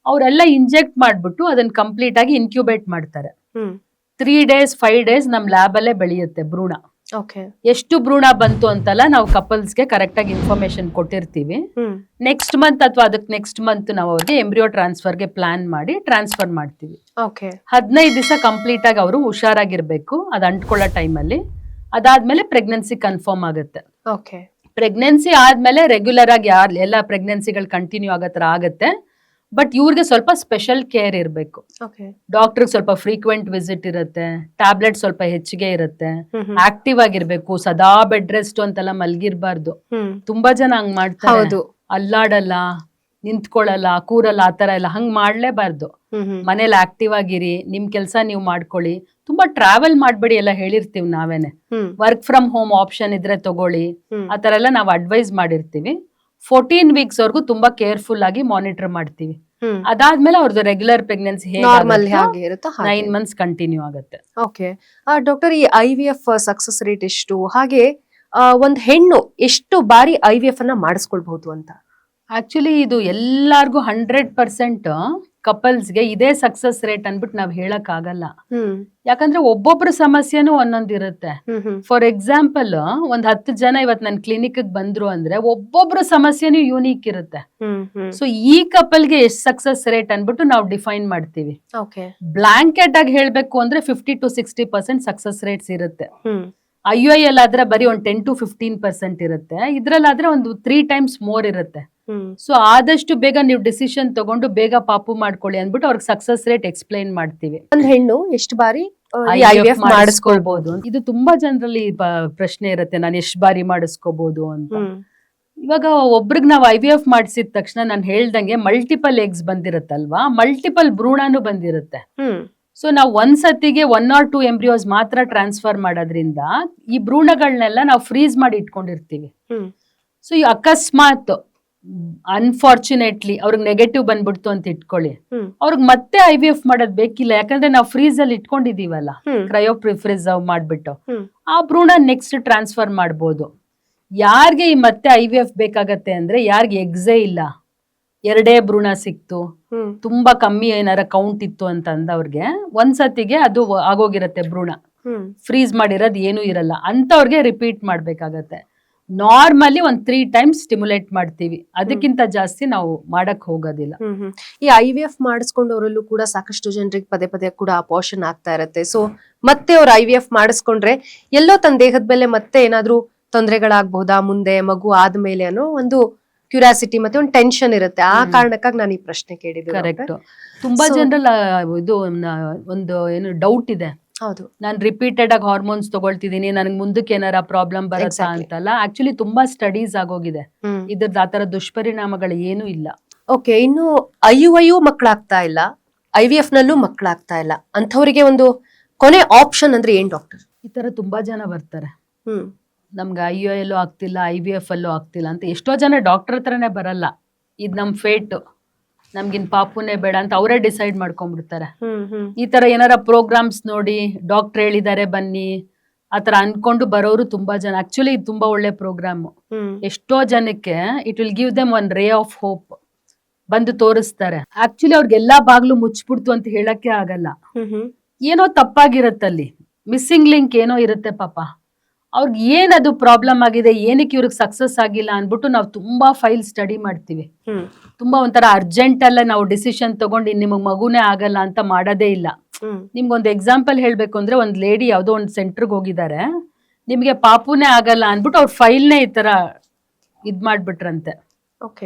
ಅವರೆಲ್ಲ ಇಂಜೆಕ್ಟ್ ಮಾಡ್ಬಿಟ್ಟು ಅದನ್ನ ಕಂಪ್ಲೀಟ್ ಆಗಿ ಇನ್ಕ್ಯುಬೇಟ್ ಮಾಡ್ತಾರೆ. ಹ್ಮ್ 3 days 5 days ನಮ್ ಲ್ಯಾಬ್ ಅಲ್ಲೇ ಬೆಳೆಯುತ್ತೆ ಭ್ರೂಣ. ಓಕೆ ಎಷ್ಟು ಭ್ರೂಣ ಬಂತು ಅಂತಲ್ಲ ನಾವು ಕಪಲ್ಸ್ಗೆ ಕರೆಕ್ಟ್ ಆಗಿ ಇನ್ಫಾರ್ಮೇಶನ್ ಕೊಟ್ಟಿರ್ತೀವಿ. ಹ್ಮ್ ನೆಕ್ಸ್ಟ್ ಮಂತ್ ಅಥವಾ ಅದಕ್ಕೆ ನೆಕ್ಸ್ಟ್ ಮಂತ್ ನಾವು ಅವ್ರಿಗೆ ಎಂಬ್ರಿಯೋ ಟ್ರಾನ್ಸ್ಫರ್ಗೆ ಪ್ಲಾನ್ ಮಾಡಿ ಟ್ರಾನ್ಸ್ಫರ್ ಮಾಡ್ತೀವಿ. ಓಕೆ 15 ದಿವಸ ಕಂಪ್ಲೀಟ್ ಆಗಿ ಅವರು ಹುಷಾರಾಗಿರ್ಬೇಕು ಅದು ಅಂಟ್ಕೊಳ್ಳೋ ಟೈಮಲ್ಲಿ. ಅದಾದ್ಮೇಲೆ ಪ್ರೆಗ್ನೆನ್ಸಿ ಕನ್ಫರ್ಮ್ ಆಗುತ್ತೆ. ಓಕೆ ಪ್ರೆಗ್ನೆನ್ಸಿ ಆದ್ಮೇಲೆ ರೆಗ್ಯುಲರ್ ಆಗಿ ಎಲ್ಲ ಪ್ರೆಗ್ನೆನ್ಸಿಗಳು ಕಂಟಿನ್ಯೂ ಆಗೋ ಥರ ಆಗುತ್ತೆ. ಬಟ್ ಇವ್ರಿಗೆ ಸ್ವಲ್ಪ ಸ್ಪೆಷಲ್ ಕೇರ್ ಇರಬೇಕು. ಓಕೆ ಡಾಕ್ಟರ್ಗೆ ಸ್ವಲ್ಪ ಫ್ರೀಕ್ವೆಂಟ್ ವಿಸಿಟ್ ಇರುತ್ತೆ, ಟ್ಯಾಬ್ಲೆಟ್ ಸ್ವಲ್ಪ ಹೆಚ್ಚಿಗೆ ಇರುತ್ತೆ, ಆಕ್ಟಿವ್ ಆಗಿರ್ಬೇಕು, ಸದಾ ಬೆಡ್ ರೆಸ್ಟ್ ಅಂತೆಲ್ಲ ಮಲ್ಗಿರ್ಬಾರ್ದು. ತುಂಬಾ ಜನ ಹಂಗ್ ಮಾಡ್ತಾರೆ, ಹೌದು ಅಲ್ಲಾಡಲ್ಲ, ನಿಂತ್ಕೊಳ್ಳಲ್ಲ, ಕೂರಲ್ಲ, ಆ ತರ ಎಲ್ಲ ಹಂಗ್ ಮಾಡ್ಲೇಬಾರ್ದು. ಮನೇಲಿ ಆಕ್ಟಿವ್ ಆಗಿರಿ, ನಿಮ್ ಕೆಲ್ಸ ನೀವು ಮಾಡ್ಕೊಳ್ಳಿ. ತುಂಬಾ ಟ್ರಾವೆಲ್ ಮಾಡ್ಬೇಡಿ ಎಲ್ಲ ಹೇಳಿರ್ತೀವಿ ನಾವೇನೆ. ವರ್ಕ್ ಫ್ರಮ್ ಹೋಮ್ ಆಪ್ಷನ್ ಇದ್ರೆ ತಗೊಳ್ಳಿ, ಆ ತರ ಎಲ್ಲ ನಾವು ಅಡ್ವೈಸ್ ಮಾಡಿರ್ತೀವಿ. 14 weeks ವರ್ಗು ತುಂಬಾ ಕೇರ್ಫುಲ್ ಆಗಿ ಮಾನಿಟರ್ ಮಾಡ್ತೀವಿ. ಅದಾದ್ಮೇಲೆ ಅವ್ರದ್ದು ರೆಗ್ಯುಲರ್ ಪ್ರೆಗ್ನೆನ್ಸಿ ನಾರ್ಮಲ್ ಹೇಗೆ ಇರುತ್ತೋ 9 months ಕಂಟಿನ್ಯೂ ಆಗುತ್ತೆ. ಓಕೆ ಡಾಕ್ಟರ್, ಈ IVF ಸಕ್ಸಸ್ ರೇಟ್ ಎಷ್ಟು, ಹಾಗೆ ಒಂದ್ ಹೆಣ್ಣು ಎಷ್ಟು ಬಾರಿ IVF ಅನ್ನ ಮಾಡಿಸ್ಕೊಳ್ಬಹುದು ಅಂತ? ಆಕ್ಚುಲಿ ಇದು ಎಲ್ಲಾರ್ಗು 100% ಕಪಲ್ಸ್ಗೆ ಇದೇ ಸಕ್ಸಸ್ ರೇಟ್ ಅನ್ಬಿಟ್ಟು ನಾವ್ ಹೇಳಕ್ ಆಗಲ್ಲ. ಯಾಕಂದ್ರೆ ಒಬ್ಬೊಬ್ರ ಸಮಸ್ಯೆನೂ ಒಂದೊಂದಿರುತ್ತೆ. ಫಾರ್ ಎಕ್ಸಾಂಪಲ್ ಒಂದ್ 10 ಜನ ಇವತ್ ನನ್ ಕ್ಲಿನಿಕ್ ಬಂದ್ರು ಅಂದ್ರೆ ಒಬ್ಬೊಬ್ರ ಸಮಸ್ಯೆನೂ ಯೂನಿಕ್ ಇರುತ್ತೆ. ಸೊ ಈ ಕಪಲ್ಗೆ ಎಷ್ಟ್ ಸಕ್ಸಸ್ ರೇಟ್ ಅನ್ಬಿಟ್ಟು ನಾವು ಡಿಫೈನ್ ಮಾಡ್ತೀವಿ. ಬ್ಲಾಂಕೆಟ್ ಆಗಿ ಹೇಳ್ಬೇಕು ಅಂದ್ರೆ 50 to 60% ಸಕ್ಸಸ್ ರೇಟ್ಸ್ ಇರುತ್ತೆ. IUI ಆದ್ರೆ ಬರೀ ಒಂದ್ 10 to 15% ಇರುತ್ತೆ. ಇದ್ರಲ್ಲಾದ್ರೆ ಒಂದು 3 times ಮೋರ್ ಇರುತ್ತೆ. ಸೊ ಆದಷ್ಟು ಬೇಗ ನೀವು ಡಿಸಿಷನ್ ತಗೊಂಡು ಬೇಗ ಪಾಪು ಮಾಡ್ಕೊಳ್ಳಿ ಅಂದ್ಬಿಟ್ಟು ಅವ್ರಿಗೆ ಸಕ್ಸಸ್ ರೇಟ್ ಎಕ್ಸ್ಪ್ಲೈನ್ ಮಾಡ್ತೀವಿ. ಒಂದ್ ಹೆಣ್ಣು ಎಷ್ಟು ಬಾರಿ IVF ಮಾಡಿಸ್ಕೊಳ್ಬಹುದು? ಇದು ತುಂಬಾ ಜನರಲ್ಲಿ ಪ್ರಶ್ನೆ ಇರುತ್ತೆ, ನಾನು ಎಷ್ಟು ಬಾರಿ ಮಾಡಿಸ್ಕೋಬಹುದು ಅಂತ. ಇವಾಗ ಒಬ್ರಿಗೆ ನಾವು IVF ಮಾಡಿಸಿದ ತಕ್ಷಣ ನಾನು ಹೇಳ್ದಂಗೆ ಮಲ್ಟಿಪಲ್ ಎಗ್ಸ್ ಬಂದಿರುತ್ತಲ್ವಾ, ಮಲ್ಟಿಪಲ್ ಭ್ರೂಣಾನು ಬಂದಿರುತ್ತೆ. ಸೊ ನಾವು ಒಂದ್ಸತಿಗೆ 1 or 2 ಎಂಬ್ರಿಯೋಸ್ ಮಾತ್ರ ಟ್ರಾನ್ಸ್ಫರ್ ಮಾಡೋದ್ರಿಂದ ಈ ಭ್ರೂಣಗಳನ್ನೆಲ್ಲ ನಾವು ಫ್ರೀಸ್ ಮಾಡಿ ಇಟ್ಕೊಂಡಿರ್ತೀವಿ. ಸೊ ಈ ಅಕಸ್ಮಾತ್ ಅನ್ಫಾರ್ಚುನೇಟ್ಲಿ ಅವ್ರಿಗೆ ನೆಗೆಟಿವ್ ಬಂದ್ಬಿಡ್ತು ಅಂತ ಇಟ್ಕೊಳ್ಳಿ, ಅವ್ರಿಗೆ ಮತ್ತೆ IVF ಮಾಡೋದ್ ಬೇಕಿಲ್ಲ. ಯಾಕಂದ್ರೆ ನಾವು ಫ್ರೀಸ್ ಅಲ್ಲಿ ಇಟ್ಕೊಂಡಿದೀವಲ್ಲ, ಕ್ರಯೋ ಪ್ರಿಫ್ರಿಸರ್ವ್ ಮಾಡ್ಬಿಟ್ಟು ಆ ಭ್ರೂಣ ನೆಕ್ಸ್ಟ್ ಟ್ರಾನ್ಸ್ಫರ್ ಮಾಡ್ಬೋದು. ಯಾರ್ಗೆ ಈ ಮತ್ತೆ IVF ಬೇಕಾಗತ್ತೆ ಅಂದ್ರೆ ಯಾರ್ಗೆ ಎಗ್ಸೇ ಇಲ್ಲ, 2 ಭ್ರೂಣ ಸಿಕ್ತು, ತುಂಬಾ ಕಮ್ಮಿ ಏನಾರ ಕೌಂಟ್ ಇತ್ತು ಅಂತ ಅಂದವ್ರಿಗೆ ಒಂದ್ಸತಿಗೆ ಅದು ಆಗೋಗಿರತ್ತೆ, ಭ್ರೂಣ ಫ್ರೀಸ್ ಮಾಡಿರೋದು ಏನೂ ಇರಲ್ಲ, ಅಂತವ್ರಿಗೆ ರಿಪೀಟ್ ಮಾಡ್ಬೇಕಾಗತ್ತೆ. ನಾರ್ಮಲಿ ಒಂದ್ 3 times ಸ್ಟಿಮ್ಯುಲೇಟ್ ಮಾಡ್ತೀವಿ, ಅದಕ್ಕಿಂತ ಜಾಸ್ತಿ ನಾವು ಮಾಡಕ್ ಹೋಗೋದಿಲ್ಲ. ಈ IVF ಮಾಡಿಸ್ಕೊಂಡವರಲ್ಲೂ ಕೂಡ ಸಾಕಷ್ಟು ಜನರಿಗೆ ಪದೇ ಪದೇ ಕೂಡ ಅಪಾರ್ಷನ್ ಆಗ್ತಾ ಇರತ್ತೆ. ಸೊ ಮತ್ತೆ ಅವ್ರು IVF ಮಾಡಿಸ್ಕೊಂಡ್ರೆ ಎಲ್ಲೋ ತನ್ನ ದೇಹದ ಮೇಲೆ ಮತ್ತೆ ಏನಾದ್ರೂ ತೊಂದರೆಗಳಾಗಬಹುದಾ ಮುಂದೆ ಮಗು ಆದ್ಮೇಲೆ ಅನ್ನೋ ಒಂದು ಕ್ಯೂರಿಯಾಸಿಟಿ ಮತ್ತೆ ಒಂದು ಟೆನ್ಷನ್ ಇರುತ್ತೆ. ಆ ಕಾರಣಕ್ಕಾಗಿ ನಾನು ಈ ಪ್ರಶ್ನೆ ಕೇಳಿದ್ದು. ಕರೆಕ್ಟ್. ತುಂಬಾ ಜನರಲ್ಲ ಇದು ಒಂದು ಏನು ಡೌಟ್ ಇದೆ. ಹೌದು, ನಾನು ರಿಪೀಟೆಡ್ ಆಗಿ ಹಾರ್ಮೋನ್ಸ್ ತಗೊಳ್ತಿದೀನಿ, ನನಗೆ ಮುಂದಕ್ಕೆ ಏನಾರ ಪ್ರಾಬ್ಲಮ್ ಬರುತ್ತಾ ಅಂತಲ್ಲ. ಆಕ್ಚುಲಿ ತುಂಬಾ ಸ್ಟಡೀಸ್ ಆಗೋಗಿದೆ, ಇದ್ರದ್ದು ಆತರ ದುಷ್ಪರಿಣಾಮಗಳು ಏನು ಇಲ್ಲ. ಓಕೆ, ಇನ್ನು IUI ಮಕ್ಕಳಾಗ್ತಾ ಇಲ್ಲ, IVF ನಲ್ಲೂ ಮಕ್ಕಳಾಗ್ತಾ ಇಲ್ಲ ಅಂಥವರಿಗೆ ಒಂದು ಕೊನೆ ಆಪ್ಷನ್ ಅಂದ್ರೆ ಏನ್ ಡಾಕ್ಟರ್? ಈ ತರ ತುಂಬಾ ಜನ ಬರ್ತಾರೆ, ನಮ್ಗೆ IUI ಅಲ್ಲೂ ಆಗ್ತಿಲ್ಲ, IVF ಅಲ್ಲೂ ಆಗ್ತಿಲ್ಲ ಅಂತ. ಎಷ್ಟೋ ಜನ ಡಾಕ್ಟರ್ ಹತ್ರನೇ ಬರಲ್ಲ, ಇದ್ ನಮ್ ಫೇಟ್, ನಮ್ಗಿನ್ ಪಾಪುನೇ ಬೇಡ ಅಂತ ಅವರೇ ಡಿಸೈಡ್ ಮಾಡ್ಕೊಂಡ್ಬಿಡ್ತಾರೆ. ಈ ತರ ಏನಾರ ಪ್ರೋಗ್ರಾಮ್ಸ್ ನೋಡಿ ಡಾಕ್ಟರ್ ಹೇಳಿದಾರೆ ಬನ್ನಿ ಆತರ ಅನ್ಕೊಂಡು ಬರೋರು ತುಂಬಾ ಜನ. ಆಕ್ಚುಲಿ ಇದು ತುಂಬಾ ಒಳ್ಳೆ ಪ್ರೋಗ್ರಾಮ್. ಎಷ್ಟೋ ಜನಕ್ಕೆ it will give them one ray of hope. ಬಂದು ತೋರಿಸ್ತಾರೆ. ಆಕ್ಚುಲಿ ಅವ್ರಿಗೆಲ್ಲಾ ಬಾಗ್ಲು ಮುಚ್ಬಿಡ್ತು ಅಂತ ಹೇಳಕ್ಕೆ ಆಗಲ್ಲ, ಏನೋ ತಪ್ಪಾಗಿರತ್ತಲ್ಲಿ, ಮಿಸ್ಸಿಂಗ್ ಲಿಂಕ್ ಏನೋ ಇರುತ್ತೆ ಪಾಪ. ಅವ್ರಿಗೆ ಏನದು ಪ್ರಾಬ್ಲಮ್ ಆಗಿದೆ, ಏನಕ್ಕೆ ಇವ್ರಿಗೆ ಸಕ್ಸಸ್ ಆಗಿಲ್ಲ ಅನ್ಬಿಟ್ಟು ನಾವು ತುಂಬಾ ಫೈಲ್ ಸ್ಟಡಿ ಮಾಡ್ತೀವಿ. ತುಂಬಾ ಒಂಥರ ಅರ್ಜೆಂಟ್ ಅಲ್ಲ ನಾವು ಡಿಸಿಷನ್ ತಗೊಂಡು ನಿಮಗ್ ಮಗುನೇ ಆಗಲ್ಲ ಅಂತ ಮಾಡೋದೇ ಇಲ್ಲ. ನಿಮ್ಗೊಂದು ಎಕ್ಸಾಂಪಲ್ ಹೇಳ್ಬೇಕು ಅಂದ್ರೆ, ಒಂದ್ ಲೇಡಿ ಯಾವ್ದೋ ಒಂದ್ ಸೆಂಟರ್ಗೆ ಹೋಗಿದ್ದಾರೆ, ನಿಮ್ಗೆ ಪಾಪುನೇ ಆಗಲ್ಲ ಅನ್ಬಿಟ್ಟು ಅವ್ರ ಫೈಲ್ನೇ ಈ ತರ ಇದ್ ಮಾಡ್ಬಿಟ್ರಂತೆ.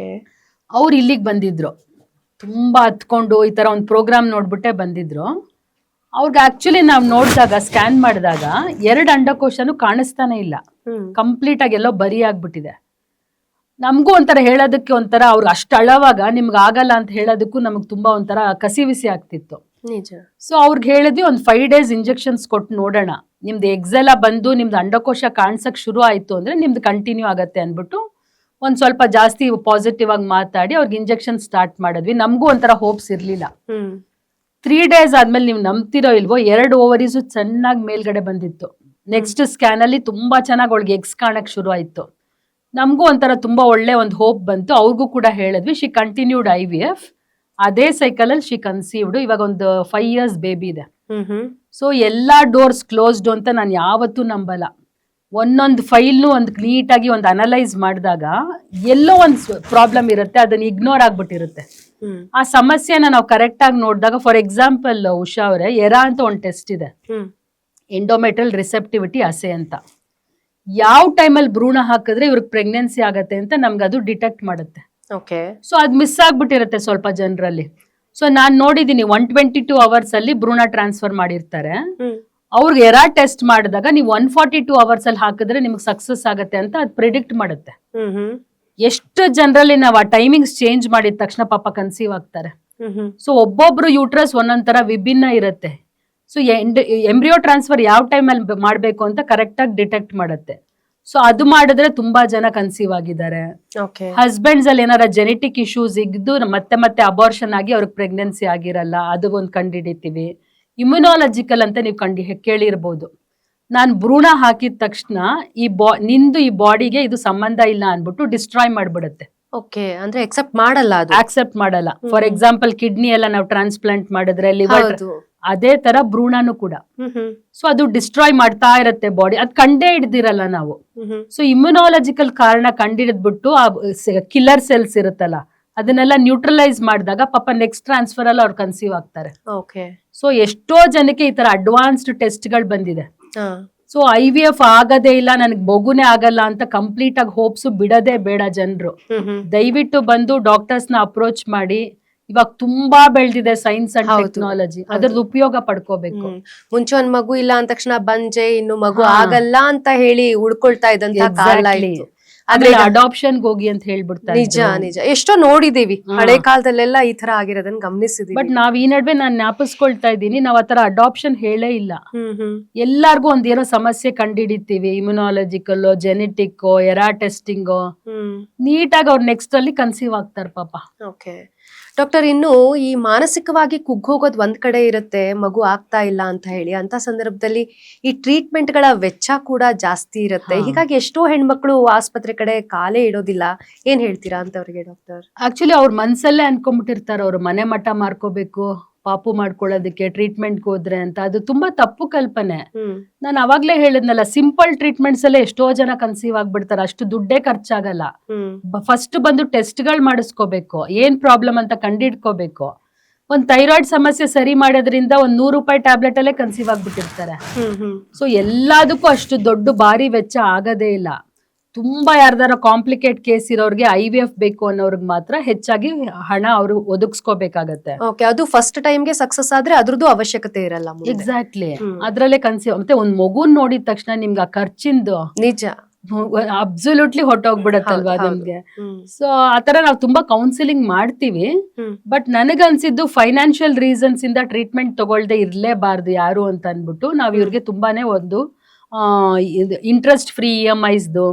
ಅವ್ರು ಇಲ್ಲಿಗೆ ಬಂದಿದ್ರು, ತುಂಬಾ ಹತ್ಕೊಂಡು ಈ ತರ ಒಂದ್ ಪ್ರೋಗ್ರಾಮ್ ನೋಡ್ಬಿಟ್ಟೆ ಬಂದಿದ್ರು. ಅವ್ರಿಗೆ ಆಕ್ಚುಲಿ ನಾವ್ ನೋಡಿದಾಗ ಸ್ಕ್ಯಾನ್ ಮಾಡಿದಾಗ 2 ಅಂಡಕೋಶನು ಕಾಣಿಸ್ತಾನೆ ಇಲ್ಲ, ಕಂಪ್ಲೀಟ್ ಆಗಿ ಎಲ್ಲೋ ಬರಿ ಆಗ್ಬಿಟ್ಟಿದೆ. ನಮಗೂ ಒಂಥರ ಹೇಳೋದಕ್ಕೆ ಒಂಥರ, ಅವ್ರು ಅಷ್ಟು ಅಳವಾಗ ನಿಮ್ಗೆ ಆಗಲ್ಲ ಅಂತ ಹೇಳೋದಕ್ಕೂ ನಮಗ್ ತುಂಬಾ ಒಂಥರ ಕಸಿವಿಸಿ ಆಗ್ತಿತ್ತು. ಸೊ ಅವ್ರಿಗೆ ಹೇಳಿದ್ವಿ, ಒಂದ್ 5 days ಇಂಜೆಕ್ಷನ್ಸ್ ಕೊಟ್ಟು ನೋಡೋಣ, ನಿಮ್ದು ಎಗ್ಸ್ ಎಲ್ಲ ಬಂದು ನಿಮ್ದು ಅಂಡಕೋಶ ಕಾಣಿಸಕ್ ಶುರು ಆಯ್ತು ಅಂದ್ರೆ ನಿಮ್ದು ಕಂಟಿನ್ಯೂ ಆಗತ್ತೆ ಅನ್ಬಿಟ್ಟು ಒಂದ್ ಸ್ವಲ್ಪ ಜಾಸ್ತಿ ಪಾಸಿಟಿವ್ ಆಗಿ ಮಾತಾಡಿ ಅವ್ರಿಗೆ ಇಂಜೆಕ್ಷನ್ ಸ್ಟಾರ್ಟ್ ಮಾಡಿದ್ವಿ. ನಮಗೂ ಒಂಥರ ಹೋಪ್ಸ್ ಇರ್ಲಿಲ್ಲ. 3 days ಆದ್ಮೇಲೆ ನೀವು ನಂಬ್ತಿರೋ ಇಲ್ವೋ 2 ಓವರೀಸು ಚೆನ್ನಾಗಿ ಮೇಲ್ಗಡೆ ಬಂದಿತ್ತು. ನೆಕ್ಸ್ಟ್ ಸ್ಕ್ಯಾನ್ ಅಲ್ಲಿ ತುಂಬಾ ಚೆನ್ನಾಗಿ ಅವಳಿಗೆ ಎಗ್ಸ್ ಕಾಣಕ್ ಶುರು ಆಯ್ತು. ನಮಗೂ ಒಂಥರ ತುಂಬಾ ಒಳ್ಳೆ ಒಂದು ಹೋಪ್ ಬಂತು. ಅವ್ರಿಗೂ ಕೂಡ ಹೇಳಿದ್ವಿ. She continued IVF. ಅದೇ ಸೈಕಲ್ ಅಲ್ಲಿ ಶಿ ಕನ್ಸೀವ್ಡ್. ಇವಾಗ ಒಂದು 5 years ಬೇಬಿ ಇದೆ. ಸೊ ಎಲ್ಲಾ ಡೋರ್ಸ್ ಕ್ಲೋಸ್ಡ್ ಅಂತ ನಾನು ಯಾವತ್ತೂ ನಂಬಲ್ಲ. ಒಂದೊಂದು ಫೈಲ್ನು ಒಂದು ನೀಟಾಗಿ ಒಂದು ಅನಲೈಸ್ ಮಾಡಿದಾಗ ಎಲ್ಲೋ ಒಂದು ಪ್ರಾಬ್ಲಮ್ ಇರುತ್ತೆ, ಅದನ್ನ ಇಗ್ನೋರ್ ಆಗ್ಬಿಟ್ಟಿರುತ್ತೆ. ಆ ಸಮಸ್ಯೆನ ನಾವು ಕರೆಕ್ಟ್ ಆಗಿ ನೋಡಿದಾಗ, ಫಾರ್ ಎಕ್ಸಾಂಪಲ್ ಉಷಾ ಅವರೇ, ಎರಾ ಅಂತ ಒಂದು ಟೆಸ್ಟ್ ಇದೆ, ಎಂಡೋಮೆಟ್ರಿಯಲ್ ರಿಸೆಪ್ಟಿವಿಟಿ ಅಸೆ ಅಂತ. ಯಾವ ಟೈಮಲ್ಲಿ ಭ್ರೂಣ ಹಾಕಿದ್ರೆ ಇವ್ರಿಗೆ ಪ್ರೆಗ್ನೆನ್ಸಿ ಆಗತ್ತೆ ಅಂತ ನಮ್ಗೆ ಅದು ಡಿಟೆಕ್ಟ್ ಮಾಡುತ್ತೆ. ಸೊ ಅದು ಮಿಸ್ ಆಗ್ಬಿಟ್ಟಿರುತ್ತೆ ಸ್ವಲ್ಪ ಜನರಲ್ಲಿ. ಸೊ ನಾನ್ ನೋಡಿದೀನಿ 122 hours ಅಲ್ಲಿ ಭ್ರೂಣ ಟ್ರಾನ್ಸ್ಫರ್ ಮಾಡಿರ್ತಾರೆ. ಅವ್ರಿಗೆ ಎರಾ ಟೆಸ್ಟ್ ಮಾಡಿದಾಗ ನೀವು 142 hours ಅಲ್ಲಿ ಹಾಕಿದ್ರೆ ನಿಮ್ಗೆ ಸಕ್ಸಸ್ ಆಗತ್ತೆ ಅಂತ ಅದು ಪ್ರಿಡಿಕ್ಟ್ ಮಾಡುತ್ತೆ. ಎಷ್ಟು ಜನರಲ್ಲಿ ನಾವು ಆ ಟೈಮಿಂಗ್ಸ್ ಚೇಂಜ್ ಮಾಡಿದ ತಕ್ಷಣ ಪಾಪ ಕನ್ಸೀವ್ ಆಗ್ತಾರೆ. ಸೊ ಒಬ್ಬೊಬ್ರು ಯೂಟ್ರಸ್ ಒಂದೊಂದ್ ತರ ವಿಭಿನ್ನ ಇರುತ್ತೆ. ಸೊ ಎಂಬ್ರಿಯೋ ಟ್ರಾನ್ಸ್ಫರ್ ಯಾವ ಟೈಮ್ ಅಲ್ಲಿ ಮಾಡ್ಬೇಕು ಅಂತ ಕರೆಕ್ಟ್ ಆಗಿ ಡಿಟೆಕ್ಟ್ ಮಾಡುತ್ತೆ. ಸೊ ಅದು ಮಾಡಿದ್ರೆ ತುಂಬಾ ಜನ ಕನ್ಸೀವ್ ಆಗಿದ್ದಾರೆ. ಹಸ್ಬೆಂಡ್ಸ್ ಅಲ್ಲಿ ಏನಾರ ಜೆನೆಟಿಕ್ ಇಶ್ಯೂಸ್ ಇದ್ದು ಮತ್ತೆ ಮತ್ತೆ ಅಬಾರ್ಷನ್ ಆಗಿ ಅವ್ರಿಗೆ ಪ್ರೆಗ್ನೆನ್ಸಿ ಆಗಿರಲ್ಲ, ಅದು ಒಂದು ಕಂಡುಹಿಡಿತೀವಿ. ಇಮ್ಯುನಾಲಜಿಕಲ್ ಅಂತ ನೀವು ಕೇಳಿರ್ಬೋದು. ನಾನು ಭ್ರೂಣ ಹಾಕಿದ ತಕ್ಷಣ ನಿಂದು ಈ ಬಾಡಿಗೆ ಇದು ಸಂಬಂಧ ಇಲ್ಲ ಅನ್ಬಿಟ್ಟು ಡಿಸ್ಟ್ರಾಯ್ ಮಾಡ್ಬಿಡುತ್ತೆ. ಅಂದ್ರೆ ಆಕ್ಸೆಪ್ಟ್ ಮಾಡಲ್ಲ. ಫಾರ್ ಎಕ್ಸಾಂಪಲ್ ಕಿಡ್ನಿ ಎಲ್ಲ ನಾವು ಟ್ರಾನ್ಸ್ಪ್ಲಾಂಟ್ ಮಾಡಿದ್ರೆ, ಲಿವರ್, ಅದೇ ತರ ಭ್ರೂಣನು ಕೂಡ. ಸೊ ಅದು ಡಿಸ್ಟ್ರಾಯ್ ಮಾಡ್ತಾ ಇರತ್ತೆ ಬಾಡಿ, ಅದ್ ಕಂಡೇ ಹಿಡ್ದಿರಲ್ಲ ನಾವು. ಸೊ ಇಮ್ಯುನಾಲಜಿಕಲ್ ಕಾರಣ ಕಂಡಿಡಿದ್ಬಿಟ್ಟು ಆ ಕಿಲ್ಲರ್ ಸೆಲ್ಸ್ ಇರುತ್ತಲ್ಲ, ಅದನ್ನೆಲ್ಲ ನ್ಯೂಟ್ರಲೈಸ್ ಮಾಡಿದಾಗ ಪಾಪ ನೆಕ್ಸ್ಟ್ ಟ್ರಾನ್ಸ್ಫರ್ ಅಲ್ಲಿ ಅವ್ರು ಕನ್ಸೀವ್ ಆಗ್ತಾರೆ. ಸೊ ಎಷ್ಟೋ ಜನಕ್ಕೆ ಈ ತರ ಅಡ್ವಾನ್ಸ್ಡ್ ಟೆಸ್ಟ್ ಗಳು ಬಂದಿದೆ. ಸೊ IVF ಆಗದೇ ಇಲ್ಲ, ನನಗೆ ಮಗುನೇ ಆಗಲ್ಲ ಅಂತ ಕಂಪ್ಲೀಟ್ ಆಗಿ ಹೋಪ್ಸು ಬಿಡೋದೇ ಬೇಡ ಜನರು. ದಯವಿಟ್ಟು ಬಂದು ಡಾಕ್ಟರ್ಸ್ ನ ಅಪ್ರೋಚ್ ಮಾಡಿ. ಇವಾಗ ತುಂಬಾ ಬೆಳೆದಿದೆ ಸೈನ್ಸ್ ಅಂಡ್ ಟೆಕ್ನಾಲಜಿ, ಅದ್ರದ್ದು ಉಪಯೋಗ ಪಡ್ಕೋಬೇಕು. ಮುಂಚೆ ಒಂದ್ ಮಗು ಇಲ್ಲ ಅಂದ ತಕ್ಷಣ ಬಂಜೆ, ಇನ್ನು ಮಗು ಆಗಲ್ಲ ಅಂತ ಹೇಳಿ ಉಳ್ಕೊಳ್ತಾ ಇದ್ದಂತ ಕಾಲ ಇತ್ತು. ಆದ್ರೆ ಅಡಾಪ್ಷನ್ ಹೋಗಿ ಅಂತ ಹೇಳ್ಬಿಡ್ತಾರೆ. ನಿಜ ಎಷ್ಟೋ ನೋಡಿದೀವಿ, ಹಳೆ ಕಾಲದಲ್ಲೆಲ್ಲ ಈ ತರ ಆಗಿರೋದನ್ನ ಗಮನಿಸಿದೀವಿ. ಬಟ್ ನಾವ್ ಈ ನಡುವೆ ನಾನು ಜ್ಞಾಪಿಸ್ಕೊಳ್ತಾ ಇದ್ದೀನಿ, ನಾವ್ ಆತರ ಅಡಾಪ್ಷನ್ ಹೇಳೇ ಇಲ್ಲ. ಎಲ್ಲಾರ್ಗು ಒಂದೇನೋ ಸಮಸ್ಯೆ ಕಂಡುಹಿಡಿತೀವಿ, ಇಮ್ಯುನಾಲಜಿಕಲ್, ಜೆನೆಟಿಕ್, ಎರಾ ಟೆಸ್ಟಿಂಗ್, ನೀಟಾಗಿ ಅವ್ರು ನೆಕ್ಸ್ಟ್ ಅಲ್ಲಿ ಕನ್ಸೀವ್ ಆಗ್ತಾರೆ ಪಾಪ. ಡಾಕ್ಟರ್, ಇನ್ನು ಈ ಮಾನಸಿಕವಾಗಿ ಕುಗ್ಗೋಗೋದ್ ಒಂದ್ ಕಡೆ ಇರುತ್ತೆ, ಮಗು ಆಗ್ತಾ ಇಲ್ಲ ಅಂತ ಹೇಳಿ, ಅಂತ ಸಂದರ್ಭದಲ್ಲಿ ಈ ಟ್ರೀಟ್ಮೆಂಟ್ ಗಳ ವೆಚ್ಚ ಕೂಡ ಜಾಸ್ತಿ ಇರುತ್ತೆ. ಹೀಗಾಗಿ ಎಷ್ಟೋ ಹೆಣ್ಮಕ್ಳು ಆಸ್ಪತ್ರೆ ಕಡೆ ಕಾಲೇ ಇಡೋದಿಲ್ಲ. ಏನ್ ಹೇಳ್ತೀರಾ ಅಂತವ್ರಿಗೆ ಡಾಕ್ಟರ್? ಆಕ್ಚುಲಿ ಅವ್ರ ಮನ್ಸಲ್ಲೇ ಅನ್ಕೊಂಡ್ಬಿಟ್ಟಿರ್ತಾರೆ, ಅವ್ರು ಮನೆ ಮಠ ಮಾರ್ಕೋಬೇಕು ಪಾಪು ಮಾಡ್ಕೊಳ್ಳೋದಕ್ಕೆ ಟ್ರೀಟ್ಮೆಂಟ್ಗೆ ಹೋದ್ರೆ ಅಂತ. ಅದು ತುಂಬಾ ತಪ್ಪು ಕಲ್ಪನೆ. ನಾನು ಅವಾಗ್ಲೇ ಹೇಳಿದ್ನಲ್ಲ, ಸಿಂಪಲ್ ಟ್ರೀಟ್ಮೆಂಟ್ಸ್ ಅಲ್ಲೇ ಎಷ್ಟೋ ಜನ ಕನ್ಸೀವ್ ಆಗ್ಬಿಡ್ತಾರೆ, ಅಷ್ಟು ದುಡ್ಡೇ ಖರ್ಚಾಗಲ್ಲ. ಫಸ್ಟ್ ಬಂದು ಟೆಸ್ಟ್ ಗಳು ಮಾಡಿಸ್ಕೋಬೇಕು, ಏನ್ ಪ್ರಾಬ್ಲಮ್ ಅಂತ ಕಂಡಿಡ್ಕೋಬೇಕು. ಒಂದ್ ಥೈರಾಯ್ಡ್ ಸಮಸ್ಯೆ ಸರಿ ಮಾಡೋದ್ರಿಂದ ಒಂದ್ ₹100 ಟ್ಯಾಬ್ಲೆಟ್ ಅಲ್ಲೇ ಕನ್ಸೀವ್ ಆಗ್ಬಿಟ್ಟಿರ್ತಾರೆ. ಸೊ ಎಲ್ಲದಕ್ಕೂ ಅಷ್ಟು ದೊಡ್ಡ ಭಾರಿ ವೆಚ್ಚ ಆಗದೇ ಇಲ್ಲ. ತುಂಬಾ ಯಾರ್ದಾರ ಕಾಂಪ್ಲಿಕೇಟ್ ಕೇಸ್ ಇರೋರ್ಗೆ IVF ಬೇಕು ಅನ್ನೋರ್ಗ್ ಮಾತ್ರ ಹೆಚ್ಚಾಗಿ ಹಣ ಅವ್ರು ಒದಗಿಸ್ಕೋಬೇಕಾಗತ್ತೆ. ಅದು ಫಸ್ಟ್ ಟೈಮ್ಗೆ ಸಕ್ಸಸ್ ಆದ್ರೆ ಅದ್ರದ್ದು ಅವಶ್ಯಕತೆ ಇರಲ್ಲ. ಎಕ್ಸಾಕ್ಟ್ಲಿ, ಅದ್ರಲ್ಲೇ ಕನ್ಸೀವ್. ಮತ್ತೆ ಒಂದ್ ಮಗುನ್ ನೋಡಿದ ತಕ್ಷಣ ನಿಮ್ಗೆ ಆ ಖರ್ಚಿಂದು ನಿಜ ಅಬ್ಸಲ್ಯೂಟ್ಲಿ ಹೊಟ್ಟೋಗ್ಬಿಡತ್ತಲ್ವಾ ನಮ್ಗೆ. ಸೊ ಆತರ ನಾವು ತುಂಬಾ ಕೌನ್ಸಿಲಿಂಗ್ ಮಾಡ್ತೀವಿ. ಬಟ್ ನನಗನ್ಸಿದ್ದು ಫೈನಾನ್ಷಿಯಲ್ ರೀಸನ್ಸ್ ಇಂದ ಟ್ರೀಟ್ಮೆಂಟ್ ತಗೊಳ್ದೆ ಇರ್ಲೇಬಾರ್ದು ಯಾರು ಅಂತ ಅನ್ಬಿಟ್ಟು ನಾವ್ ಇವ್ರಿಗೆ ತುಂಬಾನೇ ಒಂದು ಇಂಟ್ರೆಸ್ಟ್ ಫ್ರೀ EMIsದು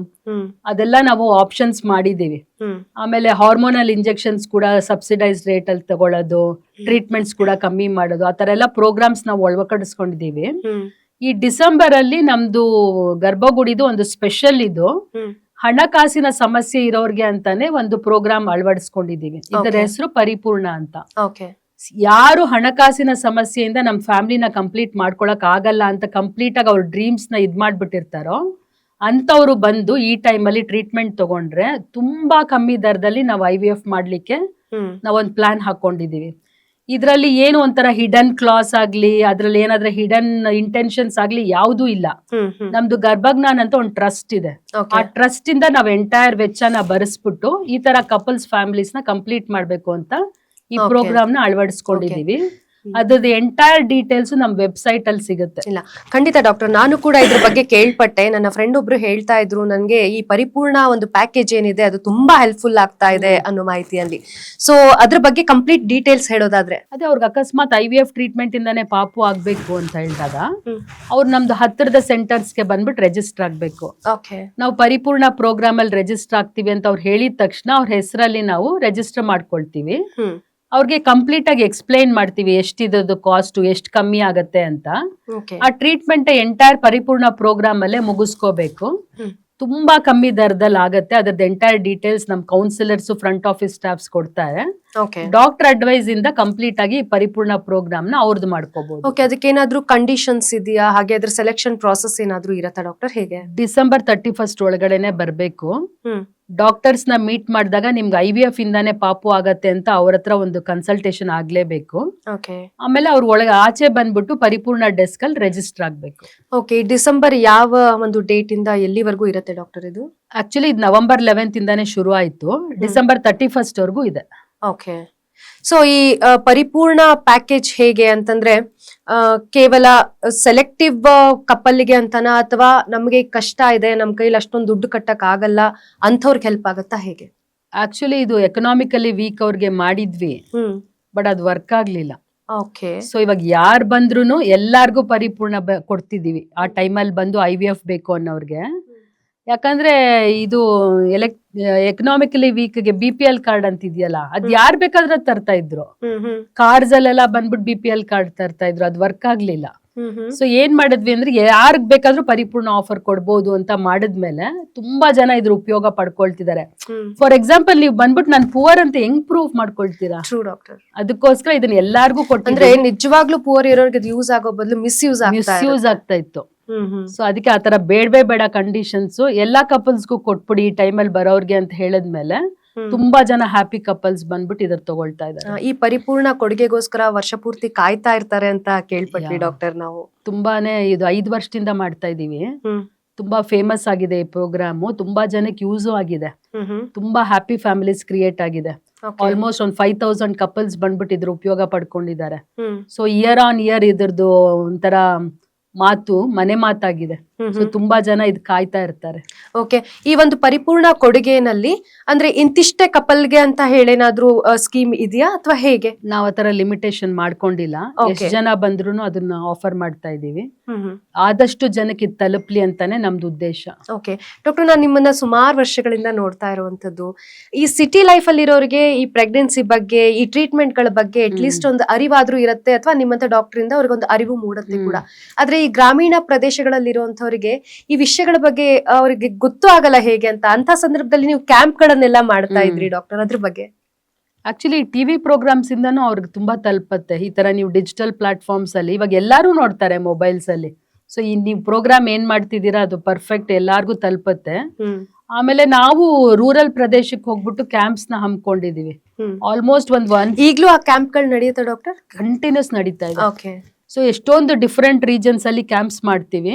ಅದೆಲ್ಲ ನಾವು ಆಪ್ಷನ್ಸ್ ಮಾಡಿದೀವಿ. ಆಮೇಲೆ ಹಾರ್ಮೋನಲ್ ಇಂಜೆಕ್ಷನ್ಸ್ ಕೂಡ ಸಬ್ಸಿಡೈಸ್ಡ್ ರೇಟ್ ಅಲ್ಲಿ ತಗೊಳ್ಳೋದು, ಟ್ರೀಟ್ಮೆಂಟ್ಸ್ ಕೂಡ ಕಮ್ಮಿ ಮಾಡೋದು, ಆತರ ಎಲ್ಲ ಪ್ರೋಗ್ರಾಮ್ಸ್ ನಾವು ಒಳಪಡಿಸ್ಕೊಂಡಿದೀವಿ. ಈ ಡಿಸೆಂಬರ್ ಅಲ್ಲಿ ನಮ್ದು ಗರ್ಭಗುಡಿದು ಒಂದು ಸ್ಪೆಷಲ್ ಇದು ಹಣಕಾಸಿನ ಸಮಸ್ಯೆ ಇರೋರ್ಗೆ ಅಂತಾನೆ ಒಂದು ಪ್ರೋಗ್ರಾಮ್ ಅಳವಡಿಸ್ಕೊಂಡಿದೀವಿ. ಇದರ ಹೆಸರು ಪರಿಪೂರ್ಣ ಅಂತ. ಯಾರು ಹಣಕಾಸಿನ ಸಮಸ್ಯೆಯಿಂದ ನಮ್ ಫ್ಯಾಮಿಲಿನ ಕಂಪ್ಲೀಟ್ ಮಾಡ್ಕೊಳಕ್ ಆಗಲ್ಲ ಅಂತ ಕಂಪ್ಲೀಟ್ ಆಗಿ ಅವ್ರ ಡ್ರೀಮ್ಸ್ ನ ಇದ್ ಮಾಡ್ಬಿಟ್ಟಿರ್ತಾರೋ ಅಂತವ್ರು ಬಂದು ಈ ಟೈಮ್ ಅಲ್ಲಿ ಟ್ರೀಟ್ಮೆಂಟ್ ತಗೊಂಡ್ರೆ ತುಂಬಾ ಕಮ್ಮಿ ದರದಲ್ಲಿ ನಾವು IVF ಮಾಡ್ಲಿಕ್ಕೆ ನಾವೊಂದ್ ಪ್ಲಾನ್ ಹಾಕೊಂಡಿದೀವಿ. ಇದ್ರಲ್ಲಿ ಏನು ಒಂಥರ ಹಿಡನ್ ಕ್ಲಾಸ್ ಆಗ್ಲಿ, ಅದ್ರಲ್ಲಿ ಏನಾದ್ರೆ ಹಿಡನ್ ಇಂಟೆನ್ಷನ್ಸ್ ಆಗ್ಲಿ ಯಾವ್ದೂ ಇಲ್ಲ. ನಮ್ದು ಗರ್ಭಜ್ಞಾನ್ ಅಂತ ಒಂದು ಟ್ರಸ್ಟ್ ಇದೆ. ಆ ಟ್ರಸ್ಟ್ ಇಂದ ನಾವ್ ಎಂಟೈರ್ ವೆಚ್ಚನ ಭರಿಸ್ಬಿಟ್ಟು ಈ ತರ ಕಪಲ್ಸ್ ಫ್ಯಾಮಿಲೀಸ್ ನ ಕಂಪ್ಲೀಟ್ ಮಾಡ್ಬೇಕು ಅಂತ ಈ ಪ್ರೋಗ್ರಾಮ್ ನ ಅಳವಡಿಸ್ಕೊಂಡಿದೀವಿ. ಅದ್ರದ್ದು ಎಂಟೈರ್ ಡೀಟೇಲ್ಸ್ ನಮ್ ವೆಬ್ಸೈಟ್ ಅಲ್ಲಿ ಸಿಗುತ್ತೆ. ಇಲ್ಲ, ಖಂಡಿತ ಡಾಕ್ಟರ್, ನಾನು ಕೂಡ ಇದ್ರ ಬಗ್ಗೆ ಕೇಳ್ಪಟ್ಟೆ. ನನ್ನ ಫ್ರೆಂಡ್ ಒಬ್ರು ಹೇಳ್ತಾ ಇದ್ರು ನನ್ಗೆ, ಈ ಪರಿಪೂರ್ಣ ಒಂದು ಪ್ಯಾಕೇಜ್ ಏನಿದೆ ಅದು ತುಂಬಾ ಹೆಲ್ಪ್ಫುಲ್ ಆಗ್ತಾ ಇದೆ ಅನ್ನೋ ಮಾಹಿತಿಯಲ್ಲಿ. ಸೊ ಅದ್ರ ಬಗ್ಗೆ ಕಂಪ್ಲೀಟ್ ಡೀಟೇಲ್ಸ್ ಹೇಳೋದಾದ್ರೆ, ಅದೇ ಅವ್ರಿಗೆ ಅಕಸ್ಮಾತ್ IVF ಟ್ರೀಟ್ಮೆಂಟ್ ಇಂದಾನೆ ಪಾಪು ಆಗ್ಬೇಕು ಅಂತ ಹೇಳಿದಾಗ ಅವ್ರು ನಮ್ದು ಹತ್ತಿರದ ಸೆಂಟರ್ಸ್ ಗೆ ಬಂದ್ಬಿಟ್ಟು ರಿಜಿಸ್ಟರ್ ಆಗ್ಬೇಕು. ನಾವು ಪರಿಪೂರ್ಣ ಪ್ರೋಗ್ರಾಮ್ ಅಲ್ಲಿ ರಿಜಿಸ್ಟರ್ ಆಗ್ತೀವಿ ಅಂತ ಅವ್ರು ಹೇಳಿದ ತಕ್ಷಣ ಅವ್ರ ಹೆಸರಲ್ಲಿ ನಾವು ರಿಜಿಸ್ಟರ್ ಮಾಡ್ಕೊಳ್ತೀವಿ. ಅವ್ರಿಗೆ ಕಂಪ್ಲೀಟ್ ಆಗಿ ಎಕ್ಸ್ಪ್ಲೈನ್ ಮಾಡ್ತೀವಿ ಎಷ್ಟಿದ್ದು ಕಾಸ್ಟ್, ಎಷ್ಟು ಕಮ್ಮಿ ಆಗತ್ತೆ ಅಂತ. ಆ ಟ್ರೀಟ್ಮೆಂಟ್ ಎಂಟೈರ್ ಪರಿಪೂರ್ಣ ಪ್ರೋಗ್ರಾಮ್ ಅಲ್ಲೇ ಮುಗಿಸ್ಕೋಬೇಕು. ತುಂಬಾ ಕಮ್ಮಿ ದರದಲ್ಲಿ ಆಗತ್ತೆ. ಅದ್ರದ್ದು ಎಂಟೈರ್ ಡೀಟೇಲ್ಸ್ ನಮ್ ಕೌನ್ಸಿಲರ್ಸ್, ಫ್ರಂಟ್ ಆಫೀಸ್ ಸ್ಟಾಫ್ಸ್ ಕೊಡ್ತಾರೆ. ಓಕೆ ಡಾಕ್ಟರ್ ಅಡ್ವೈಸ್ ಇಂದ ಕಂಪ್ಲೀಟ್ ಆಗಿ ಪರಿಪೂರ್ಣ ಪ್ರೋಗ್ರಾಮ್ ನ ಅವ್ರದ್ದು ಮಾಡ್ಕೋಬಹುದು. ಓಕೆ, ಅದಕ್ಕೆ ಏನಾದ್ರೂ ಕಂಡೀಷನ್ಸ್ ಇದೆಯಾ? ಹಾಗೆ ಅದ್ರ ಸೆಲೆಕ್ಷನ್ ಪ್ರಾಸೆಸ್ ಏನಾದ್ರೂ ಇರತ್ತಾ ಡಾಕ್ಟರ್? ಹೇಗೆ? ಡಿಸೆಂಬರ್ 31 ಒಳಗಡೆನೆ ಬರ್ಬೇಕು. ಹ್ಮ್ ಡಾಕ್ಟರ್ಸ್ ನ ಮೀಟ್ ಮಾಡಿದಾಗ ನಿಮ್ಗೆ IVF ಇಂದಾನೆ ಪಾಪು ಆಗತ್ತೆ ಅಂತ ಅವ್ರ ಹತ್ರ ಒಂದು ಕನ್ಸಲ್ಟೇಷನ್ ಆಗ್ಲೇಬೇಕು. ಓಕೆ ಆಮೇಲೆ ಅವ್ರ ಒಳಗೆ ಆಚೆ ಬಂದ್ಬಿಟ್ಟು ಪರಿಪೂರ್ಣ ಡೆಸ್ಕ್ ಅಲ್ಲಿ ರಿಜಿಸ್ಟರ್ ಆಗ್ಬೇಕು. ಓಕೆ, ಡಿಸೆಂಬರ್ ಯಾವ ಒಂದು ಡೇಟ್ ಇಂದ ಎಲ್ಲಿವರೆಗೂ ಇರುತ್ತೆ ಡಾಕ್ಟರ್ ಇದು? ಆಕ್ಚುಲಿ ಇದು ನವೆಂಬರ್ 11 ಇಂದಾನೆ ಶುರು ಆಯ್ತು, ಡಿಸೆಂಬರ್ 31 ವರೆಗೂ ಇದೆ. ಓಕೆ, ಸೊ ಈ ಪರಿಪೂರ್ಣ ಪ್ಯಾಕೇಜ್ ಹೇಗೆ ಅಂತಂದ್ರೆ ಕೇವಲ ಸೆಲೆಕ್ಟಿವ್ ಕಪಲ್ಗೆ ಅಂತನ, ಅಥವಾ ನಮ್ಗೆ ಕಷ್ಟ ಇದೆ, ನಮ್ ಕೈಲಿ ಅಷ್ಟೊಂದು ದುಡ್ಡು ಕಟ್ಟಕ್ ಆಗಲ್ಲ ಅಂಥವ್ರಿಗೆ ಹೆಲ್ಪ್ ಆಗುತ್ತಾ, ಹೇಗೆ? ಆಕ್ಚುಲಿ ಇದು ಎಕನಾಮಿಕಲಿ ವೀಕ್ ಅವ್ರಿಗೆ ಮಾಡಿದ್ವಿ, ಬಟ್ ಅದು ವರ್ಕ್ ಆಗ್ಲಿಲ್ಲ. ಓಕೆ, ಸೊ ಇವಾಗ ಯಾರು ಬಂದ್ರು ಎಲ್ಲಾರ್ಗೂ ಪರಿಪೂರ್ಣ ಕೊಡ್ತಿದೀವಿ. ಆ ಟೈಮಲ್ಲಿ ಬಂದು IVF ಬೇಕು ಅನ್ನೋರ್ಗೆ. ಯಾಕಂದ್ರೆ ಇದು ಎಕನಾಮಿಕಲಿ ವೀಕ್ ಗೆ BPL ಕಾರ್ಡ್ ಅಂತ ಇದೆಯಲ್ಲ, ಅದ್ ಯಾರ್ ಬೇಕಾದ್ರೆ ತರ್ತಾ ಇದ್ರು. ಕಾರ್ಸ್ ಅಲ್ಲೆಲ್ಲ ಬಂದ್ಬಿಟ್ಟು BPL ಕಾರ್ಡ್ ತರ್ತಾ ಇದ್ರು, ಅದ್ ವರ್ಕ್ ಆಗ್ಲಿಲ್ಲ. ಸೊ ಏನ್ ಮಾಡಿದ್ವಿ ಅಂದ್ರೆ ಯಾರಿಗ್ ಬೇಕಾದ್ರೂ ಪರಿಪೂರ್ಣ ಆಫರ್ ಕೊಡ್ಬೋದು ಅಂತ ಮಾಡಿದ್ಮೇಲೆ ತುಂಬಾ ಜನ ಇದ್ರ ಉಪಯೋಗ ಪಡ್ಕೊಳ್ತಿದ್ದಾರೆ. ಫಾರ್ ಎಕ್ಸಾಂಪಲ್ ನೀವು ಬಂದ್ಬಿಟ್ಟು ನಾನು ಪುವರ್ ಅಂತ ಹೆಂಗ್ ಪ್ರೂವ್ ಮಾಡ್ಕೊಳ್ತೀರಾ? ಅದಕ್ಕೋಸ್ಕರ ಇದನ್ನ ಎಲ್ಲಾರ್ಗೂ ಕೊಟ್ಟಂದ್ರೆ ನಿಜವಾಗ್ಲೂ ಪುವರ್ ಇರೋರಿಗೆ ಯೂಸ್ ಆಗೋ ಬದಲು ಮಿಸ್ಯೂಸ್ ಆಗ್ತಾ ಇತ್ತು. ಸೊ ಅದಕ್ಕೆ ಆತರ ಬೇಡ ಕಂಡೀಷನ್ಸ್ ಎಲ್ಲಾ ಕಪಲ್ಸ್ಗೂ ಕೊಟ್ಬಿಡಿ ಈ ಟೈಮಲ್ಲಿ ಬರೋರ್ಗೆ ಅಂತ ಹೇಳಿದ್ಮೇಲೆ ತುಂಬಾ ಜನ ಹ್ಯಾಪಿ ಕಪಲ್ಸ್ ಬಂದ್ಬಿಟ್ಟು ಇದ್ರ ತಗೊಳ್ತಾ ಇದ್ದಾರೆ. ಈ ಪರಿಪೂರ್ಣ ಕೊಡುಗೆಗೋಸ್ಕರ ವರ್ಷ ಪೂರ್ತಿ ಕಾಯ್ತಾ ಇರ್ತಾರೆ ಅಂತ ಕೇಳ್ಪಟ್ವಿ ಡಾಕ್ಟರ್. ನಾವು ತುಂಬಾನೇ ಇದು 5 ವರ್ಷದಿಂದ ಮಾಡ್ತಾ ಇದೀವಿ. ತುಂಬಾ ಫೇಮಸ್ ಆಗಿದೆ ಈ ಪ್ರೋಗ್ರಾಮು, ತುಂಬಾ ಜನಕ್ಕೆ ಯೂಸು ಆಗಿದೆ, ತುಂಬಾ ಹ್ಯಾಪಿ ಫ್ಯಾಮಿಲೀಸ್ ಕ್ರಿಯೇಟ್ ಆಗಿದೆ. ಆಲ್ಮೋಸ್ಟ್ ಒಂದು 5000 ಕಪಲ್ಸ್ ಬಂದ್ಬಿಟ್ಟು ಇದ್ರ ಉಪಯೋಗ ಪಡ್ಕೊಂಡಿದ್ದಾರೆ. ಸೊ ಇಯರ್ ಆನ್ ಇಯರ್ ಇದ್ರದ್ದು ಒಂಥರ ಮಾತು ಮನೆ ಮಾತಾಗಿದೆ. ಸೊ ತುಂಬಾ ಜನ ಇದ್ ಕಾಯ್ತಾ ಇರ್ತಾರೆ. ಓಕೆ, ಈ ಒಂದು ಪರಿಪೂರ್ಣ ಕೊಡುಗೆನಲ್ಲಿ ಅಂದ್ರೆ ಇಂತಿಷ್ಟೇ ಕಪಲ್ಗೆ ಅಂತ ಹೇಳೇನಾದ್ರೂ ಸ್ಕೀಮ್ ಇದೆಯಾ ಅಥವಾ ಹೇಗೆ? ನಾವ್ ಆತರ ಲಿಮಿಟೇಷನ್ ಮಾಡ್ಕೊಂಡಿಲ್ಲ, ಎಷ್ಟು ಜನ ಬಂದ್ರು ಅದನ್ನ ಆಫರ್ ಮಾಡ್ತಾ ಇದೀವಿ. ಆದಷ್ಟು ಜನಕ್ಕೆ ತಲುಪ್ಲಿ ಅಂತಾನೆ ನಮ್ದು ಉದ್ದೇಶ. ಓಕೆ ಡಾಕ್ಟರ್, ನಾನು ನಿಮ್ಮನ್ನ ಸುಮಾರು ವರ್ಷಗಳಿಂದ ನೋಡ್ತಾ ಇರುವಂತದ್ದು, ಈ ಸಿಟಿ ಲೈಫ್ ಅಲ್ಲಿ ಇರೋರಿಗೆ ಈ ಪ್ರೆಗ್ನೆನ್ಸಿ ಬಗ್ಗೆ, ಈ ಟ್ರೀಟ್ಮೆಂಟ್ ಗಳ ಬಗ್ಗೆ ಅಟ್ಲೀಸ್ಟ್ ಒಂದು ಅರಿವಾದ್ರೂ ಇರುತ್ತೆ, ಅಥವಾ ನಿಮ್ಮಂತ ಡಾಕ್ಟರ್ ಇಂದ ಅವ್ರಿಗೊಂದು ಅರಿವು ಮೂಡುತ್ತೆ ಕೂಡ. ಆದ್ರೆ ಈ ಗ್ರಾಮೀಣ ಪ್ರದೇಶಗಳಲ್ಲಿ ಇರುವಂತವರಿಗೆ ಈ ವಿಷಯಗಳ ಬಗ್ಗೆ ಅವರಿಗೆ ಗೊತ್ತು ಆಗಲ್ಲ ಹೇಗೆ ಅಂತ ಸಂದರ್ಭದಲ್ಲಿ ನೀವು ಕ್ಯಾಂಪ್ ಗಳನ್ನೆಲ್ಲ ಮಾಡ್ತಾ ಇದ್ರಿ ಡಾಕ್ಟರ್, ಅದ್ರ ಬಗ್ಗೆ? ಆಕ್ಚುಲಿ ಟಿವಿ ಪ್ರೋಗ್ರಾಮ್ಸ್ ಇಂದಾನು ಅವ್ರಿಗೆ ತುಂಬಾ ತಲುಪತ್ತೆ. ಈ ತರ ನೀವು ಡಿಜಿಟಲ್ ಪ್ಲಾಟ್ಫಾರ್ಮ್ಸ್ ಅಲ್ಲಿ ಇವಾಗ ಎಲ್ಲಾರು ನೋಡ್ತಾರೆ ಮೊಬೈಲ್ಸ್ ಅಲ್ಲಿ. ಸೊ ಈ ನೀವು ಪ್ರೋಗ್ರಾಮ್ ಏನ್ ಮಾಡ್ತಿದ್ದೀರಾ ಅದು ಪರ್ಫೆಕ್ಟ್ ಎಲ್ಲಾರ್ಗು ತಲುಪತ್ತೆ. ಆಮೇಲೆ ನಾವು ರೂರಲ್ ಪ್ರದೇಶಕ್ಕೆ ಹೋಗ್ಬಿಟ್ಟು ಕ್ಯಾಂಪ್ಸ್ ನ ಹಮ್ಮಿಕೊಂಡಿದೀವಿ. ಆಲ್ಮೋಸ್ಟ್ ಈಗ್ಲೂ ಆ ಕ್ಯಾಂಪ್ ಗಳು ನಡೆಯುತ್ತೆ ಡಾಕ್ಟರ್? ಕಂಟಿನ್ಯೂಸ್ ನಡೀತಾ ಇದೆ. ಓಕೆ, ಸೊ ಎಷ್ಟೊಂದು ಡಿಫ್ರೆಂಟ್ ರೀಜನ್ಸ್ ಅಲ್ಲಿ ಕ್ಯಾಂಪ್ಸ್ ಮಾಡ್ತೀವಿ.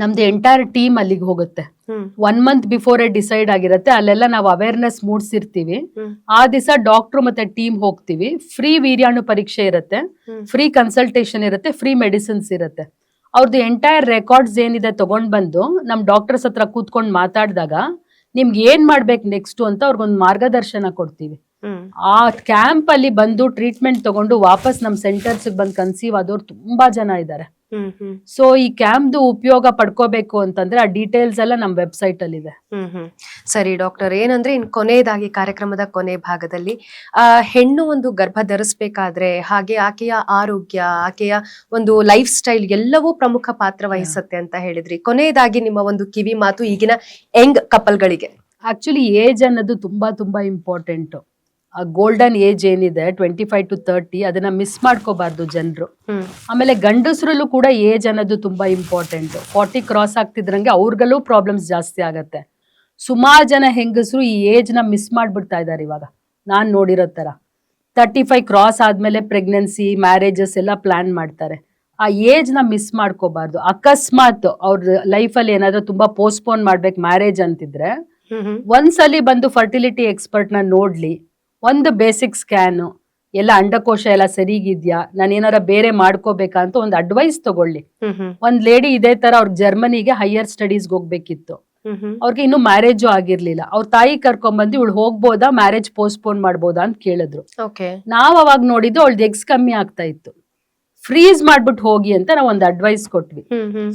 ನಮ್ದು ಎಂಟೈರ್ ಟೀಮ್ ಅಲ್ಲಿಗೆ ಹೋಗುತ್ತೆ. 1 ಮಂತ್ ಬಿಫೋರ್ ಡಿಸೈಡ್ ಆಗಿರುತ್ತೆ. ಅಲ್ಲೆಲ್ಲ ನಾವು ಅವೇರ್ನೆಸ್ ಮೂಡ್ಸಿರ್ತೀವಿ. ಆ ದಿವಸ ಡಾಕ್ಟರ್ ಮತ್ತೆ ಟೀಮ್ ಹೋಗ್ತೀವಿ. ಫ್ರೀ ವೀರ್ಯಾಣು ಪರೀಕ್ಷೆ ಇರುತ್ತೆ, ಫ್ರೀ ಕನ್ಸಲ್ಟೇಷನ್ ಇರುತ್ತೆ, ಫ್ರೀ ಮೆಡಿಸಿನ್ಸ್ ಇರುತ್ತೆ. ಅವ್ರದ್ದು ಎಂಟೈರ್ ರೆಕಾರ್ಡ್ಸ್ ಏನಿದೆ ತಗೊಂಡ್ ಬಂದು ನಮ್ ಡಾಕ್ಟರ್ಸ್ ಹತ್ರ ಕೂತ್ಕೊಂಡು ಮಾತಾಡಿದಾಗ ನಿಮ್ಗೆ ಏನ್ ಮಾಡ್ಬೇಕು ನೆಕ್ಸ್ಟ್ ಅಂತ ಅವ್ರಿಗೊಂದು ಮಾರ್ಗದರ್ಶನ ಕೊಡ್ತೀವಿ. ಆ ಕ್ಯಾಂಪ್ ಅಲ್ಲಿ ಬಂದು ಟ್ರೀಟ್ಮೆಂಟ್ ತಗೊಂಡು ವಾಪಸ್ ನಮ್ ಸೆಂಟರ್ಸ್ ಬಂದು ಕನ್ಸೀವ್ ಆದವ್ರು ತುಂಬಾ ಜನ ಇದ್ದಾರೆ. ಸೊ ಈ ಕ್ಯಾಂಪ್ದು ಉಪಯೋಗ ಪಡ್ಕೋಬೇಕು ಅಂತಂದ್ರೆ ಆ ಡೀಟೇಲ್ಸ್ ಎಲ್ಲ ನಮ್ ವೆಬ್ಸೈಟ್ ಅಲ್ಲಿ ಇದೆ. ಸರಿ ಡಾಕ್ಟರ್, ಏನಂದ್ರೆ ಇನ್ ಕೊನೆಯದಾಗಿ ಕಾರ್ಯಕ್ರಮದ ಕೊನೆ ಭಾಗದಲ್ಲಿ ಹೆಣ್ಣು ಒಂದು ಗರ್ಭ ಧರಿಸಬೇಕಾದ್ರೆ ಹಾಗೆ ಆಕೆಯ ಆರೋಗ್ಯ, ಆಕೆಯ ಒಂದು ಲೈಫ್ ಸ್ಟೈಲ್ ಎಲ್ಲವೂ ಪ್ರಮುಖ ಪಾತ್ರ ವಹಿಸುತ್ತೆ ಅಂತ ಹೇಳಿದ್ರಿ. ಕೊನೆಯದಾಗಿ ನಿಮ್ಮ ಒಂದು ಕಿವಿ ಮಾತು ಈಗಿನ ಯಂಗ್ ಕಪಲ್ಗಳಿಗೆ. ಆಕ್ಚುಲಿ ಏಜ್ ಅನ್ನೋದು ತುಂಬಾ ತುಂಬಾ ಇಂಪಾರ್ಟೆಂಟ್. ಗೋಲ್ಡನ್ ಏಜ್ ಏನಿದೆ 25 to 30 ಅದನ್ನ ಮಿಸ್ ಮಾಡ್ಕೋಬಾರ್ದು ಜನರು. ಆಮೇಲೆ ಗಂಡಸರಲ್ಲೂ ಕೂಡ ಏಜ್ ಅನ್ನೋದು ತುಂಬಾ ಇಂಪಾರ್ಟೆಂಟ್. 40 ಕ್ರಾಸ್ ಆಗ್ತಿದ್ರಂಗೆ ಅವ್ರಿಗಲ್ಲೂ ಪ್ರಾಬ್ಲಮ್ಸ್ ಜಾಸ್ತಿ ಆಗತ್ತೆ. ಸುಮಾರು ಜನ ಹೆಂಗಸರು ಈ ಏಜ್ ನ ಮಿಸ್ ಮಾಡ್ಬಿಡ್ತಾ ಇದಾರೆ. ಇವಾಗ ನಾನ್ ನೋಡಿರೋ ತರ 35 ಕ್ರಾಸ್ ಆದ್ಮೇಲೆ ಪ್ರೆಗ್ನೆನ್ಸಿ, ಮ್ಯಾರೇಜಸ್ ಎಲ್ಲ ಪ್ಲಾನ್ ಮಾಡ್ತಾರೆ. ಆ ಏಜ್ ನ ಮಿಸ್ ಮಾಡ್ಕೋಬಾರ್ದು. ಅಕಸ್ಮಾತ್ ಅವ್ರ ಲೈಫಲ್ಲಿ ಏನಾದ್ರೂ ತುಂಬಾ ಪೋಸ್ಟ್ಪೋನ್ ಮಾಡ್ಬೇಕು ಮ್ಯಾರೇಜ್ ಅಂತಿದ್ರೆ ಒಂದ್ಸಲಿ ಬಂದು ಫರ್ಟಿಲಿಟಿ ಎಕ್ಸ್ಪರ್ಟ್ ನ ನೋಡ್ಲಿ. ಒಂದು ಬೇಸಿಕ್ ಸ್ಕ್ಯಾನು, ಎಲ್ಲ ಅಂಡಕೋಶ ಎಲ್ಲ ಸರಿಗಿದ್ಯಾ, ನಾನು ಏನಾರ ಬೇರೆ ಮಾಡ್ಕೋಬೇಕಾ ಅಂತ ಒಂದು ಅಡ್ವೈಸ್ ತಗೊಳ್ಳಿ. ಒಂದ್ ಲೇಡಿ ಇದೇ ತರ ಅವ್ರ ಜರ್ಮನಿಗೆ ಹೈಯರ್ ಸ್ಟಡೀಸ್ಗೆ ಹೋಗ್ಬೇಕಿತ್ತು. ಅವ್ರಿಗೆ ಇನ್ನು ಮ್ಯಾರೇಜು ಆಗಿರ್ಲಿಲ್ಲ. ಅವ್ರ ತಾಯಿ ಕರ್ಕೊಂಡ್ಬಂದು ಇವಳು ಹೋಗ್ಬೋದಾ, ಮ್ಯಾರೇಜ್ ಪೋಸ್ಟ್ಪೋನ್ ಮಾಡ್ಬೋದಾ ಅಂತ ಕೇಳಿದ್ರು. ನಾವ್ ಅವಾಗ ನೋಡಿದ್ದು ಅವಳ್ದು ಎಗ್ಸ್ ಕಮ್ಮಿ ಆಗ್ತಾ ಇತ್ತು. ಫ್ರೀಸ್ ಮಾಡ್ಬಿಟ್ಟು ಹೋಗಿ ಅಂತ ನಾವು ಒಂದು ಅಡ್ವೈಸ್ ಕೊಟ್ವಿ.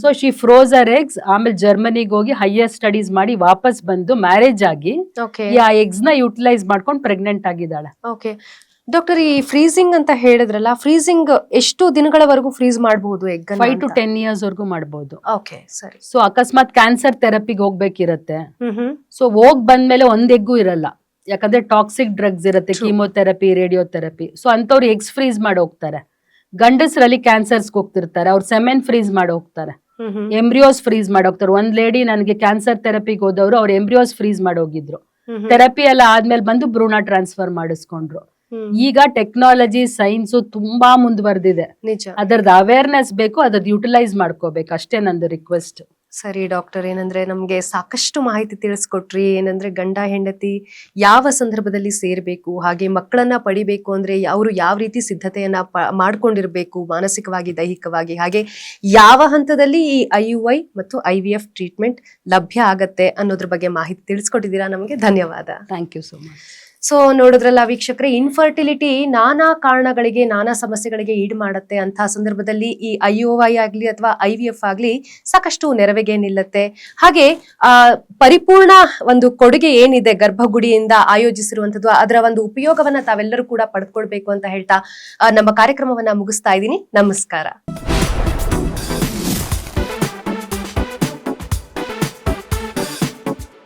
So she ಫ್ರೋಸ್ Har eggs. ಆಮೇಲೆ ಜರ್ಮನಿಗೆ ಹೋಗಿ ಹೈಯರ್ ಸ್ಟಡೀಸ್ ಮಾಡಿ ವಾಪಸ್ ಬಂದು ಮ್ಯಾರೇಜ್ ಆಗಿ ಆ ಎಗ್ಸ್ ನ ಯುಟಿಲೈಸ್ ಮಾಡ್ಕೊಂಡು ಪ್ರೆಗ್ನೆಂಟ್ ಆಗಿದ್ದಾಳೆ. ಡಾಕ್ಟರ್, ಈ ಫ್ರೀಸಿಂಗ್ ಅಂತ ಹೇಳಿದ್ರಲ್ಲ, ಫ್ರೀಸಿಂಗ್ ಎಷ್ಟು ದಿನಗಳವರೆಗೂ ಫ್ರೀಸ್ ಮಾಡಬಹುದು? 5 to 10 years ವರೆಗೂ ಮಾಡಬಹುದು. ಓಕೆ, ಸರಿ. ಸೊ ಅಕಸ್ಮಾತ್ ಕ್ಯಾನ್ಸರ್ ಥೆರಪಿಗೆ ಹೋಗ್ಬೇಕಿರತ್ತೆ. ಸೊ ಹೋಗ್ ಬಂದ್ಮೇಲೆ ಒಂದ್ ಎಗ್ಗು ಇರಲ್ಲ, ಯಾಕಂದ್ರೆ ಟಾಕ್ಸಿಕ್ ಡ್ರಗ್ಸ್ ಇರುತ್ತೆ, ಕೀಮೋಥೆರಪಿ, ರೇಡಿಯೋಥೆರಪಿ. ಸೊ ಅಂತವ್ರು ಎಗ್ಸ್ ಫ್ರೀಸ್ ಮಾಡಿ ಹೋಗ್ತಾರೆ. ಗಂಡಸರಲ್ಲಿ ಕ್ಯಾನ್ಸರ್ಸ್ ಹೋಗ್ತಿರ್ತಾರೆ, ಅವ್ರು ಸೆಮೆನ್ ಫ್ರೀಸ್ ಮಾಡಿ ಹೋಗ್ತಾರೆ, ಎಂಬ್ರಿಯೋಸ್ ಫ್ರೀಸ್ ಮಾಡಿ ಹೋಗ್ತಾರೆ. ಒಂದ್ ಲೇಡಿ ನನಗೆ ಕ್ಯಾನ್ಸರ್ ಥೆರಪಿಗೆ ಹೋದವರು ಅವ್ರು ಎಂಬ್ರಿಯೋಸ್ ಫ್ರೀಸ್ ಮಾಡಿ ಹೋಗಿದ್ರು. ಥೆರಪಿ ಎಲ್ಲ ಆದ್ಮೇಲೆ ಬಂದು ಭ್ರೂಣ ಟ್ರಾನ್ಸ್ಫರ್ ಮಾಡಿಸ್ಕೊಂಡ್ರು. ಈಗ ಟೆಕ್ನಾಲಜಿ ಸೈನ್ಸ್ ತುಂಬಾ ಮುಂದುವರೆದಿದೆ. ಅದರದ್ದು ಅವೇರ್ನೆಸ್ ಬೇಕು, ಅದ್ರದ್ದು ಯುಟಿಲೈಸ್ ಮಾಡ್ಕೋಬೇಕು, ಅಷ್ಟೇ ನಂದು ರಿಕ್ವೆಸ್ಟ್. ಸರಿ ಡಾಕ್ಟರ್, ಏನಂದ್ರೆ ನಮ್ಗೆ ಸಾಕಷ್ಟು ಮಾಹಿತಿ ತಿಳಿಸ್ಕೊಟ್ರಿ. ಏನಂದ್ರೆ ಗಂಡ ಹೆಂಡತಿ ಯಾವ ಸಂದರ್ಭದಲ್ಲಿ ಸೇರ್ಬೇಕು, ಹಾಗೆ ಮಕ್ಕಳನ್ನ ಪಡಿಬೇಕು ಅಂದ್ರೆ ಅವರು ಯಾವ ರೀತಿ ಸಿದ್ಧತೆಯನ್ನ ಮಾಡ್ಕೊಂಡಿರ್ಬೇಕು ಮಾನಸಿಕವಾಗಿ, ದೈಹಿಕವಾಗಿ, ಹಾಗೆ ಯಾವ ಹಂತದಲ್ಲಿ ಈ IUI ಮತ್ತು IVF ಟ್ರೀಟ್ಮೆಂಟ್ ಲಭ್ಯ ಆಗತ್ತೆ ಅನ್ನೋದ್ರ ಬಗ್ಗೆ ಮಾಹಿತಿ ತಿಳಿಸ್ಕೊಟ್ಟಿದ್ದೀರಾ. ನಮಗೆ ಧನ್ಯವಾದ. Thank you so much. So ನೋಡಿದ್ರಲ್ಲ ವೀಕ್ಷಕರೇ, ಇನ್ಫರ್ಟಿಲಿಟಿ ನಾನಾ ಕಾರಣಗಳಿಗೆ, ನಾನಾ ಸಮಸ್ಯೆಗಳಿಗೆ ಈಡು ಮಾಡುತ್ತೆ. ಅಂತಹ ಸಂದರ್ಭದಲ್ಲಿ ಈ IUI ಆಗ್ಲಿ ಅಥವಾ IVF ಆಗ್ಲಿ ಸಾಕಷ್ಟು ನೆರವಿಗೆ ನಿಲ್ಲುತ್ತೆ. ಹಾಗೆ ಪರಿಪೂರ್ಣ ಒಂದು ಕೊಡುಗೆ ಏನಿದೆ ಗರ್ಭಗುಡಿಯಿಂದ ಆಯೋಜಿಸಿರುವಂತದ್ದು, ಅದರ ಒಂದು ಉಪಯೋಗವನ್ನ ತಾವೆಲ್ಲರೂ ಕೂಡ ಪಡೆದುಕೊಳ್ಬೇಕು ಅಂತ ಹೇಳ್ತಾ ನಮ್ಮ ಕಾರ್ಯಕ್ರಮವನ್ನ ಮುಗಿಸ್ತಾ ಇದ್ದೀನಿ. ನಮಸ್ಕಾರ.